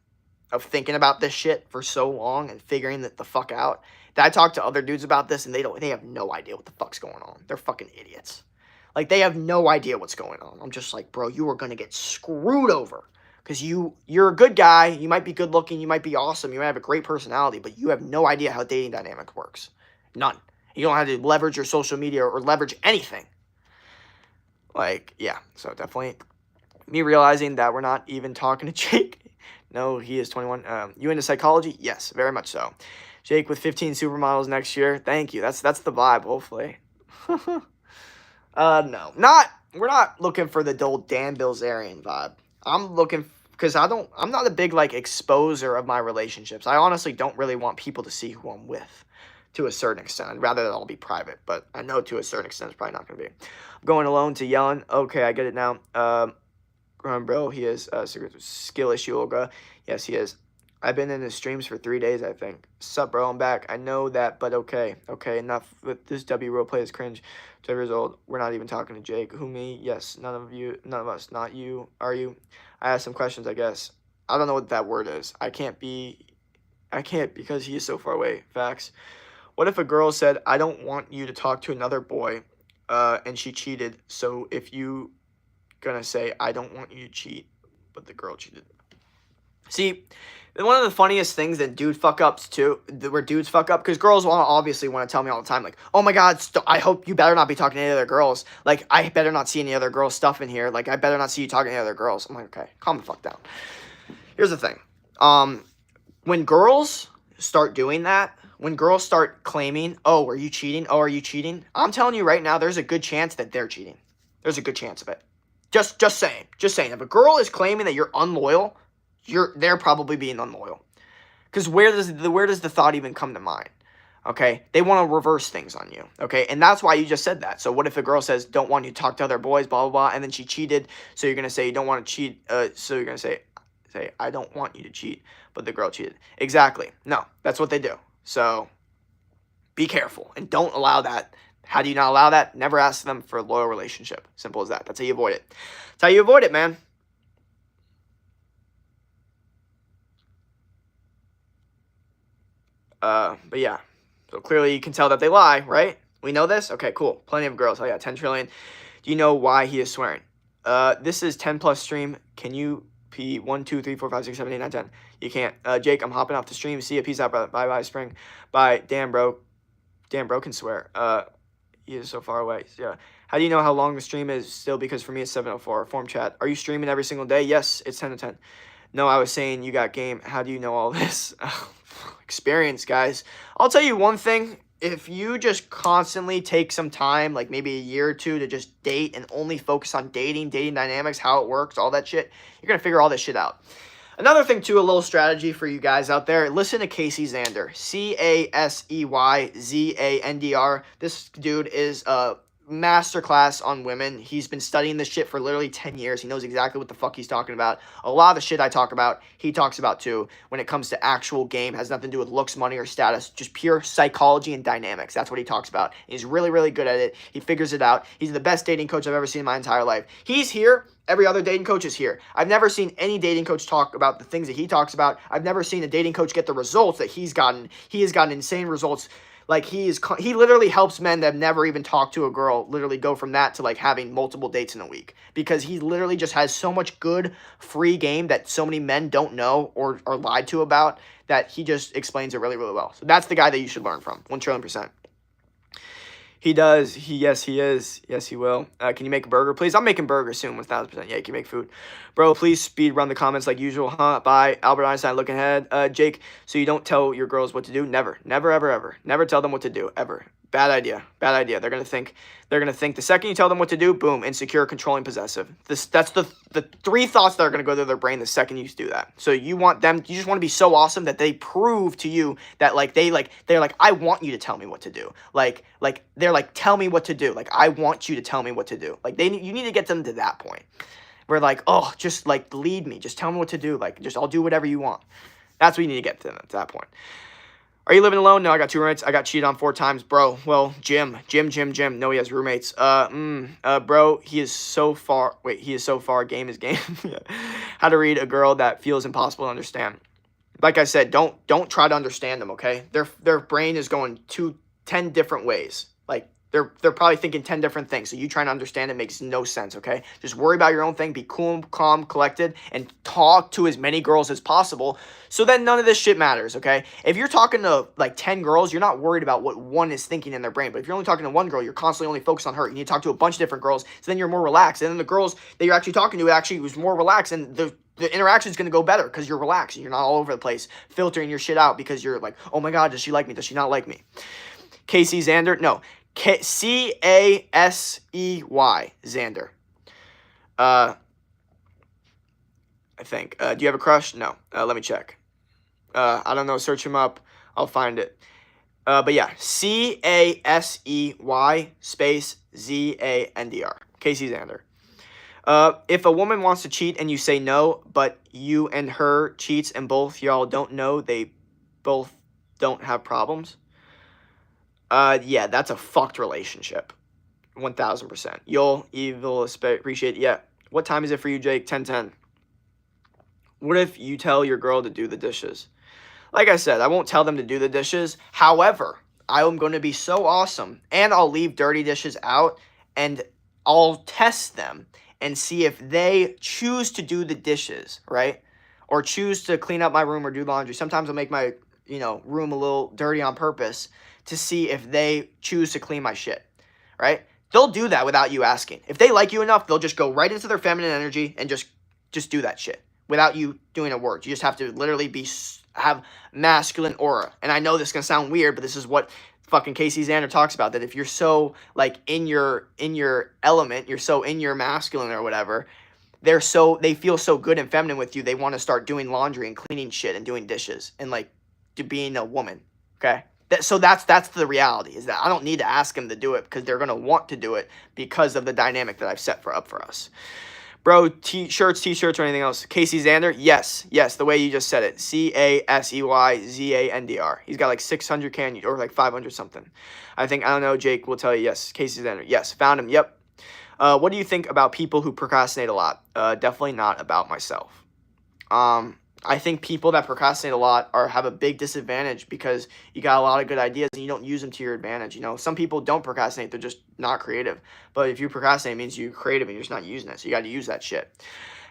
of thinking about this shit for so long and figuring the fuck out, that I talk to other dudes about this and they have no idea what the fuck's going on. They're fucking idiots. Like, they have no idea what's going on. I'm just like, bro, you are gonna get screwed over. Because you're a good guy, you might be good looking, you might be awesome, you might have a great personality, but you have no idea how dating dynamic works. None. You don't have to leverage your social media or leverage anything. Like, yeah, so definitely me realizing that we're not even talking to Jake. No, he is 21. You into psychology? Yes, very much so. Jake with 15 supermodels next year. Thank you. That's the vibe, hopefully. No. We're not looking for the old Dan Bilzerian vibe. I'm looking, because I'm not a big, like, exposer of my relationships. I honestly don't really want people to see who I'm with, to a certain extent. I'd rather that all be private, but I know to a certain extent it's probably not going to be. I'm going alone to yelling. Okay, I get it now. Bro, he is skill issue, Olga. Yes, he is. I've been in his streams for 3 days, I think. Sup, bro, I'm back. I know that, but okay. Okay, enough with this W roleplay is cringe. 12 years old. We're not even talking to Jake. Who, me? Yes, none of us. Not you. Are you? I asked some questions, I guess. I don't know what that word is. I can't because he is so far away. Facts. What if a girl said, I don't want you to talk to another boy, and she cheated, so if you gonna say, I don't want you to cheat, but the girl cheated? See, one of the funniest things that dudes fuck up, because girls obviously want to tell me all the time, like, oh my god, I hope you better not be talking to any other girls. Like, I better not see any other girl stuff in here. Like, I better not see you talking to any other girls. I'm like, okay, calm the fuck down. Here's the thing. When girls start doing that, when girls start claiming, oh, are you cheating? Oh, are you cheating? I'm telling you right now, there's a good chance that they're cheating. There's a good chance of it. Just saying. Just saying. If a girl is claiming that you're unloyal, they're probably being unloyal. Because where does the thought even come to mind? Okay? They want to reverse things on you. Okay? And that's why you just said that. So what if a girl says, don't want you to talk to other boys, blah, blah, blah, and then she cheated, so you're going to say you don't want to cheat, so you're going to say, I don't want you to cheat, but the girl cheated. Exactly. No, that's what they do. So be careful and don't allow that. How do you not allow that? Never ask them for a loyal relationship. Simple as that. That's how you avoid it. That's how you avoid it, man. But yeah. So clearly you can tell that they lie, right? We know this? Okay, cool. Plenty of girls. Oh yeah, 10 trillion. Do you know why he is swearing? This is 10 plus stream. Can you P 1, 2, 3, 4, 5, 6, 7, 8, 9, 10? You can't. Jake, I'm hopping off the stream. See ya. Peace out, brother. Bye bye, spring. Bye. Damn, bro. Damn, bro can swear. He is so far away. Yeah. How do you know how long the stream is still? Because for me, it's 7:04. Form chat. Are you streaming every single day? Yes, it's 10 to 10. No, I was saying you got game. How do you know all this? Experience, guys. I'll tell you one thing. If you just constantly take some time, like maybe a year or two, to just date and only focus on dating dynamics, how it works, all that shit, you're going to figure all this shit out. Another thing, too, a little strategy for you guys out there. Listen to Casey Zander. Caseyzandr. This dude is masterclass on women. He's been studying this shit for literally 10 years. He knows exactly what the fuck he's talking about. A lot of the shit I talk about, he talks about too. When it comes to actual game, has nothing to do with looks, money, or status. Just pure psychology and dynamics. That's what he talks about. He's really, really good at it. He figures it out. He's the best dating coach I've ever seen in my entire life. He's here. Every other dating coach is here. I've never seen any dating coach talk about the things that he talks about. I've never seen a dating coach get the results that he's gotten. He has gotten insane results. Like, he literally helps men that have never even talked to a girl literally go from that to, like, having multiple dates in a week. Because he literally just has so much good free game that so many men don't know or are lied to about, that he just explains it really, really well. So that's the guy that you should learn from, 1,000,000,000%. He does. Yes, he is. Yes, he will. Can you make a burger, please? I'm making burgers soon, 1,000%. Yeah, you can make food. Bro, please speed run the comments like usual, huh? Bye. Albert Einstein looking ahead. Jake, so you don't tell your girls what to do? Never. Never, ever, ever. Never tell them what to do, ever. Bad idea. Bad idea. They're gonna think the second you tell them what to do, boom, insecure, controlling, possessive. That's the three thoughts that are gonna go through their brain the second you do that. So you just want to be so awesome that they prove to you that they're like, I want you to tell me what to do. They're like, tell me what to do. Like, I want you to tell me what to do. Like, you need to get them to that point where, like, oh, just like lead me, just tell me what to do. Like, just I'll do whatever you want. That's what you need to get to them at that point. Are you living alone? No, I got 2 roommates. I got cheated on 4 times. Bro, well, Jim. No, he has roommates. Bro, he is so far. Wait, he is so far. Game is game. How to read a girl that feels impossible to understand. Like I said, don't try to understand them, okay? Their brain is going 10 different ways. Like, they're probably thinking 10 different things. So you trying to understand it makes no sense, okay? Just worry about your own thing. Be cool, calm, collected, and talk to as many girls as possible. So then none of this shit matters, okay? If you're talking to, like, 10 girls, you're not worried about what one is thinking in their brain. But if you're only talking to one girl, you're constantly only focused on her. You need to talk to a bunch of different girls, so then you're more relaxed. And then the girls that you're actually talking to actually was more relaxed, and the interaction is going to go better because you're relaxed. You're not all over the place filtering your shit out because you're like, oh my God, does she like me? Does she not like me? Casey Xander? No. Casey, Xander. I think. Do you have a crush? No. Let me check. I don't know. Search him up. I'll find it. But yeah, Casey space Zandr. Casey Xander. If a woman wants to cheat and you say no, but you and her cheats and both y'all don't know, they both don't have problems. Yeah, that's a fucked relationship. 1,000%. You'll appreciate it. Yeah. What time is it for you, Jake? 10:10. What if you tell your girl to do the dishes? Like I said, I won't tell them to do the dishes. However, I am going to be so awesome, and I'll leave dirty dishes out, and I'll test them and see if they choose to do the dishes, right? Or choose to clean up my room or do laundry. Sometimes I'll make my, room a little dirty on purpose to see if they choose to clean my shit, right? They'll do that without you asking. If they like you enough, they'll just go right into their feminine energy and just do that shit without you doing a word. You just have to literally have masculine aura. And I know this is going to sound weird, but this is what fucking Casey Xander talks about, that if you're so, like, in your element, you're so in your masculine or whatever, they feel so good and feminine with you, they want to start doing laundry and cleaning shit and doing dishes and, like, being a woman, okay? So that's the reality, is that I don't need to ask them to do it because they're going to want to do it because of the dynamic that I've set up for us. Bro, T-shirts, or anything else? Casey Xander? Yes, the way you just said it. CASEYZANDR. He's got like 600K or like 500 something. I don't know, Jake will tell you. Yes, Casey Xander. Yes, found him. Yep. What do you think about people who procrastinate a lot? Definitely not about myself. I think people that procrastinate a lot have a big disadvantage because you got a lot of good ideas and you don't use them to your advantage. Some people don't procrastinate, they're just not creative. But if you procrastinate, it means you're creative and you're just not using it. So you got to use that shit.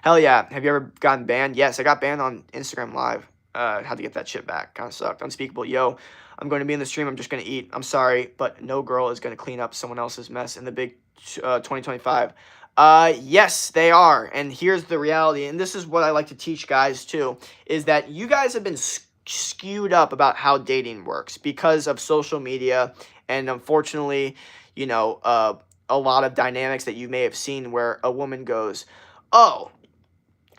Hell yeah. Have you ever gotten banned? Yes, I got banned on Instagram Live. Had to get that shit back. Kind of sucked. Unspeakable. Yo, I'm going to be in the stream. I'm just going to eat. I'm sorry, but no girl is going to clean up someone else's mess in the big 2025. Yes, they are. And here's the reality. And this is what I like to teach guys too, is that you guys have been skewed up about how dating works because of social media. And unfortunately, a lot of dynamics that you may have seen where a woman goes, oh,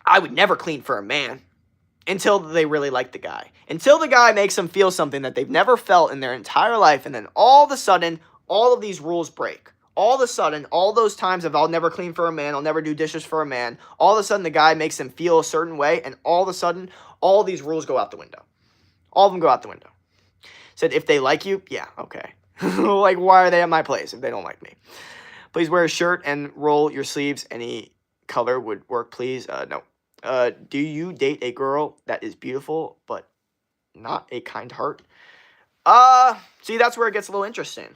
I would never clean for a man, until they really like the guy. Until the guy makes them feel something that they've never felt in their entire life. And then all of a sudden, all of these rules break. All of a sudden, all those times of I'll never clean for a man, I'll never do dishes for a man, all of a sudden the guy makes them feel a certain way, and all of a sudden, all these rules go out the window. All of them go out the window. Said, if they like you, yeah, okay. Like, why are they at my place if they don't like me? Please wear a shirt and roll your sleeves. Any color would work, please. No. Do you date a girl that is beautiful but not a kind heart? See, that's where it gets a little interesting.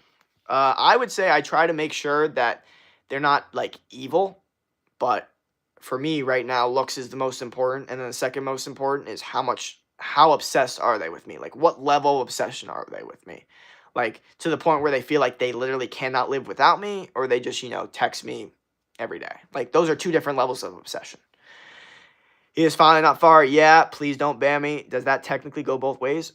I would say I try to make sure that they're not, like, evil, but for me right now, looks is the most important, and then the second most important is how obsessed are they with me? Like, what level of obsession are they with me? Like, to the point where they feel like they literally cannot live without me, or they just, text me every day. Like, those are two different levels of obsession. He is finally not far. Yeah, please don't ban me. Does that technically go both ways?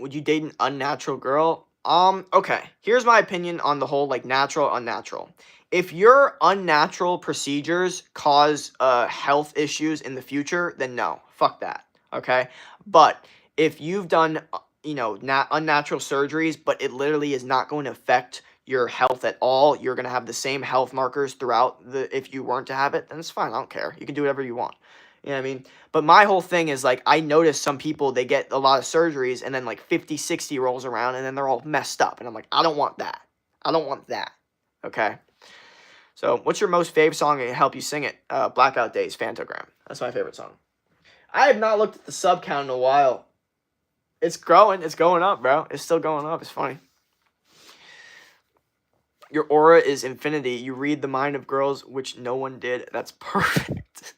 Would you date an unnatural girl? Okay. Here's my opinion on the whole, like, natural, unnatural. If your unnatural procedures cause health issues in the future, then no. Fuck that. Okay? But if you've done, unnatural surgeries, but it literally is not going to affect your health at all, you're going to have the same health markers throughout if you weren't to have it, then it's fine. I don't care. You can do whatever you want. You know what I mean? But my whole thing is, like, I notice some people, they get a lot of surgeries, and then, like, 50, 60 rolls around, and then they're all messed up. And I'm like, I don't want that. I don't want that. Okay? So, what's your most favorite song and help you sing it? Blackout Days, Fantogram. That's my favorite song. I have not looked at the sub count in a while. It's growing. It's going up, bro. It's still going up. It's funny. Your aura is infinity. You read the mind of girls, which no one did. That's perfect.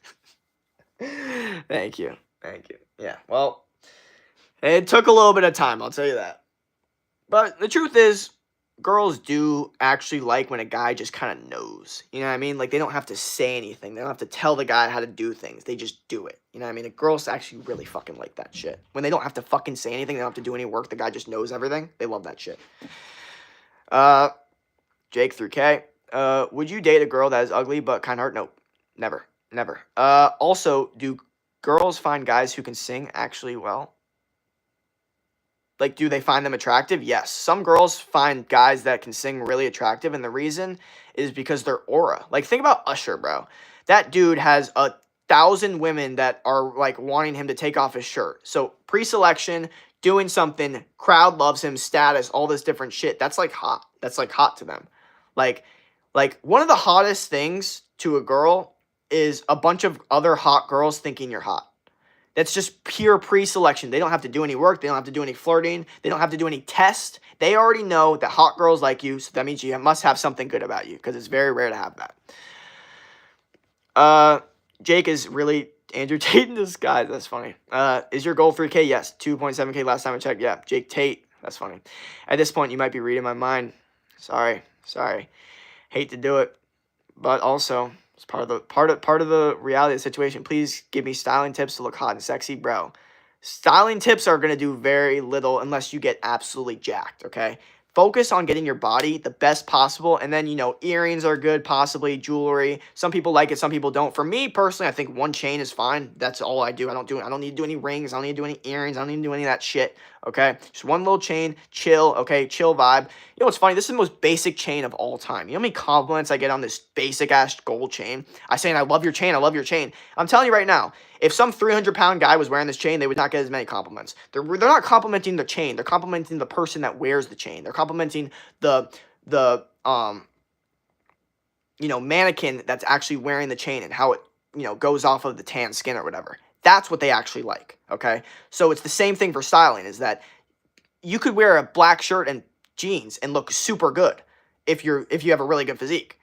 Thank you. Thank you. Yeah, well, it took a little bit of time, I'll tell you that. But the truth is, girls do actually like when a guy just kind of knows. You know what I mean? Like, they don't have to say anything. They don't have to tell the guy how to do things. They just do it. You know what I mean? The girls actually really fucking like that shit. When they don't have to fucking say anything, they don't have to do any work, the guy just knows everything. They love that shit. Jake through K. Would you date a girl that is ugly but kind heart? Nope. Never. Never. Also, do girls find guys who can sing actually well? Like, do they find them attractive? Yes. Some girls find guys that can sing really attractive, and the reason is because their aura. Like, think about Usher, bro. That dude has 1,000 women that are, like, wanting him to take off his shirt. So, pre-selection, doing something, crowd loves him, status, all this different shit. That's, like, hot. That's, like, hot to them. Like, one of the hottest things to a girl is a bunch of other hot girls thinking you're hot. That's just pure pre-selection. They don't have to do any work. They don't have to do any flirting. They don't have to do any tests. They already know that hot girls like you, so that means you must have something good about you, because it's very rare to have that. Jake is really Andrew Tate in disguise. That's funny. Is your goal 3K? Yes. 2.7K last time I checked. Yeah. Jake Tate. That's funny. At this point, you might be reading my mind. Sorry. Hate to do it, but also it's part of the reality of the situation. Please give me styling tips to look hot and sexy, bro. Styling tips are going to do very little unless you get absolutely jacked, okay? Focus on getting your body the best possible, and then, earrings are good, possibly jewelry. Some people like it, some people don't. For me, personally, I think one chain is fine. That's all I do. I don't need to do any rings. I don't need to do any earrings. I don't need to do any of that shit, okay? Just one little chain, chill, okay? Chill vibe. You know what's funny? This is the most basic chain of all time. You know how many compliments I get on this basic-ass gold chain? I say, I love your chain, I love your chain. I'm telling you right now, if some 300-pound guy was wearing this chain, they would not get as many compliments. They're not complimenting the chain. They're complimenting the person that wears the chain. They're complimenting the mannequin that's actually wearing the chain and how it, goes off of the tan skin or whatever. That's what they actually like, okay? So it's the same thing for styling, is that you could wear a black shirt and jeans and look super good if you have a really good physique.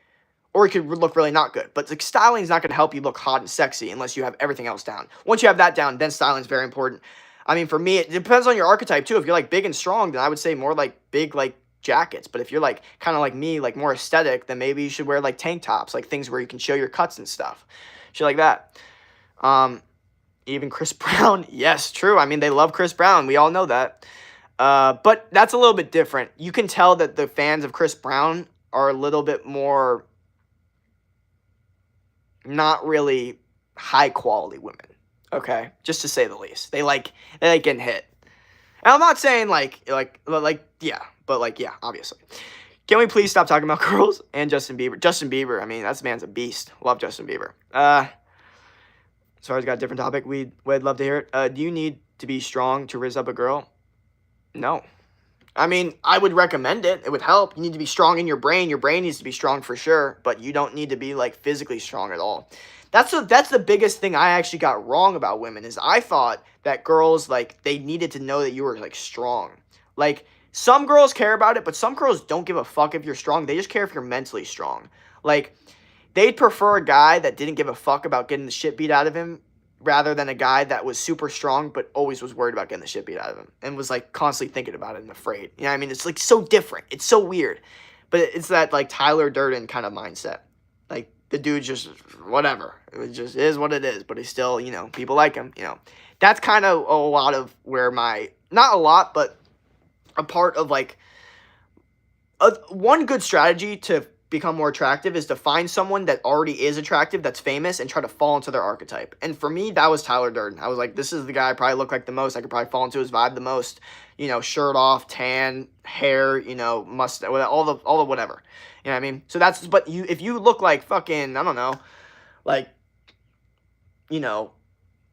Or it could look really not good. But styling is not going to help you look hot and sexy unless you have everything else down. Once you have that down, then styling is very important. I mean, for me, it depends on your archetype, too. If you're, like, big and strong, then I would say more, like, big, like, jackets. But if you're, like, kind of like me, like, more aesthetic, then maybe you should wear, like, tank tops. Like, things where you can show your cuts and stuff. Shit like that. Even Chris Brown. Yes, true. I mean, they love Chris Brown. We all know that. But that's a little bit different. You can tell that the fans of Chris Brown are a little bit more not really high quality women, okay, just to say the least. They like getting hit. And I'm not saying like yeah, but like, yeah, obviously. Can we please stop talking about girls and Justin Bieber? Justin Bieber, I mean, that man's a beast. Love Justin Bieber. Sorry, I got a different topic. We'd love to hear it. Do you need to be strong to raise up a girl? No. I mean, I would recommend it. It would help. You need to be strong in your brain. Your brain needs to be strong for sure, but you don't need to be like physically strong at all. That's the biggest thing I actually got wrong about women is I thought that girls like they needed to know that you were like strong. Like some girls care about it, but some girls don't give a fuck if you're strong. They just care if you're mentally strong. Like they'd prefer a guy that didn't give a fuck about getting the shit beat out of him rather than a guy that was super strong but always was worried about getting the shit beat out of him and was like constantly thinking about it and afraid. You know what I mean? It's like so different. It's so weird. But it's that like Tyler Durden kind of mindset. Like the dude just whatever. It just is what it is, but he's still, you know, people like him, you know. That's kind of a lot of where not a lot, but a part of like one good strategy to become more attractive is to find someone that already is attractive, that's famous, and try to fall into their archetype. And for me, that was Tyler Durden. I was like, this is the guy I probably look like the most. I could probably fall into his vibe the most. You know, shirt off, tan, hair, you know, mustache, all the whatever. You know what I mean? So that's, but if you look like fucking, I don't know, like, you know,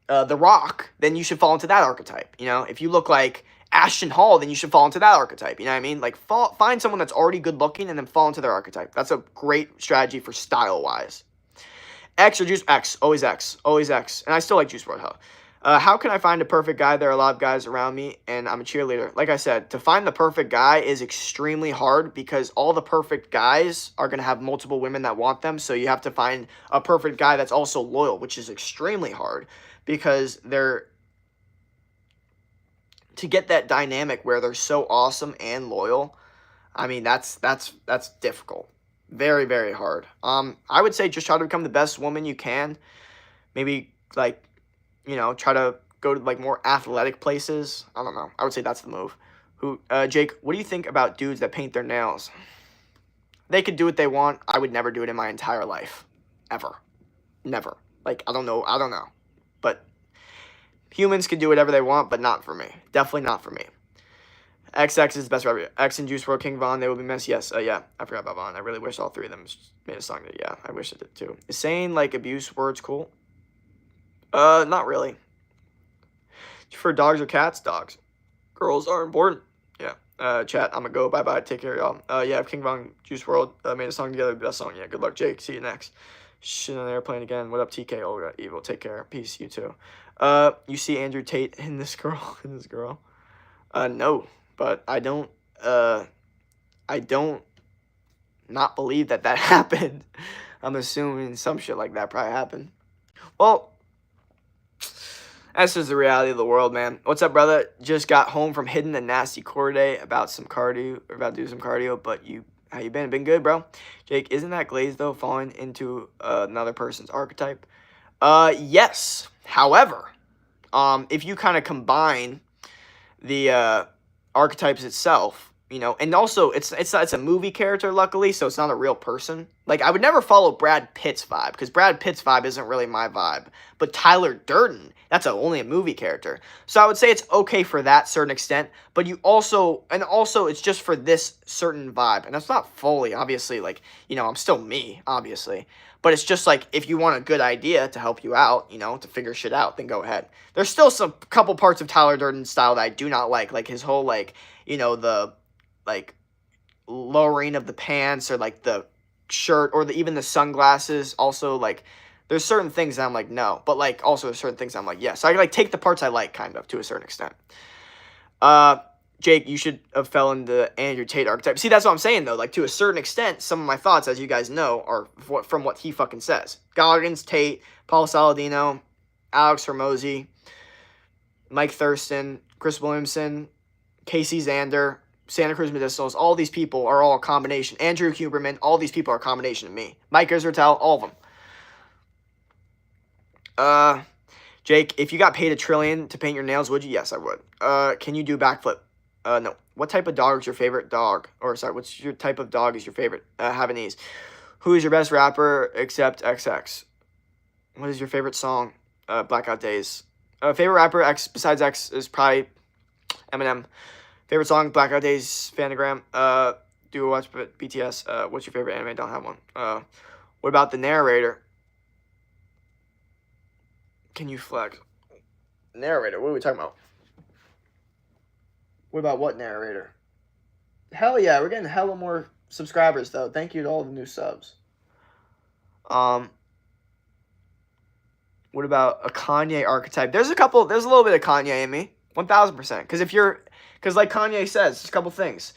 The Rock, then you should fall into that archetype. You know, if you look like Ashton Hall, then you should fall into that archetype. You know what I mean? Like, find someone that's already good looking and then fall into their archetype. That's a great strategy for style-wise. X or Juice? X. Always X. Always X. And I still like Juice WRLD. How can I find a perfect guy? There are a lot of guys around me, and I'm a cheerleader. Like I said, to find the perfect guy is extremely hard because all the perfect guys are going to have multiple women that want them. So you have to find a perfect guy that's also loyal, which is extremely hard because to get that dynamic where they're so awesome and loyal, I mean, that's difficult. Very, very hard. I would say just try to become the best woman you can. Maybe, like, you know, try to go to, like, more athletic places. I don't know. I would say that's the move. Jake, what do you think about dudes that paint their nails? They could do what they want. I would never do it in my entire life. Ever. Never. Like, I don't know. But humans can do whatever they want, but not for me. Definitely not for me. XX is the best rapper. X and Juice WRLD, King Von, they will be missed. Yes, yeah, I forgot about Von. I really wish all three of them made a song that, yeah, I wish it did too. Is saying, like, abuse words cool? Not really. For dogs or cats? Dogs. Girls are important. Yeah. Chat, I'm gonna go. Bye-bye. Take care, y'all. Yeah, if King Von, Juice WRLD made a song together, best song. Yeah, good luck, Jake. See you next. Shit on the airplane again. What up, TK? Olga, Evil. Take care. Peace. You too. You see Andrew Tate in this girl? No, but I don't not believe that happened. I'm assuming some shit like that probably happened. Well, that's just the reality of the world, man. What's up, brother? Just got home from hitting a nasty core day about to do some cardio, but how you been? Been good, bro. Jake, isn't that glaze though falling into another person's archetype? Yes. However, if you kind of combine the archetypes itself, you know, and also it's a movie character, luckily, so it's not a real person. Like, I would never follow Brad Pitt's vibe because Brad Pitt's vibe isn't really my vibe. But Tyler Durden, that's only a movie character. So I would say it's okay for that certain extent, but also it's just for this certain vibe. And that's not fully, obviously, like, you know, I'm still me, obviously. But it's just like, if you want a good idea to help you out, you know, to figure shit out, then go ahead. There's still some couple parts of Tyler Durden's style that I do not like his whole, like, you know, the, like, lowering of the pants or, like, the shirt or even the sunglasses. Also, like, there's certain things that I'm like, no. But, like, also there's certain things I'm like, yes. So I, like, take the parts I like, kind of, to a certain extent. Jake, you should have fell into Andrew Tate archetype. See, that's what I'm saying, though. Like, to a certain extent, some of my thoughts, as you guys know, are from what he fucking says. Goggins, Tate, Paul Saladino, Alex Hormozy, Mike Thurston, Chris Williamson, Casey Zander, Santa Cruz Medicinals, all these people are all a combination. Andrew Huberman, all these people are a combination of me. Mike Israel, all of them. Jake, if you got paid $1 trillion to paint your nails, would you? Yes, I would. Can you do backflip? No. What type of dog is your favorite dog? Or, sorry, what's your type of dog is your favorite? Havanese. Who is your best rapper except XX? What is your favorite song? Blackout Days. Favorite rapper besides X is probably Eminem. Favorite song, Blackout Days, Fanagram. Do watch BTS. What's your favorite anime? Don't have one. What about the narrator? Can you flex? Narrator, what are we talking about? What about what narrator? Hell yeah, we're getting hella more subscribers though. Thank you to all the new subs. What about a Kanye archetype? There's a little bit of Kanye in me. 1000%. Because like Kanye says, there's a couple things.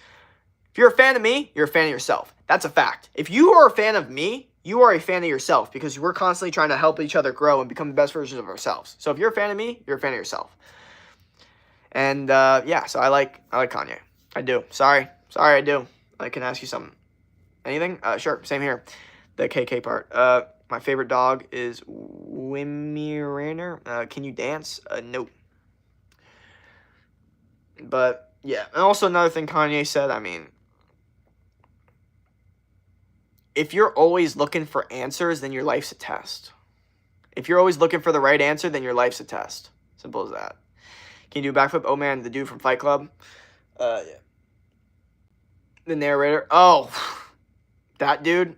If you're a fan of me, you're a fan of yourself. That's a fact. If you are a fan of me, you are a fan of yourself, because we're constantly trying to help each other grow and become the best versions of ourselves. So if you're a fan of me, you're a fan of yourself. And yeah, so I like Kanye. I do. Sorry, I do. I can ask you something. Anything? Sure. Same here. The KK part. My favorite dog is Wimiraner. Can you dance? No. But yeah, and also another thing Kanye said. I mean, if you're always looking for answers, then your life's a test. If you're always looking for the right answer, then your life's a test. Simple as that. Can you do a backflip? Oh man, the dude from Fight Club. Yeah. The narrator. Oh, that dude.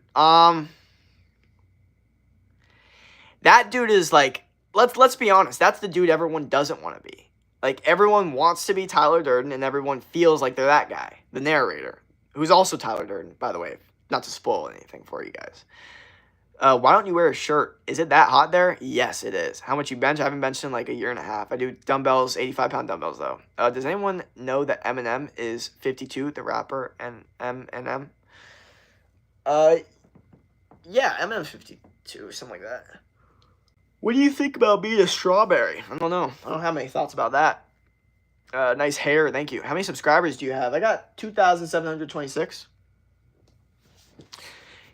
That dude is like, let's be honest. That's the dude everyone doesn't want to be. Like, everyone wants to be Tyler Durden, and everyone feels like they're that guy. The narrator, who's also Tyler Durden, by the way. Not to spoil anything for you guys. Why don't you wear a shirt? Is it that hot there? Yes, it is. How much you bench? I haven't benched in like a year and a half. I do dumbbells, 85-pound dumbbells, though. Does anyone know that Eminem is 52, the rapper, and Eminem? Yeah, Eminem's 52 or something like that. What do you think about being a strawberry? I don't know. I don't have many thoughts about that. Nice hair. Thank you. How many subscribers do you have? I got 2,726.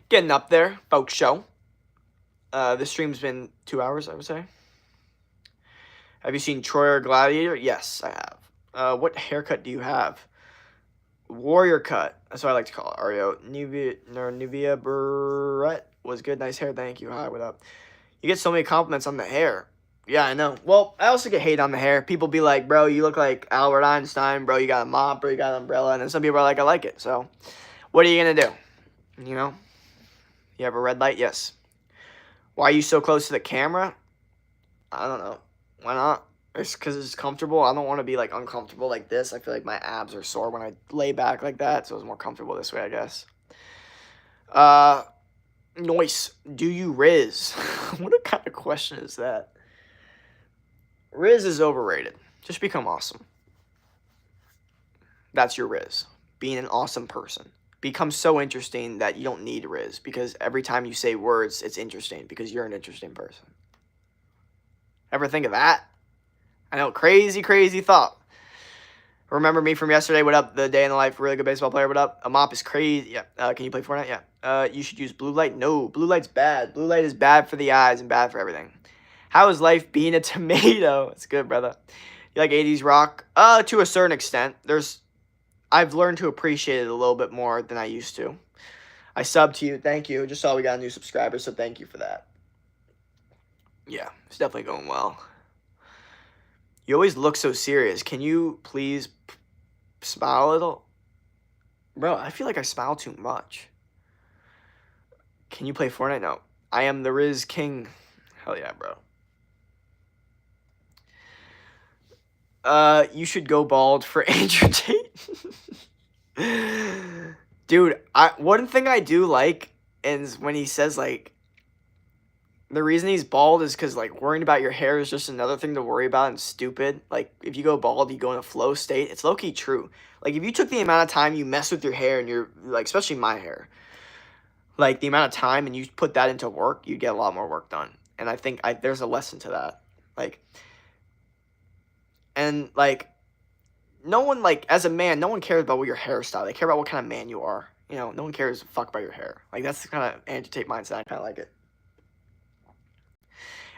Getting up there, folks. Show. The stream's been 2 hours, I would say. Have you seen Troy or Gladiator? Yes, I have. What haircut do you have? Warrior cut. That's what I like to call it. Ario. Nivea Barrett was good. Nice hair. Thank you. Hi, what up? You get so many compliments on the hair. Yeah, I know. Well, I also get hate on the hair. People be like, bro, you look like Albert Einstein. Bro, you got a mop. Bro, you got an umbrella. And then some people are like, I like it. So, what are you going to do? You know? You have a red light? Yes. Why are you so close to the camera? I don't know. Why not? It's because it's comfortable. I don't want to be, like, uncomfortable like this. I feel like my abs are sore when I lay back like that. So it's more comfortable this way, I guess. Noise. Do you Riz? What kind of question is that? Riz is overrated. Just become awesome. That's your Riz. Being an awesome person. Become so interesting that you don't need Riz, because every time you say words, it's interesting because you're an interesting person. Ever think of that? I know, crazy thought. Remember me from yesterday? What up? The day in the life, really good baseball player. What up? A mop is crazy. Yeah. Can you play Fortnite? Yeah. You should use blue light. No, blue light's bad. Blue light is bad for the eyes and bad for everything. How is life being a tomato? It's good, brother. You like 80s rock? To a certain extent. I've learned to appreciate it a little bit more than I used to. I subbed to you. Thank you. Just saw we got a new subscriber, so thank you for that. Yeah, it's definitely going well. You always look so serious. Can you please smile a little? Bro, I feel like I smile too much. Can you play Fortnite? No. I am the Riz King. Hell yeah, bro. You should go bald for Andrew Tate. Dude, one thing I do like is when he says, like, the reason he's bald is because, like, worrying about your hair is just another thing to worry about and stupid. Like, if you go bald, you go in a flow state. It's low-key true. Like, if you took the amount of time you mess with your hair and you're, like, especially my hair, like, the amount of time and you put that into work, you get a lot more work done. And I think there's a lesson to that. Like, and, like, no one, like, as a man, no one cares about what your hairstyle. They care about what kind of man you are. You know, no one cares a fuck about your hair. Like, that's the kind of Andrew Tate mindset. I kind of like it.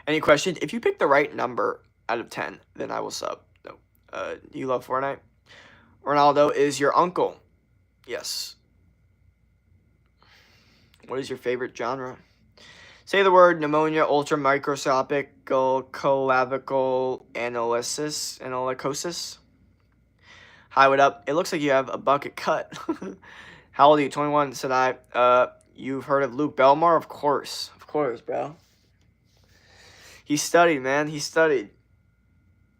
Any questions? If you pick the right number out of 10, then I will sub. No. Do you love Fortnite? Ronaldo is your uncle. Yes. What is your favorite genre? Say the word pneumonia, ultramicroscopic clavicle analycosis. Hi, what up? It looks like you have a bucket cut. How old are you? 21, said I. You've heard of Luke Belmar? Of course, bro. He studied, man. He studied.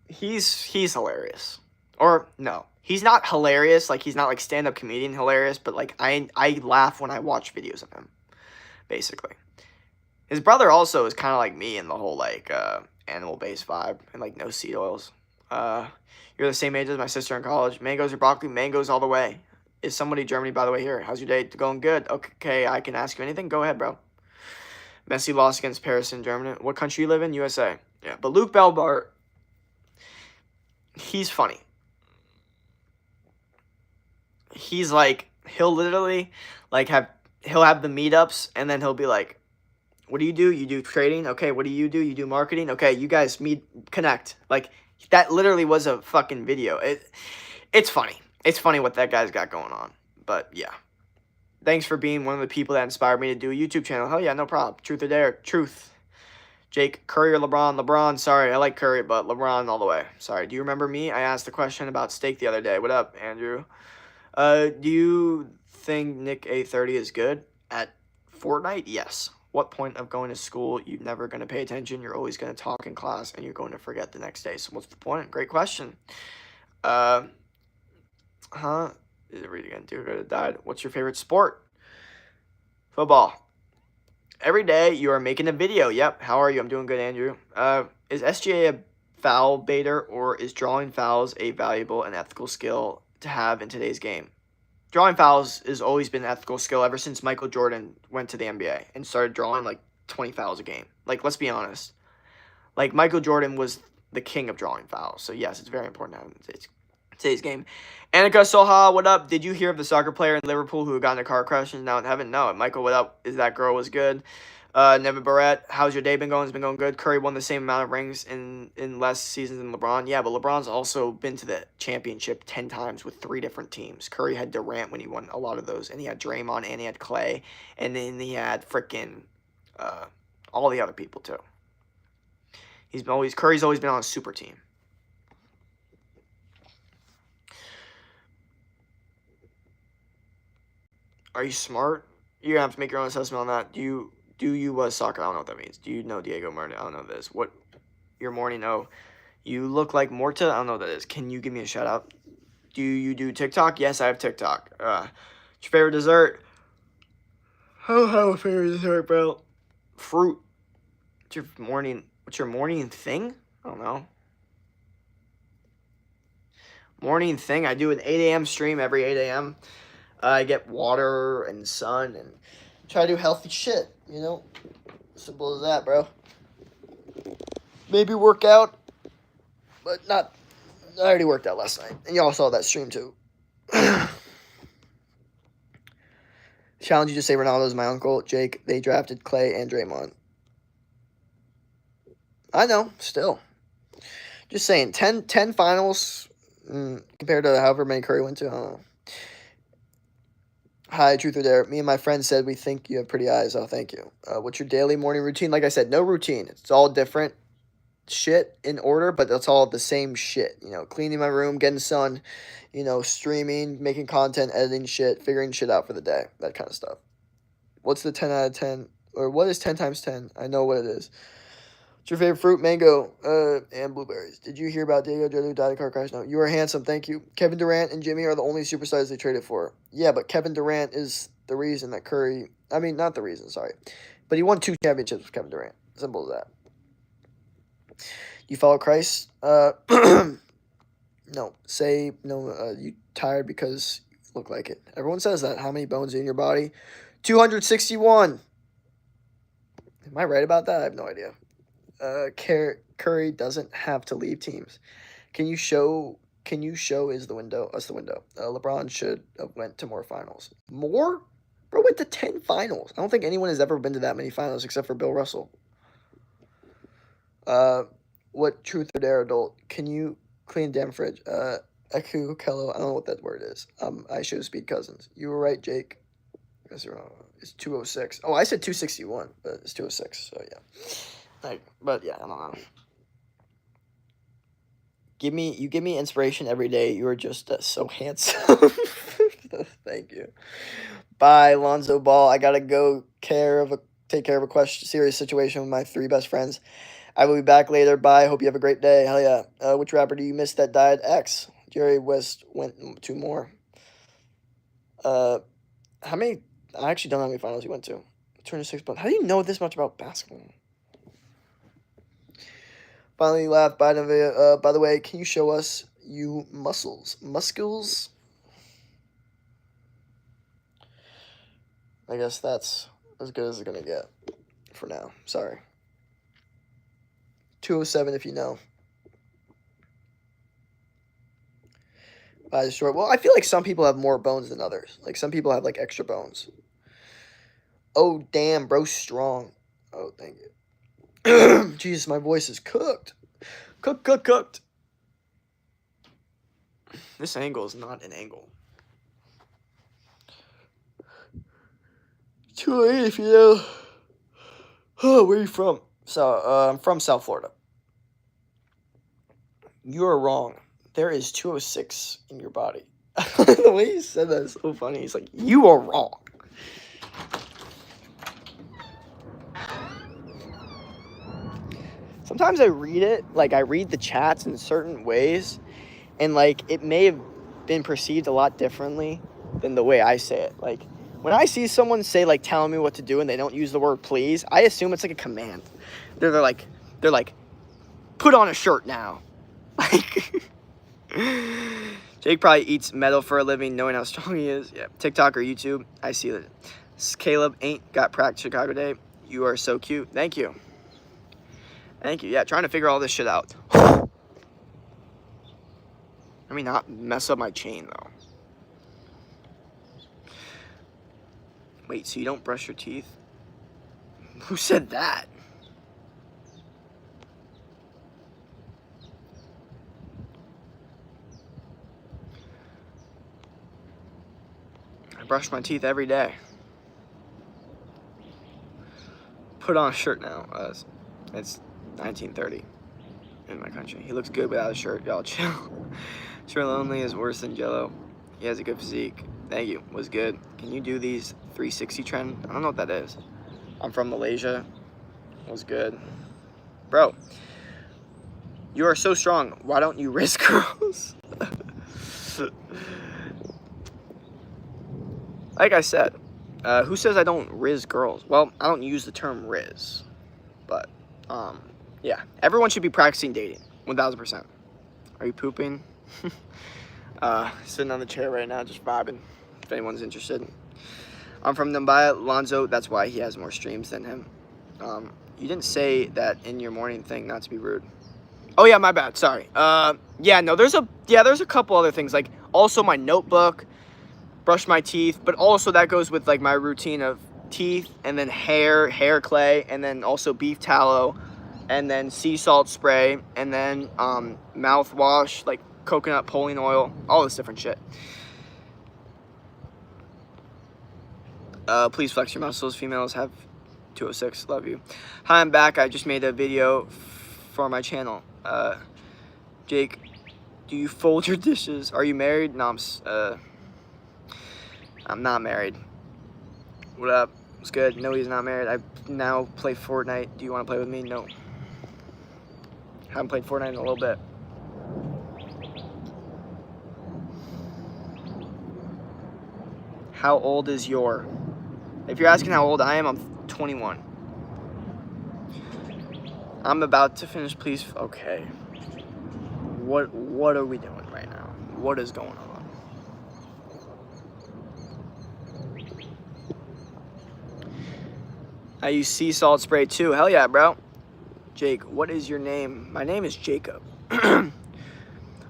He's hilarious. Or no, he's not hilarious. Like, he's not like stand-up comedian hilarious, but like I laugh when I watch videos of him. Basically, his brother also is kind of like me in the whole like animal-based vibe and like no seed oils. You're the same age as my sister in college. Mangoes or broccoli? Mangoes all the way. Is somebody Germany, by the way, here? How's your day going? Good. Okay, I can ask you anything. Go ahead, bro. Messi lost against Paris in Germany. What country you live in? USA. Yeah, but Luke Belbart, he's funny. He's like, he'll literally like he'll have the meetups and then he'll be like, what do? You do trading? Okay, what do? You do marketing? Okay, you guys connect. Like, that literally was a fucking video. It's funny. It's funny what that guy's got going on. But yeah. Thanks for being one of the people that inspired me to do a YouTube channel. Hell yeah, no problem. Truth or dare? Truth. Jake, Curry or LeBron? LeBron, sorry. I like Curry, but LeBron all the way. Sorry. Do you remember me? I asked a question about steak the other day. What up, Andrew? Do you think Nick A30 is good at Fortnite? Yes. What point of going to school? You're never going to pay attention. You're always going to talk in class, and you're going to forget the next day. So what's the point? Great question. Read it again. Do it died. What's your favorite sport? Football. Every day you are making a video. Yep. How are you? I'm doing good, Andrew. Is SGA a foul baiter, or is drawing fouls a valuable and ethical skill to have in today's game? Drawing fouls has always been an ethical skill ever since Michael Jordan went to the NBA and started drawing like 20 fouls a game. Like, let's be honest. Like, Michael Jordan was the king of drawing fouls. So, yes, it's very important to have in today's game. Annika Soha, what up? Did you hear of the soccer player in Liverpool who got in a car crash and is now in heaven? No. Michael, what up? Is that girl was good? Nevin Barrett, how's your day been going? It's been going good. Curry won the same amount of rings in less seasons than LeBron. Yeah, but LeBron's also been to the championship 10 times with 3 different teams. Curry had Durant when he won a lot of those, and he had Draymond, and he had Clay, and then he had freaking all the other people too. Curry's always been on a super team. Are you smart? You're gonna have to make your own assessment on that. Do you soccer? I don't know what that means. Do you know Diego Martin? I don't know this. What your morning? Oh, you look like Morta. I don't know what that is. Can you give me a shout out? Do you do TikTok? Yes, I have TikTok. What's your favorite dessert? I don't have a favorite dessert, bro. Fruit. What's your morning thing? I don't know. Morning thing. I do an 8 a.m. stream every 8 a.m. I get water and sun and try to do healthy shit, you know? Simple as that, bro. Maybe work out, but not. I already worked out last night, and y'all saw that stream too. Challenge you to say Ronaldo's my uncle, Jake. They drafted Clay and Draymond. I know, still. Just saying, 10 finals compared to however many Curry went to, I don't know. Hi, Truth or Dare. Me and my friend said we think you have pretty eyes. Oh, thank you. What's your daily morning routine? Like I said, no routine. It's all different shit in order, but that's all the same shit. You know, cleaning my room, getting sun, you know, streaming, making content, editing shit, figuring shit out for the day, that kind of stuff. What's the 10 out of 10? Or what is 10 times 10? I know what it is. What's your favorite fruit? Mango and blueberries. Did you hear about Diego Jordan who died in a car crash? No. You are handsome. Thank you. Kevin Durant and Jimmy are the only superstars they traded for. Yeah, but Kevin Durant is the reason that Curry... I mean, not the reason, sorry. But he won 2 championships with Kevin Durant. Simple as that. You follow Christ? No. Say, no, you tired because you look like it. Everyone says that. How many bones are in your body? 261. Am I right about that? I have no idea. Curry doesn't have to leave teams. Can you show us the window? LeBron should have went to more finals. More? Bro went to 10 finals. I don't think anyone has ever been to that many finals except for Bill Russell. What truth or dare adult? Can you clean damn fridge? Eku Kello, I don't know what that word is. I should have speed cousins. You were right, Jake. It's 206. Oh, I said 261, but it's 206, so yeah. But yeah, I don't know. You give me inspiration every day. You are just so handsome. Thank you. Bye, Lonzo Ball. I gotta go take care of a serious situation with my 3 best friends. I will be back later. Bye. Hope you have a great day. Hell yeah. Which rapper do you miss that died? X. Jerry West went 2 more. How many? I actually don't know how many finals he went to. 206. But how do you know this much about basketball? Finally laughed. By the way, can you show us you muscles? I guess that's as good as it's gonna get for now. Sorry. 207 if you know. Short. Well, I feel like some people have more bones than others. Like some people have like extra bones. Oh damn, bro, strong. Oh, thank you. Jesus, my voice is cooked. Cooked. This angle is not an angle. 208 if you know. Oh, where are you from? So, I'm from South Florida. You are wrong. There is 206 in your body. The way you said that is so funny. He's like, you are wrong. Sometimes I read it, like I read the chats in certain ways, and like it may have been perceived a lot differently than the way I say it. Like when I see someone say like telling me what to do and they don't use the word please, I assume it's like a command. They're like put on a shirt now. Like Jake probably eats metal for a living, knowing how strong he is. Yeah, TikTok or YouTube. I see that. Caleb ain't got practice Chicago Day. You are so cute. Thank you. Thank you. Yeah, trying to figure all this shit out. Let me not mess up my chain, though. Wait, so you don't brush your teeth? Who said that? I brush my teeth every day. Put on a shirt now. It's 1930 in my country. He looks good without a shirt. Y'all chill. Sure, lonely is worse than Jello. He has a good physique. Thank you. Was good. Can you do these 360 trend? I don't know what that is. I'm from Malaysia. Was good. Bro, you are so strong. Why don't you risk girls? Like I said, who says I don't riz girls? Well, I don't use the term riz. But, yeah. Everyone should be practicing dating. 1000%. Are you pooping? Sitting on the chair right now, just vibing. If anyone's interested. I'm from Dubai. Lonzo, that's why he has more streams than him. You didn't say that in your morning thing, not to be rude. Oh, yeah, my bad. Sorry. Yeah, no, there's a couple other things. Like, also my notebook, brush my teeth. But also that goes with, like, my routine of teeth and then hair clay, and then also beef tallow, and then sea salt spray, and then mouthwash, like coconut pulling oil, all this different shit. Please flex your muscles. Females have 206. Love you. Hi, I'm back. I just made a video for my channel. Jake, do you fold your dishes? Are you married? No, I'm not married. What up? It's good. No, he's not married. I now play Fortnite. Do you want to play with me? No. Haven't played Fortnite in a little bit. How old is your? If you're asking how old I am, I'm 21. I'm about to finish, please. Okay. What are we doing right now? What is going on? I use sea salt spray too. Hell yeah, bro. Jake, what is your name? My name is Jacob.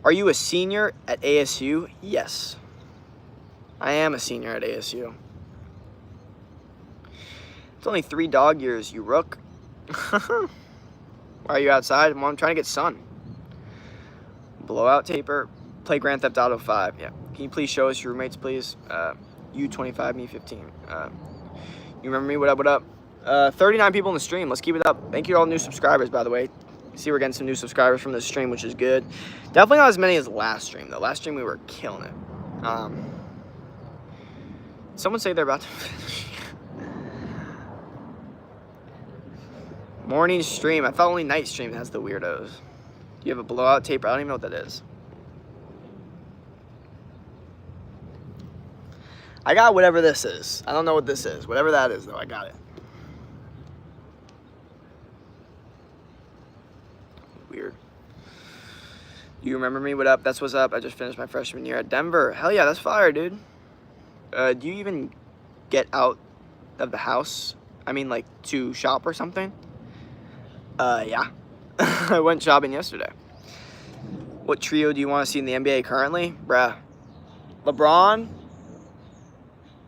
Are you a senior at ASU? Yes. I am a senior at ASU. It's only 3 dog years, you rook. Why are you outside? Well, I'm trying to get sun. Blowout taper. Play Grand Theft Auto 5. Yeah. Can you please show us your roommates, please? You 25, me 15. You remember me? What up? 39 people in the stream. Let's keep it up. Thank you to all new subscribers, by the way. See, we're getting some new subscribers from this stream, which is good. Definitely not as many as last stream, though. Last stream, we were killing it. Someone say they're about to finish. Morning stream. I thought only night stream has the weirdos. Do you have a blowout tape? I don't even know what that is. I got whatever this is. I don't know what this is. Whatever that is, though, I got it. Weird. Do you remember me? What up? That's what's up. I just finished my freshman year at Denver. Hell yeah, that's fire, dude. Do you even get out of the house? I mean, like, to shop or something? Yeah. I went shopping yesterday. What trio do you want to see in the NBA currently? Bruh. LeBron?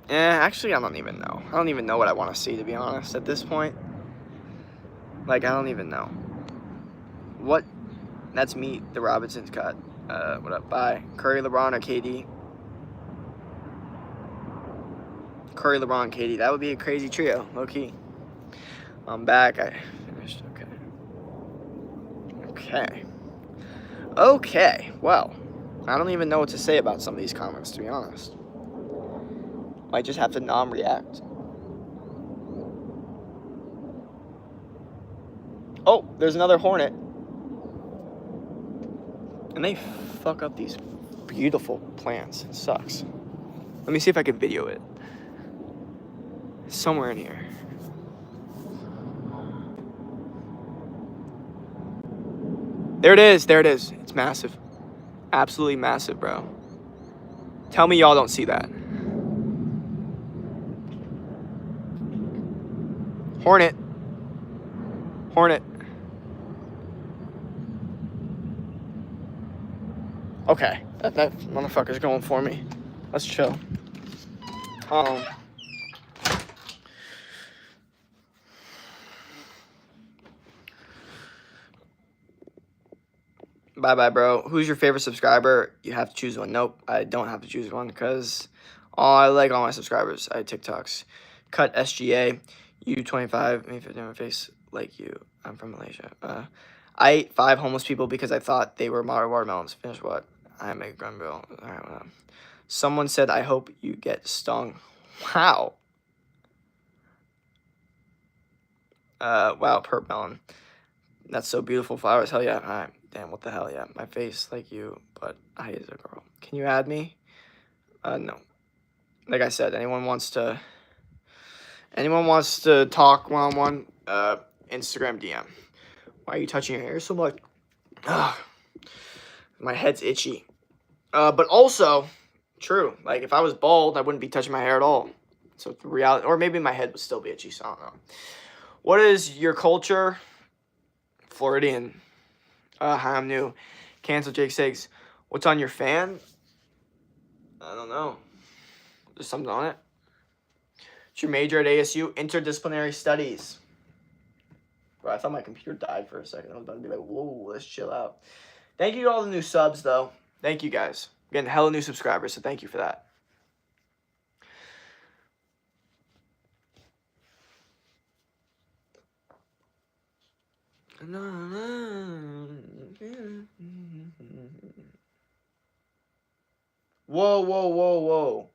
Actually, I don't even know. I don't even know what I want to see, to be honest, at this point. Like, I don't even know. What? That's me, the Robinsons cut. What up? Bye. Curry, LeBron, or KD? Curry, LeBron, KD. That would be a crazy trio, low-key. I'm back. I finished. Okay. Well, I don't even know what to say about some of these comments, to be honest. Might just have to non-react. Oh, there's another Hornet. And they fuck up these beautiful plants. It sucks. Let me see if I can video it. It's somewhere in here. There it is. It's massive. Absolutely massive, bro. Tell me y'all don't see that. Hornet. Okay, that motherfucker's going for me. Let's chill. Bye, bro. Who's your favorite subscriber? You have to choose one. Nope, I don't have to choose one because I like all my subscribers. I have TikToks. Cut SGA. You 25. Me 50 on my face. Like you. I'm from Malaysia. I ate 5 homeless people because I thought they were watermelons. Finish what? I make a gun bill. All right, whatever. Someone said, I hope you get stung. Wow. Wow, Perp Melon. That's so beautiful. Flowers. Hell yeah. All right. Damn, what the hell, yeah. My face like you, but I is a girl. Can you add me? No. Like I said, anyone wants to talk one-on-one, Instagram DM. Why are you touching your hair so much? Ugh. My head's itchy. But also, true. Like, if I was bald, I wouldn't be touching my hair at all. So, the reality, or maybe my head would still be itchy, so I don't know. What is your culture? Floridian. Hi, I'm new. Cancel Jake Sakes. What's on your fan? I don't know. There's something on it. What's your major at ASU? Interdisciplinary studies. Bro, I thought my computer died for a second. I was about to be like, whoa, let's chill out. Thank you to all the new subs, though. Thank you, guys. I'm getting hella new subscribers, so thank you for that. Whoa.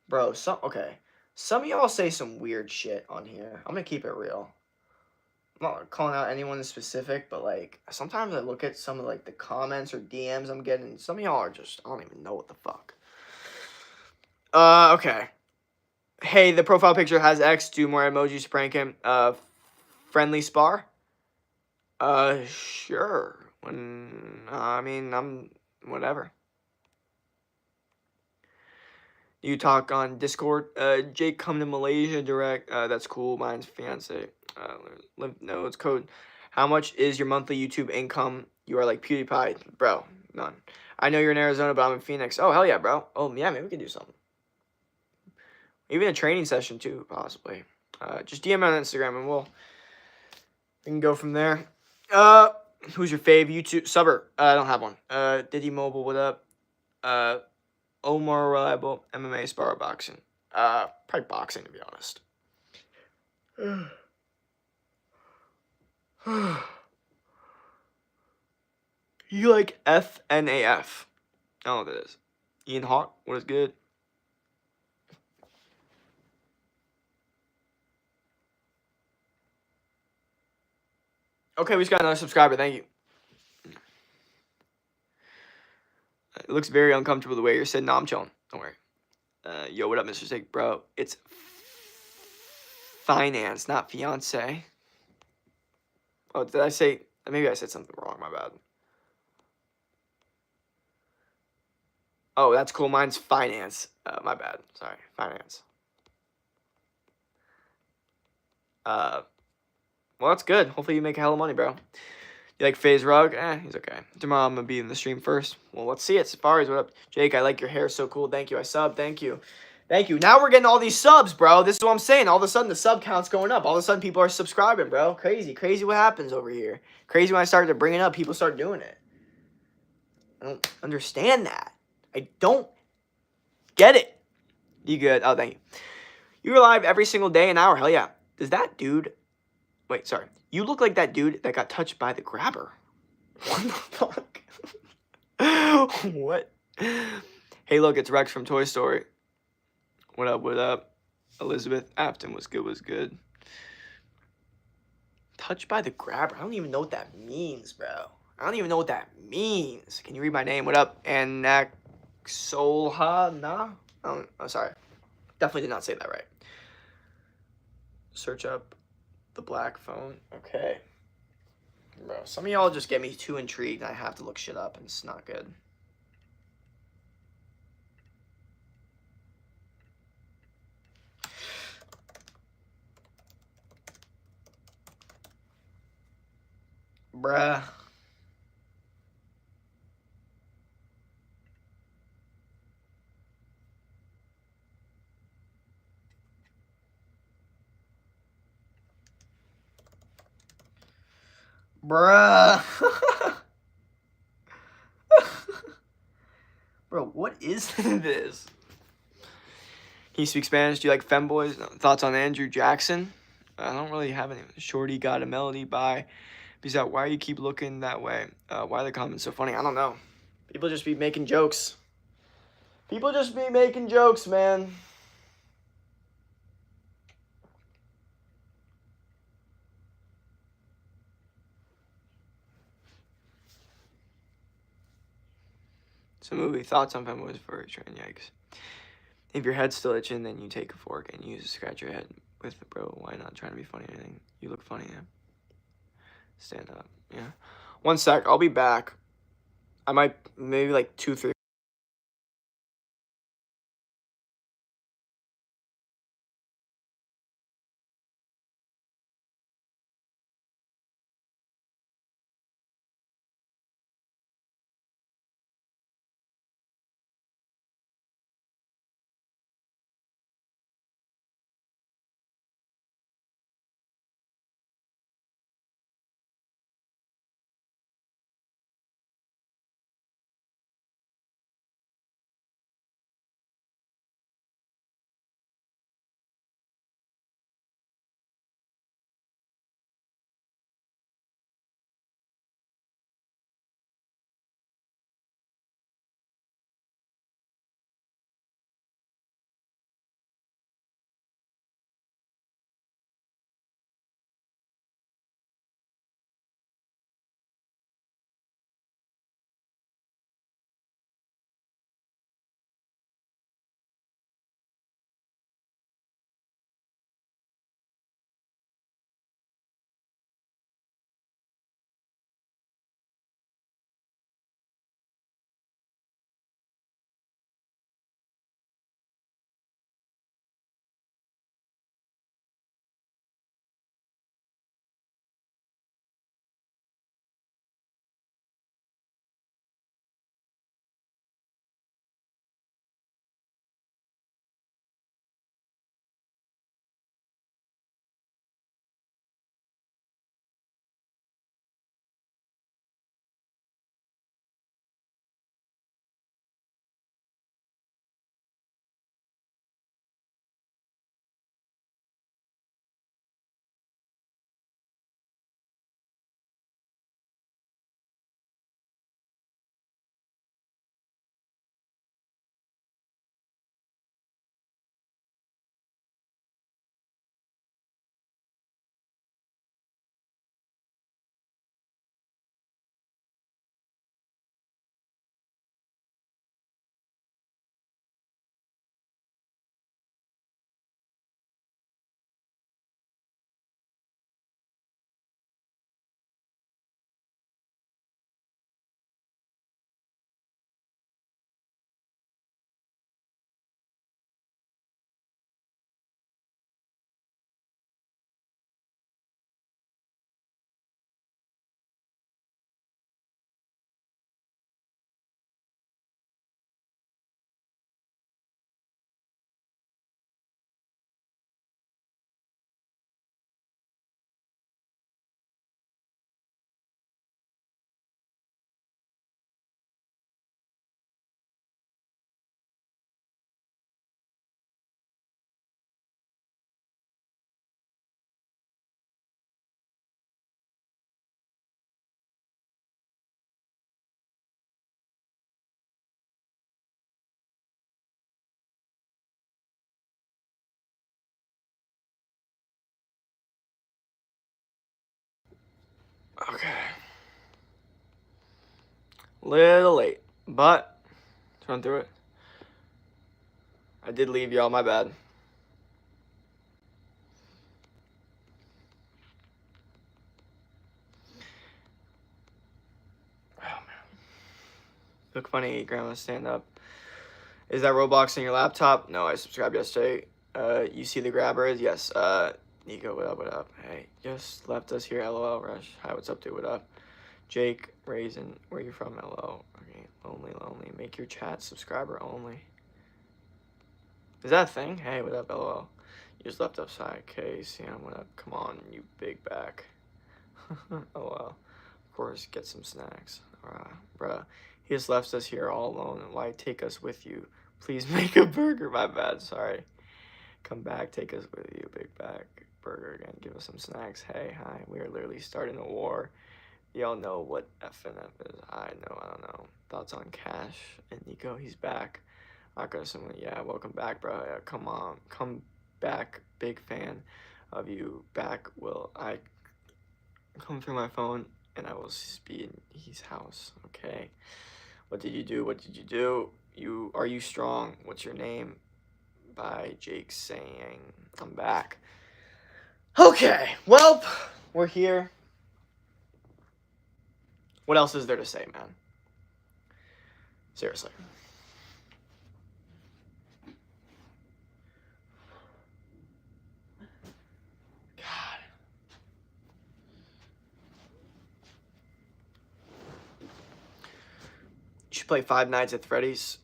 Bro, some of y'all say some weird shit on here. I'm gonna keep it real. I'm not calling out anyone in specific, but like sometimes I look at some of like the comments or DMs I'm getting. Some of y'all are just, I don't even know what the fuck. Okay. Hey, the profile picture has X. Do more emojis to prank him. Friendly spar? Sure. I'm whatever. You talk on Discord. Jake, come to Malaysia direct. That's cool. Mine's fiance. Lymph nodes code. How much is your monthly YouTube income? You are like PewDiePie, bro. None. I know you're in Arizona, but I'm in Phoenix. Oh hell yeah, bro. Oh yeah, maybe we can do something. Even a training session too, possibly. Just DM me on Instagram and we can go from there. Who's your fave YouTube subber? I don't have one. Diddy Mobile, what up? Omar Reliable, MMA, spar, boxing. Probably boxing, to be honest. You like FNAF? I don't know what that is. Ian Hawk, what is good? Okay, we just got another subscriber. Thank you. It looks very uncomfortable the way you're sitting. No, I'm chilling. Don't worry. Yo, what up, Mr. Sick? Bro, it's finance, not fiance. Oh, did I say... Maybe I said something wrong. My bad. Oh, that's cool. Mine's finance. My bad. Sorry. Finance. Well, that's good. Hopefully you make a hell of money, bro. You like FaZe Rug? He's okay. Tomorrow I'm going to be in the stream first. Well, let's see it. Safaris, what up? Jake, I like your hair. So cool. Thank you. I sub. Thank you. Thank you. Now we're getting all these subs, bro. This is what I'm saying. All of a sudden, the sub count's going up. All of a sudden, people are subscribing, bro. Crazy. Crazy what happens over here. Crazy when I started to bring it up, people start doing it. I don't understand that. I don't get it. You good? Oh, thank you. You're live every single day, an hour. Hell yeah. Does that dude... Wait, sorry. You look like that dude that got touched by the grabber. What the fuck? What? Hey, look, it's Rex from Toy Story. What up, what up? Elizabeth Afton was good. Touched by the grabber? I don't even know what that means, bro. I don't even know what that means. Can you read my name? What up? Anaxolha? Nah? Oh, sorry. Definitely did not say that right. Search up the black phone. Okay. Bro, some of y'all just get me too intrigued. I have to look shit up, and it's not good. Bruh. Bruh. Bro, what is this? Can you speak Spanish? Do you like femboys? No. Thoughts on Andrew Jackson? I don't really have any. Shorty got a melody by. Peace out. Why you keep looking that way? Why are the comments so funny? I don't know. People just be making jokes. People just be making jokes, man. It's a movie. Thoughts on femboys for a train? Yikes. If your head's still itching, then you take a fork and you scratch your head with it, bro. Why not trying to be funny or anything? You look funny, yeah. Stand up, yeah. 1 sec, I'll be back. I might, maybe like 2, 3. Okay. Little late, but let's run through it. I did leave y'all, my bad. Oh man. Look funny, Grandma, stand up. Is that Roblox on your laptop? No, I subscribed yesterday. You see the grabbers? Yes. Nico, what up, what up? Hey, just left us here, LOL, Rush. Hi, what's up, dude, what up? Jake, Raisin, where you from, LO? Okay, lonely. Make your chat subscriber only. Is that a thing? Hey, what up, LOL? You just left upside. Okay, Sam, what up? Come on, you big back. LOL. Of course, get some snacks. Bruh, he just left us here all alone. Why take us with you? Please make a burger. My bad, sorry. Come back, take us with you, big back. Burger again, give us some snacks. Hey, hi, we are literally starting a war. Y'all know what FNF is. I don't know. Thoughts on Cash and Nico? He's back. Not gonna someone. Yeah, welcome back, bro. Yeah, come on, come back. Big fan of you. Back. Will I come through my phone and I will be in his house? Okay. What did you do? What did you do? Are you strong? What's your name? By Jake saying I'm back. Okay. Well, we're here. What else is there to say, man? Seriously. God. You should play Five Nights at Freddy's.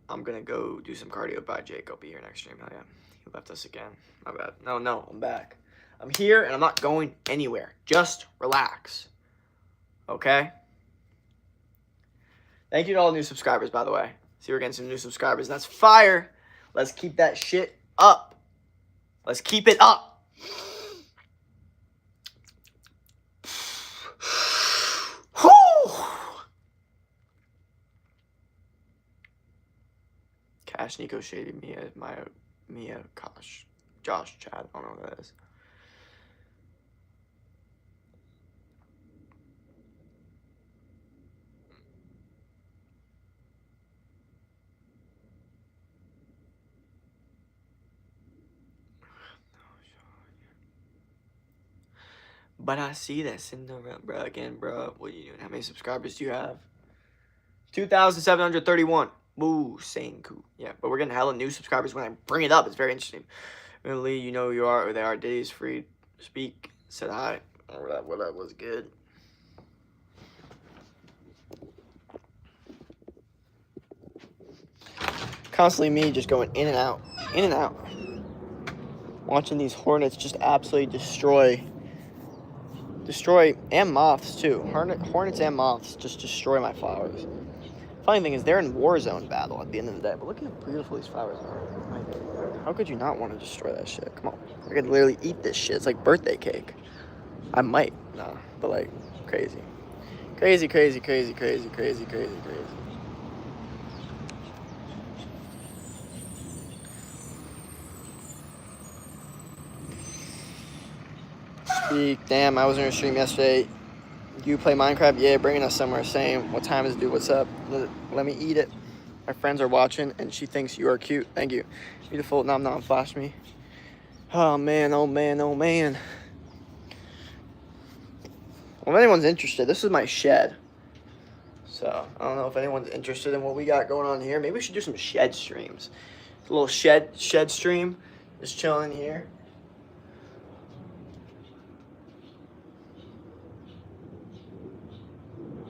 I'm gonna go do some cardio. Bye, Jake. I'll be here next stream. Hell yeah. He left us again. My bad. No, I'm back. I'm here and I'm not going anywhere. Just relax. Okay? Thank you to all the new subscribers, by the way. See, we're getting some new subscribers. That's fire. Let's keep that shit up. Let's keep it up. Cash Nico shaded Mia Kosh. Josh Chad. I don't know what that is. But I see that Cinderella, bro. Again, bro. What are you doing? How many subscribers do you have? 2,731. Woo, Senku. Yeah, but we're getting hella new subscribers when I bring it up. It's very interesting. Lee, you know who you are, or they are. Diddy's free to speak. Said hi. What up was good. Constantly me just going in and out. In and out. Watching these hornets just absolutely destroy, and moths too. Hornets and moths just destroy my flowers. Funny thing is, they're in war zone battle at the end of the day. But look how beautiful these flowers are. Like, how could you not want to destroy that shit? Come on. I could literally eat this shit. It's like birthday cake. I might. No. But like, crazy. Crazy. Speak. Damn, I was in a stream yesterday. You play Minecraft? Yeah, bringing us somewhere. Same. What time is it, dude? What's up? Let me eat it. My friends are watching, and she thinks you are cute. Thank you. Beautiful. Nom flash me. Oh man. Well, if anyone's interested, this is my shed. So I don't know if anyone's interested in what we got going on here. Maybe we should do some shed streams. A little shed stream. Just chilling here.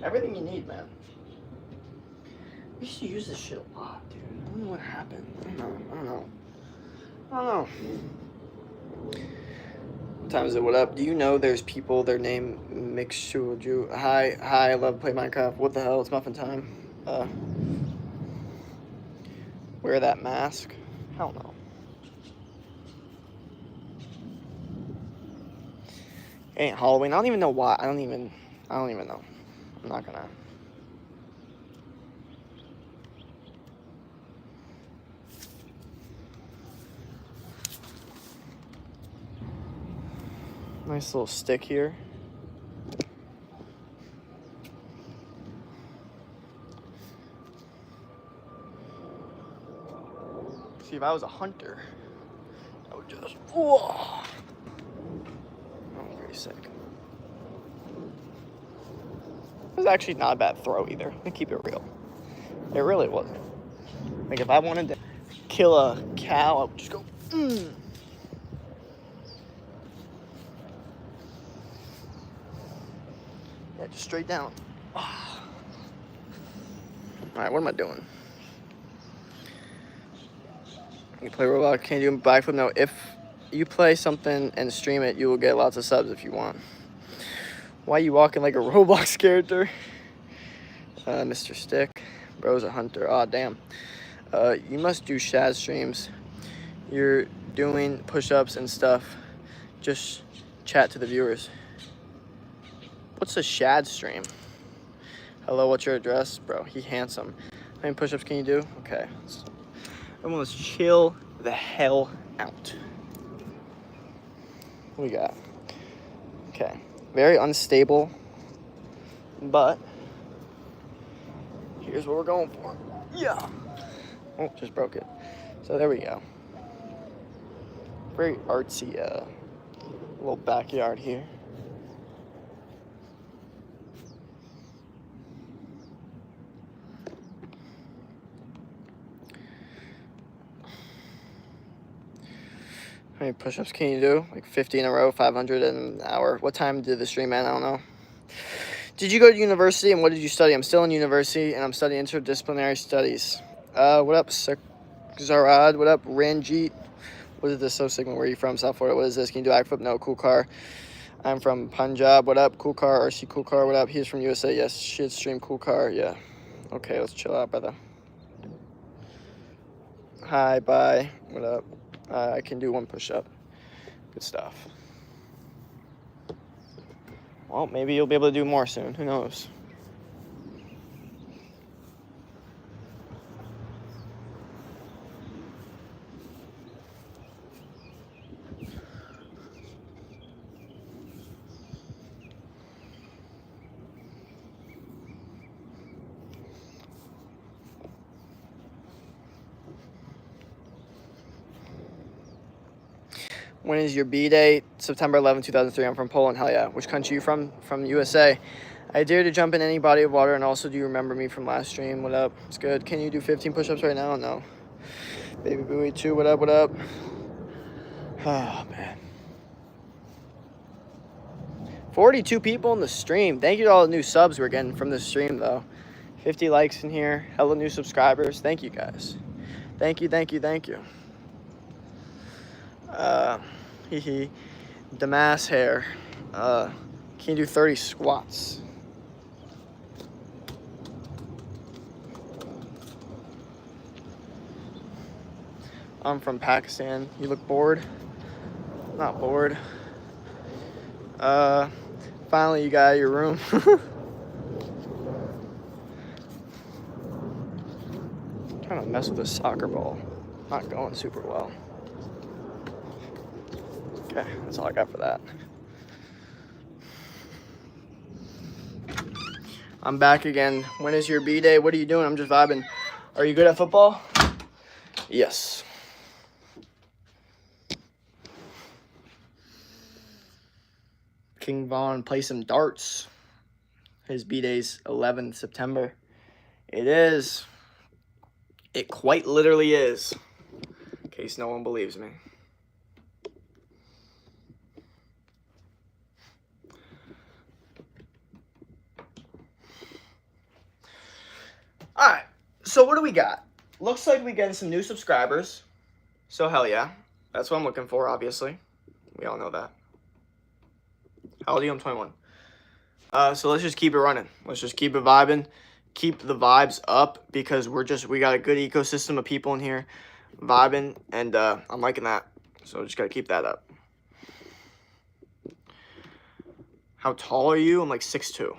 Everything you need, man. We used to use this shit a lot, dude. I don't know what happened. I don't know. What time is it? What up? Do you know there's people, their name Mixuju? Hi, I love to play Minecraft. What the hell? It's muffin time. Wear that mask? Hell no. It ain't Halloween. I don't even know why. I don't even know. I'm not gonna. Nice little stick here. See, if I was a hunter, I would just, whoa. I'm very sick. It was actually not a bad throw either. Let me keep it real. It really wasn't. Like, if I wanted to kill a cow, I would just go, Yeah, just straight down. All right, what am I doing? You play Roblox, can you do a backflip? No, if you play something and stream it, you will get lots of subs if you want. Why are you walking like a Roblox character? Mr. Stick. Bro's a hunter. Aw, damn. You must do Shad streams. You're doing push-ups and stuff. Just chat to the viewers. What's a Shad stream? Hello, what's your address? Bro, he handsome. How many push-ups can you do? Okay. Everyone, let's chill the hell out. What we got? Okay. Very unstable, but here's what we're going for. Yeah. Oh, just broke it. So there we go. Very artsy little backyard here. How many push-ups can you do? Like 50 in a row, 500 in an hour. What time did the stream end? I don't know. Did you go to university and what did you study? I'm still in university and I'm studying interdisciplinary studies. What up, Zarad? What up, Ranjit? What is this? So Sigma, where are you from? South Florida. What is this? Can you do backflip? No. Cool car. I'm from Punjab. What up? Cool car. RC Cool car. What up? He's from USA. Yes. Shit stream. Cool car. Yeah. Okay, let's chill out, brother. Hi, bye. What up? I can do one push-up. Good stuff. Well, maybe you'll be able to do more soon. Who knows? When is your B-Day? September 11, 2003. I'm from Poland. Hell yeah. Which country are you from? From USA. I dare to jump in any body of water, and also do you remember me from last stream? What up? It's good. Can you do 15 push-ups right now? No. Baby Booey 2. What up? What up? Oh, man. 42 people in the stream. Thank you to all the new subs we're getting from this stream, though. 50 likes in here. Hella new subscribers. Thank you, guys. Thank you, thank you, thank you. Damas hair. Can you do 30 squats? I'm from Pakistan. You look bored? Not bored. Finally you got out of your room. Trying to mess with a soccer ball. Not going super well. Okay, that's all I got for that. I'm back again. When is your B-Day? What are you doing? I'm just vibing. Are you good at football? Yes. King Von play some darts. His B-Day's 11th September. It is. It quite literally is. In case no one believes me. Alright, so what do we got? Looks like we're getting some new subscribers. So hell yeah. That's what I'm looking for, obviously. We all know that. How old are you? I'm 21. So let's just keep it running. Let's just keep it vibing. Keep the vibes up because we got a good ecosystem of people in here vibing, and I'm liking that. So just gotta keep that up. How tall are you? I'm like 6'2".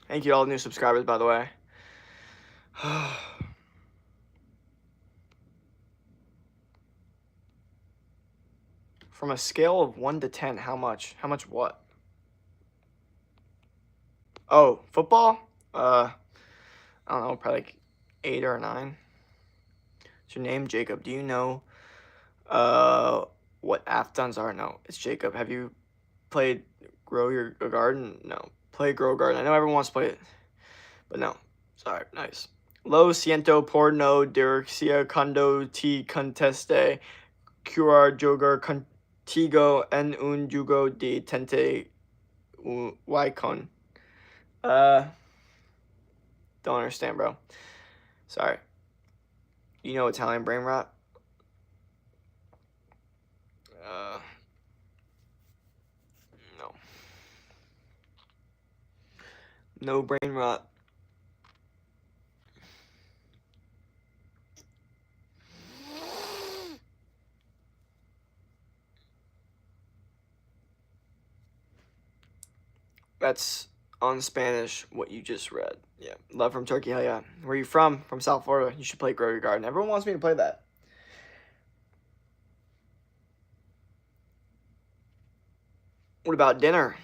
Thank you to all the new subscribers, by the way. From a scale of 1 to 10, how much? How much what? Oh, football? I don't know, probably like 8 or 9. What's your name? Jacob. Do you know what aftons are? No, it's Jacob. Have you played Grow Your Garden? No. Play Grow Garden. I know everyone wants to play it, but no. Sorry, nice. Lo siento por no direccia cuando te conteste curar jogar contigo en un juego de tente con. Don't understand, bro. Sorry. You know Italian brain rot? No. No brain rot. That's on Spanish what you just read. Yeah. Love from Turkey, hell yeah. Where are you from? From South Florida. You should play Grow Your Garden. Everyone wants me to play that. What about dinner?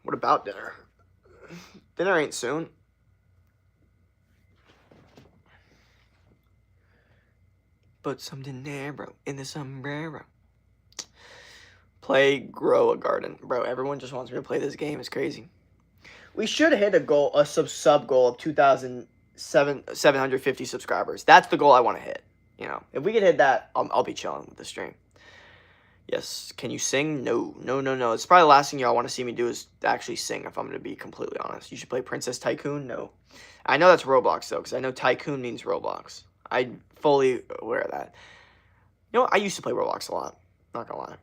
What about dinner? Dinner ain't soon. Put some dinero in the sombrero. Play Grow a Garden. Bro, everyone just wants me to play this game. It's crazy. We should hit a goal, a sub goal of 2,750 subscribers. That's the goal I want to hit. You know, if we could hit that, I'll be chilling with the stream. Yes. Can you sing? No. It's probably the last thing y'all want to see me do is actually sing, if I'm going to be completely honest. You should play Princess Tycoon? No. I know that's Roblox, though, because I know Tycoon means Roblox. I'm fully aware of that. You know, I used to play Roblox a lot. Not going to lie.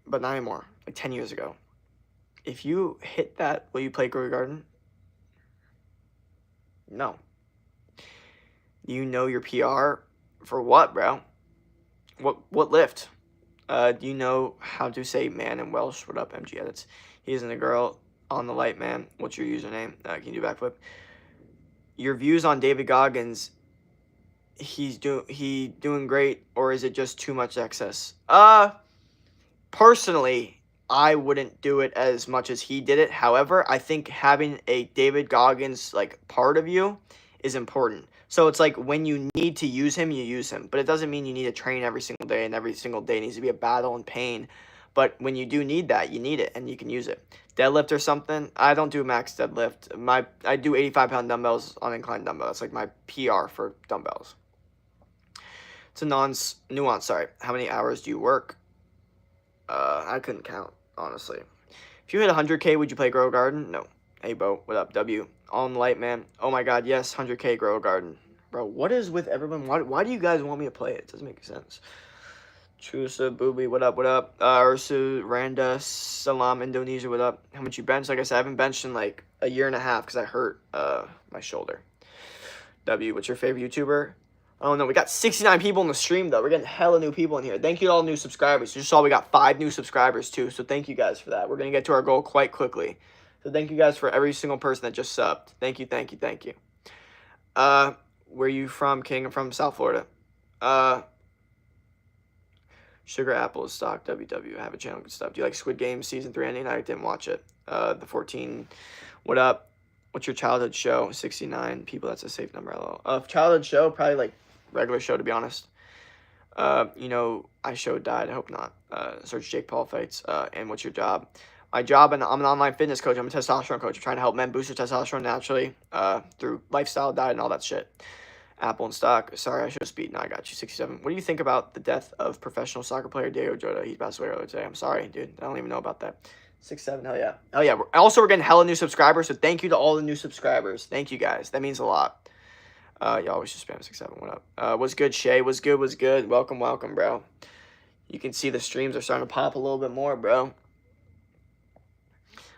But not anymore. Like 10 years ago. If you hit that, will you play Grow Your Garden? No. You know your PR? For what, bro? What lift? Do you know how to say man in Welsh? What up, MG Edits? He isn't a girl on the light, man. What's your username? Can you do backflip? Your views on David Goggins, he doing great, or is it just too much excess? Personally, I wouldn't do it as much as he did it. However, I think having a David Goggins like part of you is important. So it's like when you need to use him, you use him. But it doesn't mean you need to train every single day, and every single day needs to be a battle and pain. But when you do need that, you need it, and you can use it. Deadlift or something, I don't do max deadlift. I do 85-pound dumbbells on inclined dumbbell. That's like my PR for dumbbells. It's a nuance, sorry. How many hours do you work? I couldn't count, honestly. If you hit 100K, would you play Grow Garden? No. Hey, Bo, what up? W. On the light, man. Oh my god, yes, 100K Grow Garden. Bro, what is with everyone? Why do you guys want me to play it? It doesn't make sense. Chusa, Booby, what up, what up? Ursu, Randa, Salam, Indonesia, what up? How much you bench? Like I said, I haven't benched in like a year and a half because I hurt my shoulder. W, what's your favorite YouTuber? I don't know. We got 69 people in the stream, though. We're getting hella new people in here. Thank you to all new subscribers. You just saw we got 5 new subscribers, too. So thank you guys for that. We're going to get to our goal quite quickly. So thank you guys for every single person that just subbed. Thank you. Where you from, King? I'm from South Florida. Sugar Apple is stock. WW. I have a channel. Good stuff. Do you like Squid Game Season 3 ending? I didn't watch it. The 14. What up? What's your childhood show? 69 people. That's a safe number. Childhood show? Probably like regular show, to be honest. You know, I show died. I hope not. Search Jake Paul fights. And what's your job? My job, and I'm an online fitness coach. I'm a testosterone coach. I'm trying to help men boost their testosterone naturally through lifestyle, diet, and all that shit. Apple in stock. Sorry, I show speed. No, I got you. 67. What do you think about the death of professional soccer player Diego Jota? He passed away earlier today. I'm sorry, dude. I don't even know about that. 6-7. Hell yeah. Hell yeah. We're getting hella new subscribers. So thank you to all the new subscribers. Thank you guys. That means a lot. Y'all always just spam 6-7. What up? What's good, Shay? What's good? Welcome, bro. You can see the streams are starting to pop a little bit more, bro.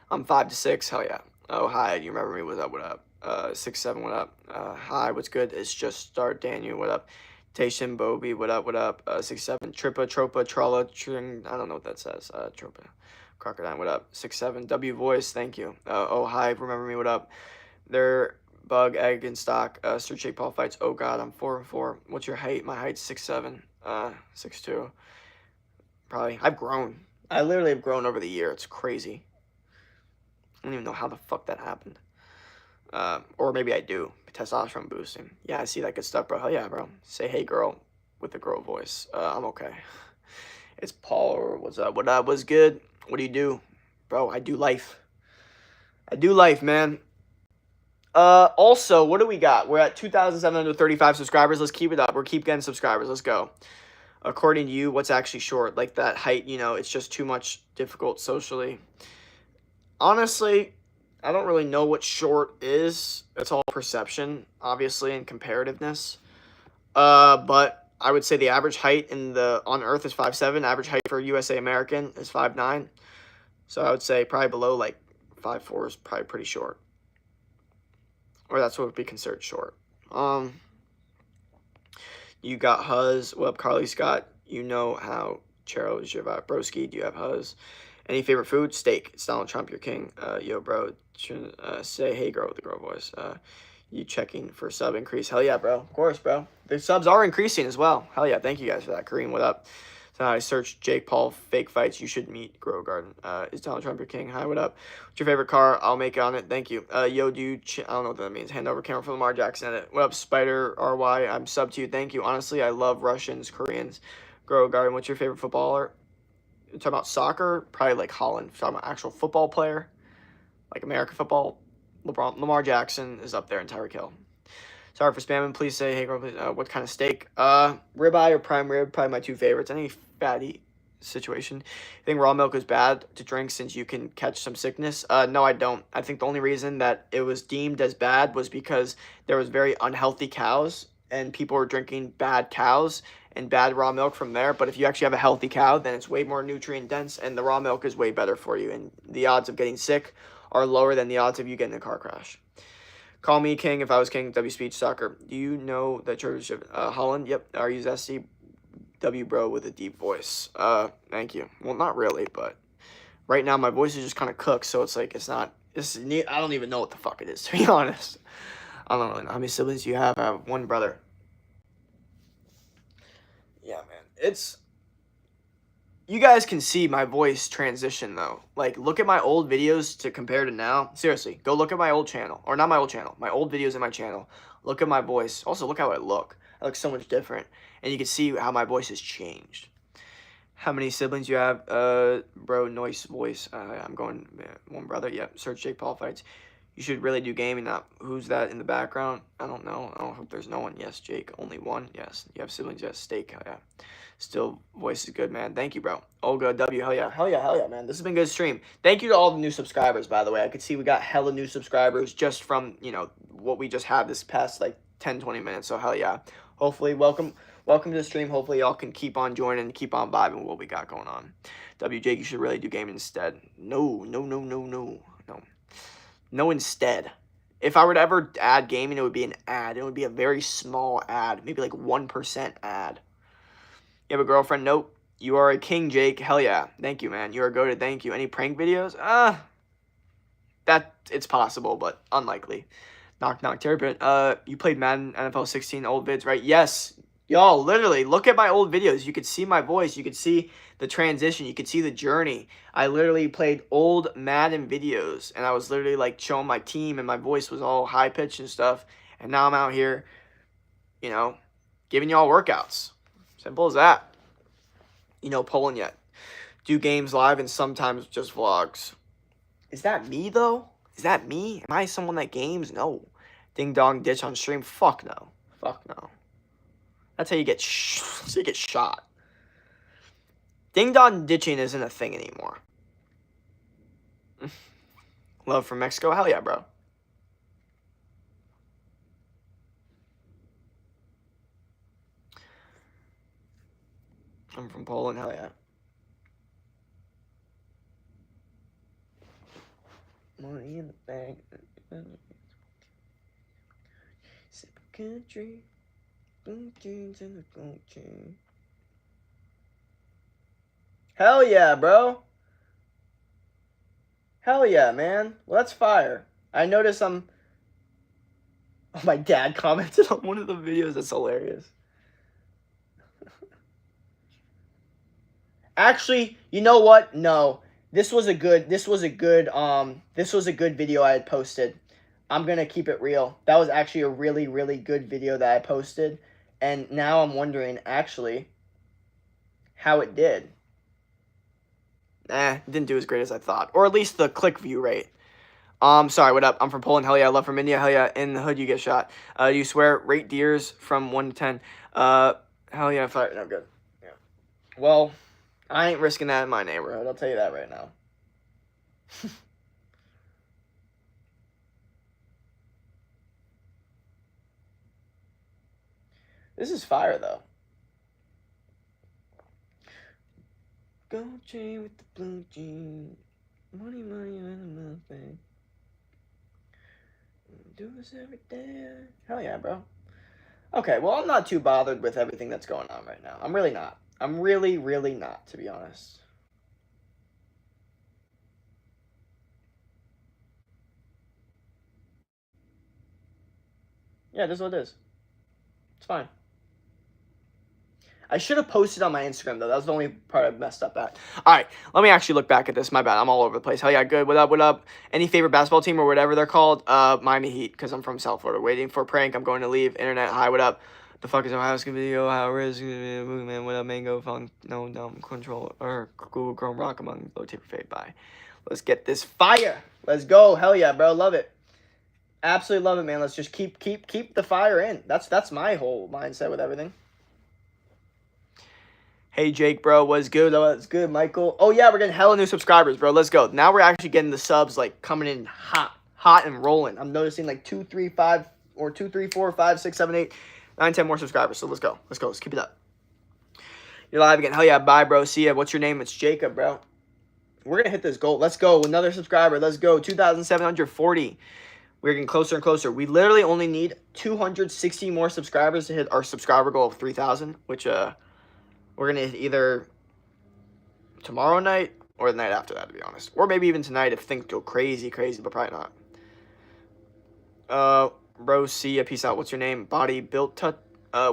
I'm 5 to 6. Hell yeah. Oh, hi. You remember me? What up? 6-7. What up? Hi. What's good? It's just start. Daniel. What up? Tation Bobby. What up? 6-7. Trippa, Tropa, Trolla, Tring. I don't know what that says. Tropa. Crocodile. What up? 6-7. W voice. Thank you. Oh, hi. Remember me? What up? They're bug, egg, in stock. Search Jake Paul fights. Oh, God. I'm 4-4. What's your height? My height's 6'7". 6'2". Probably. I've grown. I literally have grown over the year. It's crazy. I don't even know how the fuck that happened. Or maybe I do. Testosterone boosting. Yeah, I see that good stuff, bro. Hell yeah, bro. Say hey, girl, with the girl voice. I'm okay. It's Paul. Or what's up? What up? What's good? What do you do? Bro, I do life. I do life, man. Also, what do we got? We're at 2,735 subscribers. Let's keep it up. We're keep getting subscribers. Let's go. According to you, what's actually short? Like that height, you know, it's just too much difficult socially. Honestly, I don't really know what short is. It's all perception, obviously, and comparativeness. But I would say the average height on Earth is 5'7". Average height for USA American is 5'9". So I would say probably below like 5'4" is probably pretty short. Or that's what would be considered short. You got Huz. What up, Carly Scott? You know how Charo is your vibe. Broski, do you have Huz? Any favorite food? Steak. It's Donald Trump, your king. Yo, bro. Say hey, girl, with the girl voice. You checking for sub increase? Hell yeah, bro. Of course, bro. The subs are increasing as well. Hell yeah. Thank you guys for that. Kareem, what up? So I searched Jake Paul fake fights. You should meet Grow Garden. Is Donald Trump your king? Hi, what up? What's your favorite car? I'll make it on it. Thank you. Yo, dude. I don't know what that means. Hand over camera for Lamar Jackson. Edit. What up, Spider RY? I'm sub to you. Thank you. Honestly, I love Russians, Koreans. Grow Garden. What's your favorite footballer? You're talking about soccer? Probably like Holland. You're talking about actual football player, like American football. Lamar Jackson is up there, and Tyreek Hill. Sorry for spamming. Please say, hey, girl, please, what kind of steak? Ribeye or prime rib, probably my two favorites. Any fatty situation. I think raw milk is bad to drink since you can catch some sickness. No, I don't. I think the only reason that it was deemed as bad was because there was very unhealthy cows, and people were drinking bad cows and bad raw milk from there. But if you actually have a healthy cow, then it's way more nutrient dense, and the raw milk is way better for you. And the odds of getting sick are lower than the odds of you getting a car crash. Call me king if I was king. W speech soccer. Do you know that church of Holland? Yep. Are you zesty? W bro with a deep voice. Thank you. Well, not really, but right now my voice is just kind of cooked, so it's like it's not. I don't even know what the fuck it is, to be honest. I don't really know how many siblings you have. I have one brother. Yeah, man. It's. You guys can see my voice transition, though. Like, look at my old videos to compare to now. Seriously, go look at my old channel. Or not my old channel. My old videos in my channel. Look at my voice. Also, look how I look. I look so much different. And you can see how my voice has changed. How many siblings you have? Bro, noise voice. I'm going, one brother. Yep, search Jake Paul fights. You should really do gaming. Not who's that in the background? I don't know. I don't hope there's no one. Yes, Jake. Only one. Yes. You have siblings. Yes. Steak. Hell yeah. Still, voice is good, man. Thank you, bro. Olga W. Hell yeah. Hell yeah. Hell yeah, man. This has been a good stream. Thank you to all the new subscribers, by the way. I could see we got hella new subscribers just from, you know, what we just had this past, like, 10, 20 minutes. So, hell yeah. Hopefully, welcome to the stream. Hopefully, y'all can keep on joining and keep on vibing what we got going on. WJ, you should really do gaming instead. No. No, instead. If I were to ever add gaming, it would be an ad. It would be a very small ad. Maybe like 1% ad. You have a girlfriend? Nope. You are a king, Jake. Hell yeah. Thank you, man. You are goated. Thank you. Any prank videos? It's possible, but unlikely. Knock, knock, Terrapin. You played Madden NFL 16 old vids, right? Yes. Y'all, literally, look at my old videos. You could see my voice. You could see the transition. You could see the journey. I literally played old Madden videos, and I was literally, like, showing my team, and my voice was all high-pitched and stuff. And now I'm out here, you know, giving y'all workouts. Simple as that. You know, polling yet. Do games live and sometimes just vlogs. Is that me, though? Is that me? Am I someone that games? No. Ding dong ditch on stream? Fuck no. Fuck no. That's how you get shot. Ding dong ditching isn't a thing anymore. Love from Mexico? Hell yeah, bro. I'm from Poland? Hell yeah. Money in the bag. Sip country. Blue jeans and the gold chain. Hell yeah, bro. Hell yeah, man. Well, that's fire. I noticed Oh, my dad commented on one of the videos. That's hilarious. Actually, you know what? No. This was a good video I had posted. I'm going to keep it real. That was actually a really, really good video that I posted. And now I'm wondering, actually, how it did. It didn't do as great as I thought. Or at least the click view rate. Sorry, what up? I'm from Poland. Hell yeah, I love from India. Hell yeah, in the hood you get shot. Do you swear? Rate deers from 1 to 10. Hell yeah, fire. No, good. Yeah. Well, I ain't risking that in my neighborhood. I'll tell you that right now. This is fire, though. Gold chain with the blue jean. Money, money, in the mouth, babe. Do this every day. Hell yeah, bro. Okay, well, I'm not too bothered with everything that's going on right now. I'm really not. I'm really, really not, to be honest. Yeah, this is what it is. It's fine. I should have posted on my Instagram, though. That was the only part I messed up at. All right, let me actually look back at this. My bad. I'm all over the place. Hell yeah, good. What up, what up? Any favorite basketball team or whatever they're called? Miami Heat, because I'm from South Florida. Waiting for a prank. I'm going to leave. Internet, hi, what up? The fuck is Ohio's gonna be? Ohio is gonna be a movement. What up, Mango? Funk, no, dumb, control, or Google Chrome, rock among low taper fade. Bye. Let's get this fire. Let's go. Hell yeah, bro. Love it. Absolutely love it, man. Let's just keep the fire in. That's my whole mindset with everything. Hey, Jake, bro, what's good? Oh, that's good, Michael. Oh, yeah, we're getting hella new subscribers, bro. Let's go. Now we're actually getting the subs, like, coming in hot and rolling. I'm noticing, like, 2, 3, 5, or 2, 3, 4, 5, 6, 7, 8, 9, 10 more subscribers. So let's go. Let's go. Let's keep it up. You're live again. Hell yeah. Bye, bro. See ya. What's your name? It's Jacob, bro. We're going to hit this goal. Let's go. Another subscriber. Let's go. 2,740. We're getting closer and closer. We literally only need 260 more subscribers to hit our subscriber goal of 3,000, which, we're going to hit either tomorrow night or the night after that, to be honest. Or maybe even tonight if things go crazy, but probably not. Bro, see ya. Peace out. What's your name? Body built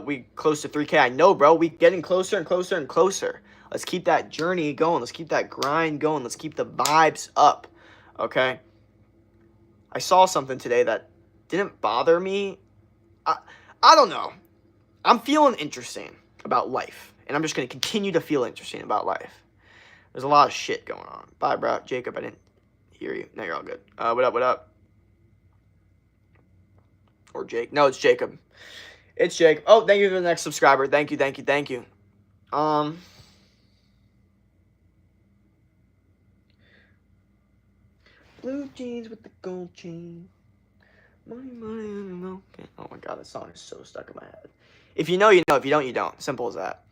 we close to 3K. I know, bro. We getting closer and closer and closer. Let's keep that journey going. Let's keep that grind going. Let's keep the vibes up. Okay? I saw something today that didn't bother me. I don't know. I'm feeling interesting about life. And I'm just going to continue to feel interesting about life. There's a lot of shit going on. Bye, bro. Jacob, I didn't hear you. No, you're all good. What up, what up? Or Jake. No, it's Jacob. It's Jake. Oh, thank you for the next subscriber. Thank you, thank you, thank you. Blue jeans with the gold chain. Money, money, money. Oh my god, that song is so stuck in my head. If you know, you know. If you don't, you don't. Simple as that.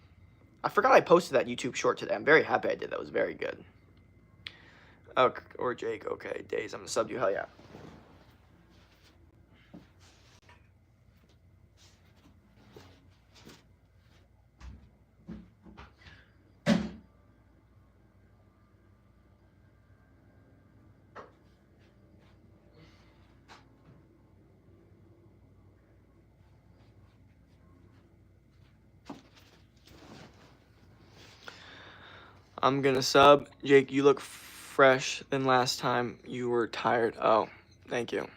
I forgot I posted that YouTube short today. I'm very happy I did. That was very good. Oh, or Jake. Okay, Days. I'm gonna sub you. Hell yeah. I'm gonna sub. Jake, you look fresh than last time you were tired. Oh, thank you.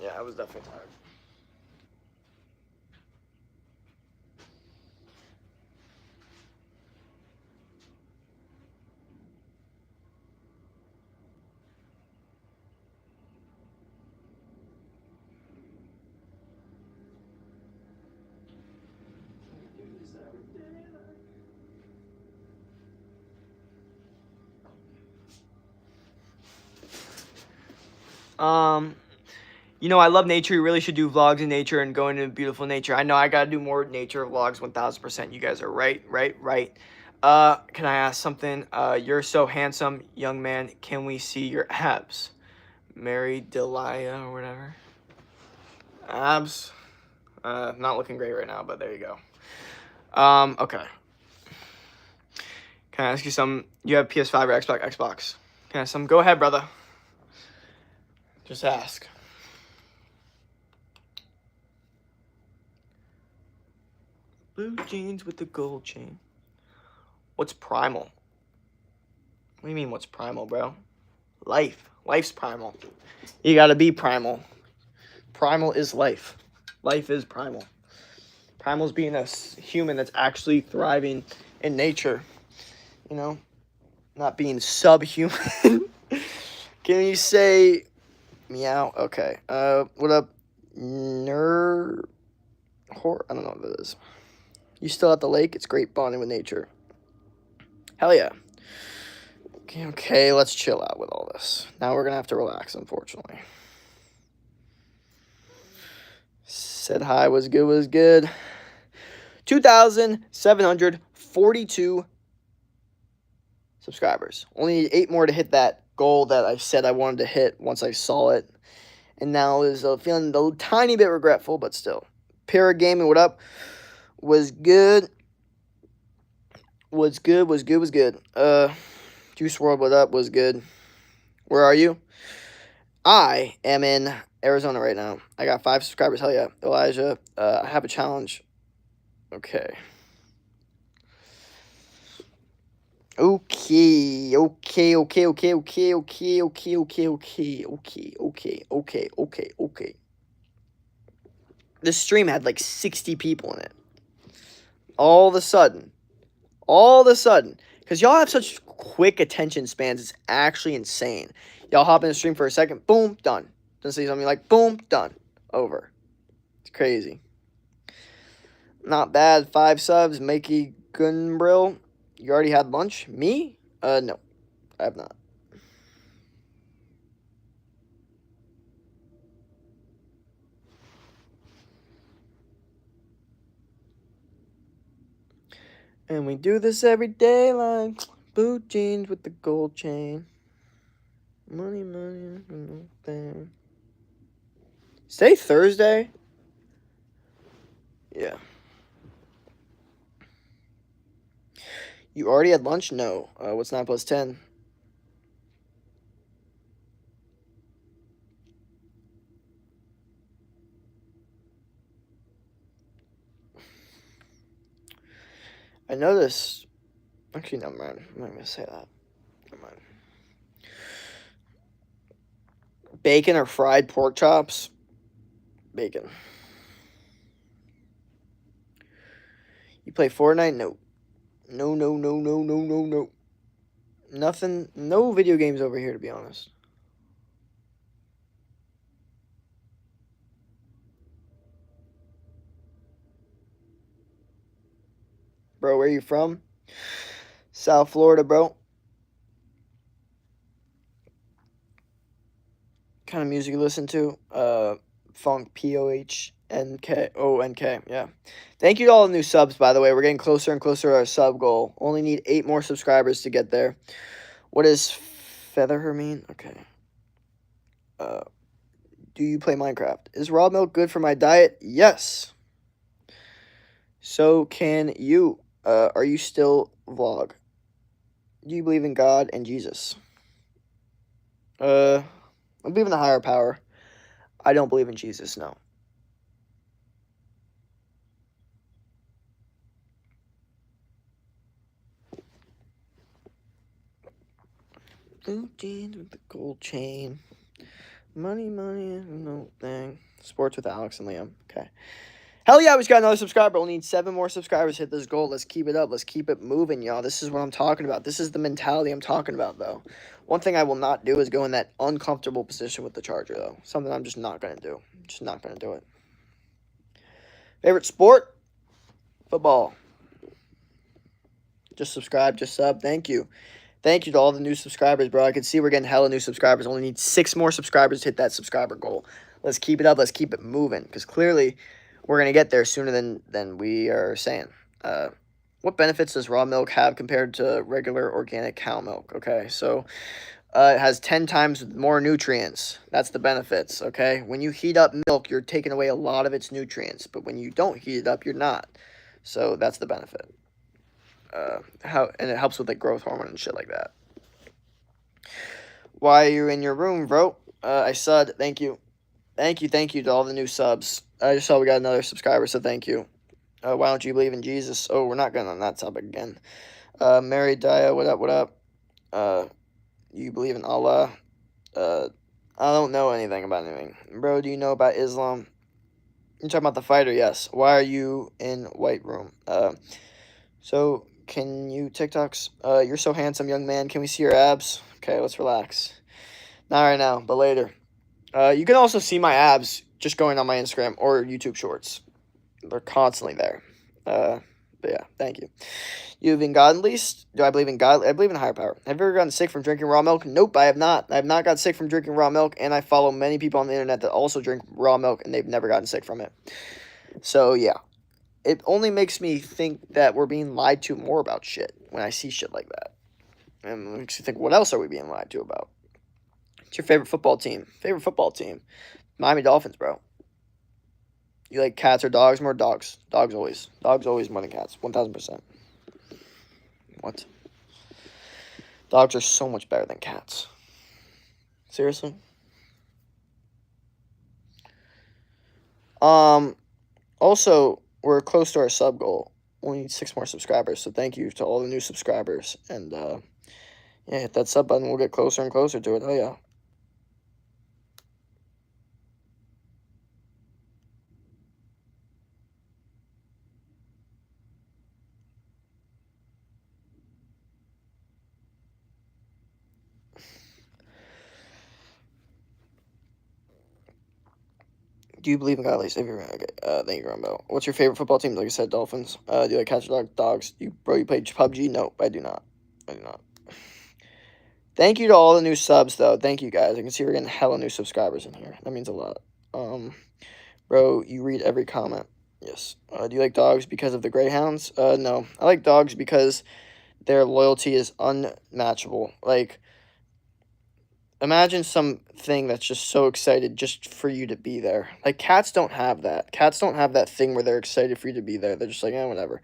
Yeah, I was definitely tired. You know, I love nature. You really should do vlogs in nature and go into beautiful nature. I know I gotta do more nature vlogs, 1000%. You guys are right. Can I ask something? You're so handsome, young man. Can we see your abs? Mary Delia or whatever. Abs. Not looking great right now, but there you go. Okay. Can I ask you something? You have PS5 or Xbox? Can I ask something? Go ahead, brother. Just ask. Blue jeans with the gold chain. What's primal? What do you mean, what's primal, bro? Life. Life's primal. You gotta be primal. Primal is life. Life is primal. Primal is being a human that's actually thriving in nature. You know? Not being subhuman. Can you say meow? Okay. What up? I don't know what that is. You still at the lake? It's great bonding with nature. Hell yeah. Okay, let's chill out with all this. Now we're gonna have to relax, unfortunately. Said hi, was good. 2,742 subscribers. Only need 8 more to hit that goal that I said I wanted to hit once I saw it. And now is feeling a tiny bit regretful, but still. Para Gaming, what up? Was good. Juice World, what up? Was good. Where are you? I am in Arizona right now. I got 5 subscribers. Hell yeah. Elijah, I have a challenge. Okay. Okay. This stream had like 60 people in it. All of a sudden. Because y'all have such quick attention spans, it's actually insane. Y'all hop in the stream for a second, boom, done. Then say something like, boom, done. Over. It's crazy. Not bad. 5 subs. Makey Gunbrill. You already had lunch? Me? No. I have not. And we do this every day like blue jeans with the gold chain. Money, thing. Stay Thursday? Yeah. You already had lunch? No. What's 9 plus 10? I noticed. Actually, never mind. I'm not going to say that. Never mind. Bacon or fried pork chops? Bacon. You play Fortnite? No. No. Nothing. No video games over here, to be honest. Bro, where you from? South Florida, bro. What kind of music you listen to? Funk, POHNK. Yeah. Thank you to all the new subs, by the way. We're getting closer and closer to our sub goal. Only need 8 more subscribers to get there. What does Featherher mean? Okay. Do you play Minecraft? Is raw milk good for my diet? Yes. So can you. Are you still vlog? Do you believe in God and Jesus? I believe in the higher power. I don't believe in Jesus, no. Blue jeans with the gold chain. Money, no thing. Sports with Alex and Liam. Okay. Hell yeah, we just got another subscriber. We'll need 7 more subscribers to hit this goal. Let's keep it up. Let's keep it moving, y'all. This is what I'm talking about. This is the mentality I'm talking about, though. One thing I will not do is go in that uncomfortable position with the charger, though. Something I'm just not going to do. Just not going to do it. Favorite sport? Football. Just subscribe, just sub. Thank you. Thank you to all the new subscribers, bro. I can see we're getting hella new subscribers. Only need 6 more subscribers to hit that subscriber goal. Let's keep it up. Let's keep it moving. Because clearly, we're going to get there sooner than we are saying. What benefits does raw milk have compared to regular organic cow milk? Okay, so it has 10 times more nutrients. That's the benefits, okay? When you heat up milk, you're taking away a lot of its nutrients. But when you don't heat it up, you're not. So that's the benefit. And it helps with like growth hormone and shit like that. Why are you in your room, bro? I subbed. Thank you to all the new subs. I just saw we got another subscriber, so thank you. Why don't you believe in Jesus? Oh, we're not going on that topic again. Mary Dia, what up? You believe in Allah? I don't know anything about anything. Bro, do you know about Islam? You're talking about the fighter, yes. Why are you in white room? So can you TikToks? You're so handsome, young man. Can we see your abs? Okay, let's relax. Not right now, but later. You can also see my abs just going on my Instagram or YouTube Shorts. They're constantly there. But yeah, thank you. You believe in God at least? Do I believe in God? I believe in a higher power. Have you ever gotten sick from drinking raw milk? Nope, I have not. I have not got sick from drinking raw milk, and I follow many people on the internet that also drink raw milk, and they've never gotten sick from it. So yeah, it only makes me think that we're being lied to more about shit when I see shit like that. And it makes you think, what else are we being lied to about? What's your favorite football team? Favorite football team? Miami Dolphins, bro. You like cats or dogs? More dogs. Dogs always. Dogs always more than cats. 1000%. What? Dogs are so much better than cats. Seriously? Also, we're close to our sub goal. We need 6 more subscribers, so thank you to all the new subscribers. And, yeah, hit that sub button. We'll get closer and closer to it. Oh, yeah. Do you believe in God at least? Okay, thank you, Rumbo. What's your favorite football team? Like I said, Dolphins. Do you like catch dogs? You play PUBG? Nope, I do not. I do not. Thank you to all the new subs, though. Thank you, guys. I can see we're getting hella new subscribers in here. That means a lot. Bro, you read every comment. Yes. Do you like dogs because of the greyhounds? No. I like dogs because their loyalty is unmatchable. Like, imagine something that's just so excited just for you to be there. Like, cats don't have that. Cats don't have that thing where they're excited for you to be there. They're just like, whatever.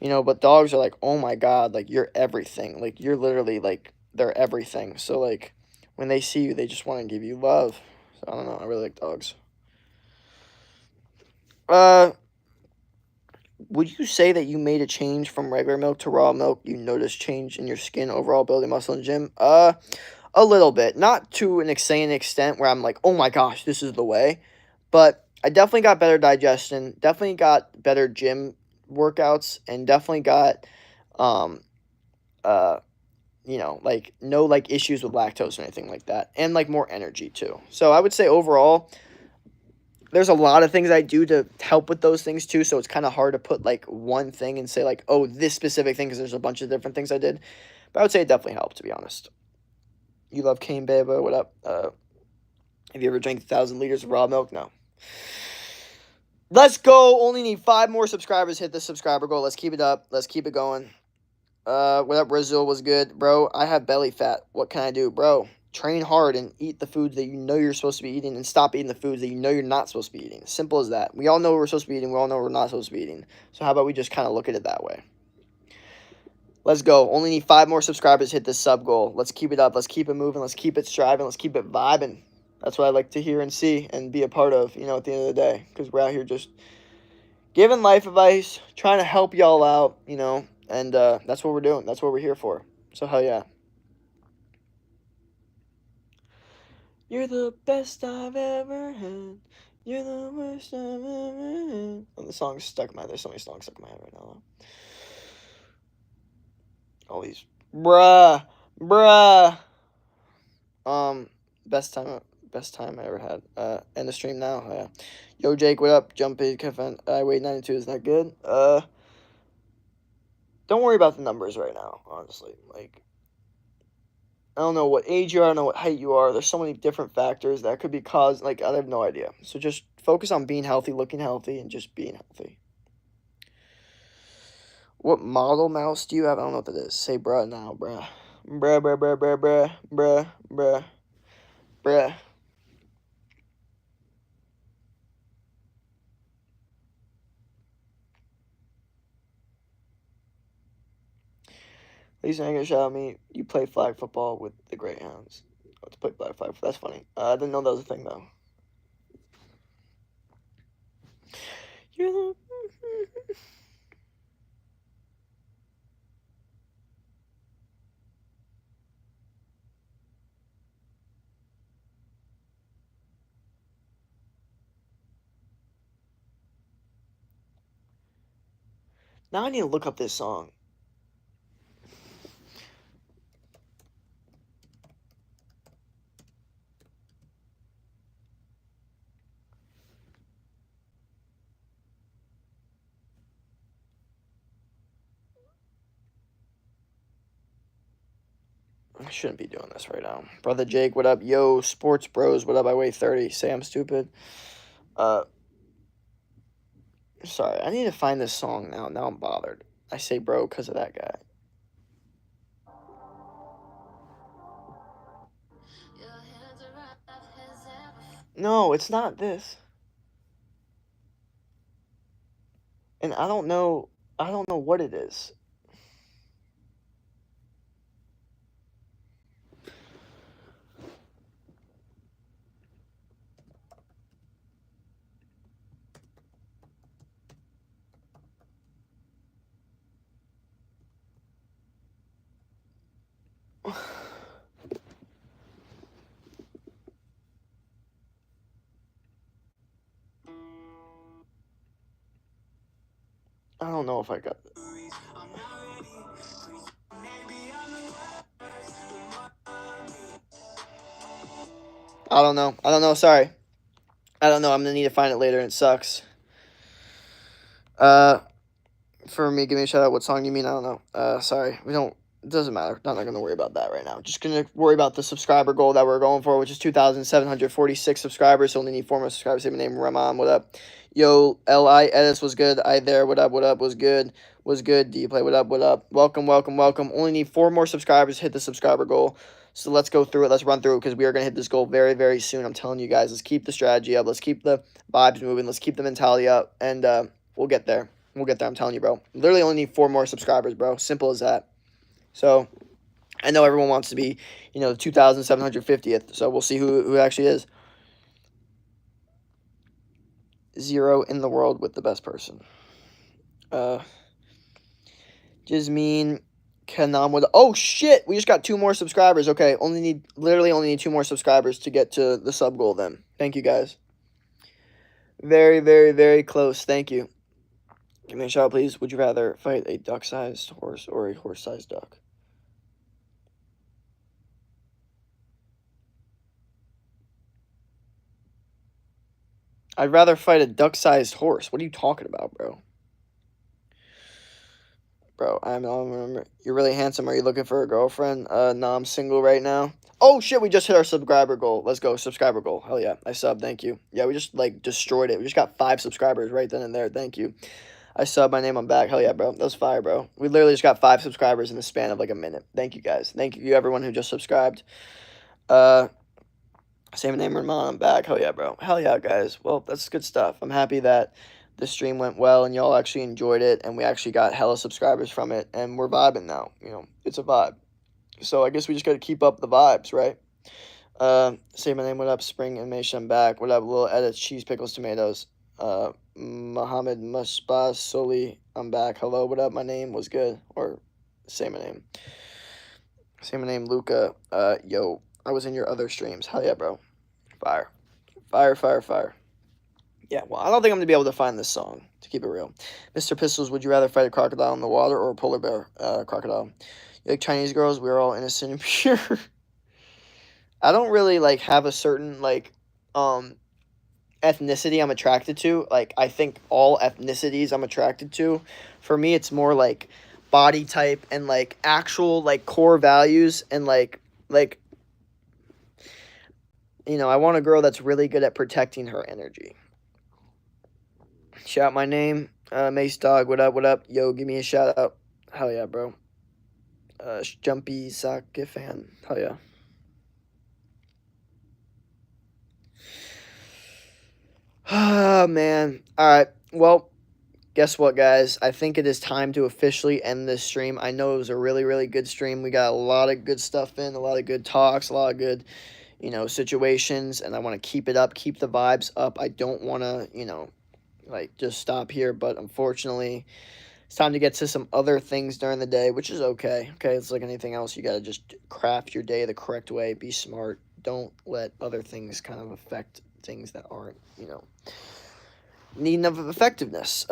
But dogs are like, oh my God, like, you're everything. Like, you're literally, like, they're everything. So, like, when they see you, they just want to give you love. So, I don't know. I really like dogs. Would you say that you made a change from regular milk to raw milk? You noticed change in your skin, overall building muscle in the gym? A little bit. Not to an insane extent where I'm like, oh my gosh, this is the way. But I definitely got better digestion, definitely got better gym workouts, and definitely got, um, uh, like no like issues with lactose or anything like that. And like more energy too. So I would say overall, there's a lot of things I do to help with those things too, so it's kind of hard to put like one thing and say like, oh, this specific thing, because there's a bunch of different things I did. But I would say it definitely helped, to be honest. You love cane baba? What up? Have you ever drank 1,000 liters of raw milk? No. Let's go. Only need 5 more subscribers. Hit the subscriber goal. Let's keep it up. Let's keep it going. What up, Brazil? Was good, bro. I have belly fat. What can I do, bro? Train hard and eat the foods that you know you're supposed to be eating, and stop eating the foods that you know you're not supposed to be eating. Simple as that. We all know what we're supposed to be eating. We all know what we're not supposed to be eating. So how about we just kind of look at it that way? Let's go. Only need 5 more subscribers. Hit this sub goal. Let's keep it up. Let's keep it moving. Let's keep it striving. Let's keep it vibing. That's what I like to hear and see and be a part of, at the end of the day. Because we're out here just giving life advice, trying to help y'all out, and that's what we're doing. That's what we're here for. So hell yeah. You're the best I've ever had. You're the worst I've ever had. Oh, the song's stuck in my head. There's so many songs stuck in my head right now, though. All these. Bruh. Best time I ever had. End the stream now. Yeah. Yo, Jake, what up? Jump in, Kevin. I weigh 92. Is that good? Don't worry about the numbers right now, honestly. Like, I don't know what age you are, I don't know what height you are. There's so many different factors that could be caused. Like, I have no idea. So just focus on being healthy, looking healthy, and just being healthy. What model mouse do you have? I don't know what that is. Say bruh now, bruh. Bruh. Lisa Anger shout out me. You play flag football with the Greyhounds. Oh, to play flag. That's funny. I didn't know that was a thing, though. You're the... Now I need to look up this song. I shouldn't be doing this right now. Brother Jake, what up? Yo, sports bros, what up? I weigh 30. Say I'm stupid. Sorry, I need to find this song now. Now I'm bothered. I say bro because of that guy. No, it's not this. And I don't know what it is. I don't know if I got it. I don't know. Sorry. I don't know. I'm gonna need to find it later, and it sucks. For me, give me a shout out. What song you mean? I don't know. Sorry. We don't. It doesn't matter. Not gonna worry about that right now. Just gonna worry about the subscriber goal that we're going for, which is 2,746 subscribers. So only need 4 more subscribers. Say my name, Ramon. What up? Yo, Li Edis was good. I there. What up? What up? Was good. Was good. Do you play? What up? What up? Welcome. Welcome. Welcome. Only need 4 more subscribers to hit the subscriber goal. So let's go through it. Let's run through it because we are going to hit this goal very, very soon. I'm telling you guys, let's keep the strategy up. Let's keep the vibes moving. Let's keep the mentality up. And we'll get there. We'll get there. I'm telling you, bro. Literally only need 4 more subscribers, bro. Simple as that. So I know everyone wants to be, the 2,750th. So we'll see who actually is. 0 in the world with the best person. Jasmine Kanam with. Oh shit! We just got 2 more subscribers. Okay, literally only need 2 more subscribers to get to the sub goal. Then thank you guys. Very, very, very close. Thank you. Give me a shout, please. Would you rather fight a duck-sized horse or a horse-sized duck? I'd rather fight a duck-sized horse. What are you talking about, bro? Bro, I don't remember. You're really handsome. Are you looking for a girlfriend? No, I'm single right now. Oh, shit, we just hit our subscriber goal. Let's go, subscriber goal. Hell yeah, I subbed, thank you. Yeah, we just, destroyed it. We just got 5 subscribers right then and there. Thank you. I subbed, my name, I'm back. Hell yeah, bro. That was fire, bro. We literally just got 5 subscribers in the span of, a minute. Thank you, guys. Thank you, everyone who just subscribed. Same name, Ramon. I'm back. Hell yeah, bro. Hell yeah, guys. Well, that's good stuff. I'm happy that the stream went well and y'all actually enjoyed it and we actually got hella subscribers from it and we're vibing now. It's a vibe. So I guess we just got to keep up the vibes, right? Say my name. What up, Spring and Mason? I'm back. What up, little edits, cheese, pickles, tomatoes. Mohammed Musbah Soli. I'm back. Hello. What up? My name was good. Or say my name. Say my name, Luca. Yo. I was in your other streams. Hell yeah, bro. Fire. Fire, fire, fire. Yeah, well, I don't think I'm going to be able to find this song, to keep it real. Mr. Pistols, would you rather fight a crocodile in the water or a polar bear crocodile? You like Chinese girls? We're all innocent and pure. I don't really, have a certain, ethnicity I'm attracted to. I think all ethnicities I'm attracted to. For me, it's more, body type and, actual, core values and, I want a girl that's really good at protecting her energy. Shout my name, Mace Dog. What up? What up? Yo, give me a shout out. Hell yeah, bro. Jumpy Sake fan. Hell yeah. Ah, man. All right. Well, guess what, guys? I think it is time to officially end this stream. I know it was a really, really good stream. We got a lot of good stuff in, a lot of good talks, a lot of good, situations, and I want to keep it up, keep the vibes up. I don't want to, just stop here, but unfortunately, it's time to get to some other things during the day, which is okay. Okay, it's like anything else. You got to just craft your day the correct way. Be smart. Don't let other things kind of affect things that aren't, needing of effectiveness.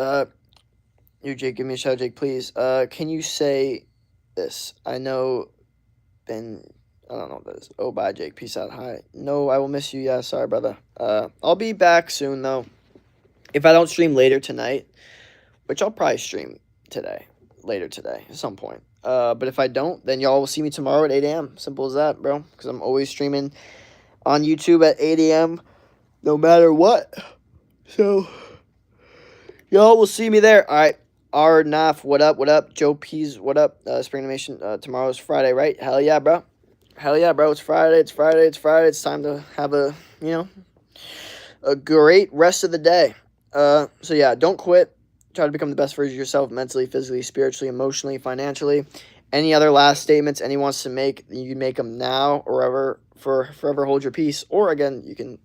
You, Jake, give me a shout, Jake, please. Can you say this? I know, Ben. I don't know what that is. Oh, bye, Jake. Peace out. Hi. No, I will miss you. Yeah, sorry, brother. I'll be back soon, though. If I don't stream later tonight, which I'll probably stream today, later today, at some point. But if I don't, then y'all will see me tomorrow at 8 a.m. Simple as that, bro. Because I'm always streaming on YouTube at 8 a.m. no matter what. So, y'all will see me there. All right. Naf, what up? What up? Joe P's, what up? Spring Animation, tomorrow's Friday, right? Hell yeah, bro. Hell yeah, bro. It's Friday. It's Friday. It's Friday. It's time to have a great rest of the day. So yeah, don't quit. Try to become the best version of yourself mentally, physically, spiritually, emotionally, financially. Any other last statements anyone wants to make, you can make them now or ever, forever hold your peace. Or again, you can,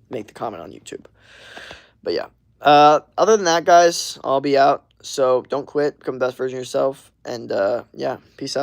make the comment on YouTube. But yeah. Other than that, guys, I'll be out. So don't quit. Become the best version of yourself. And yeah, peace out.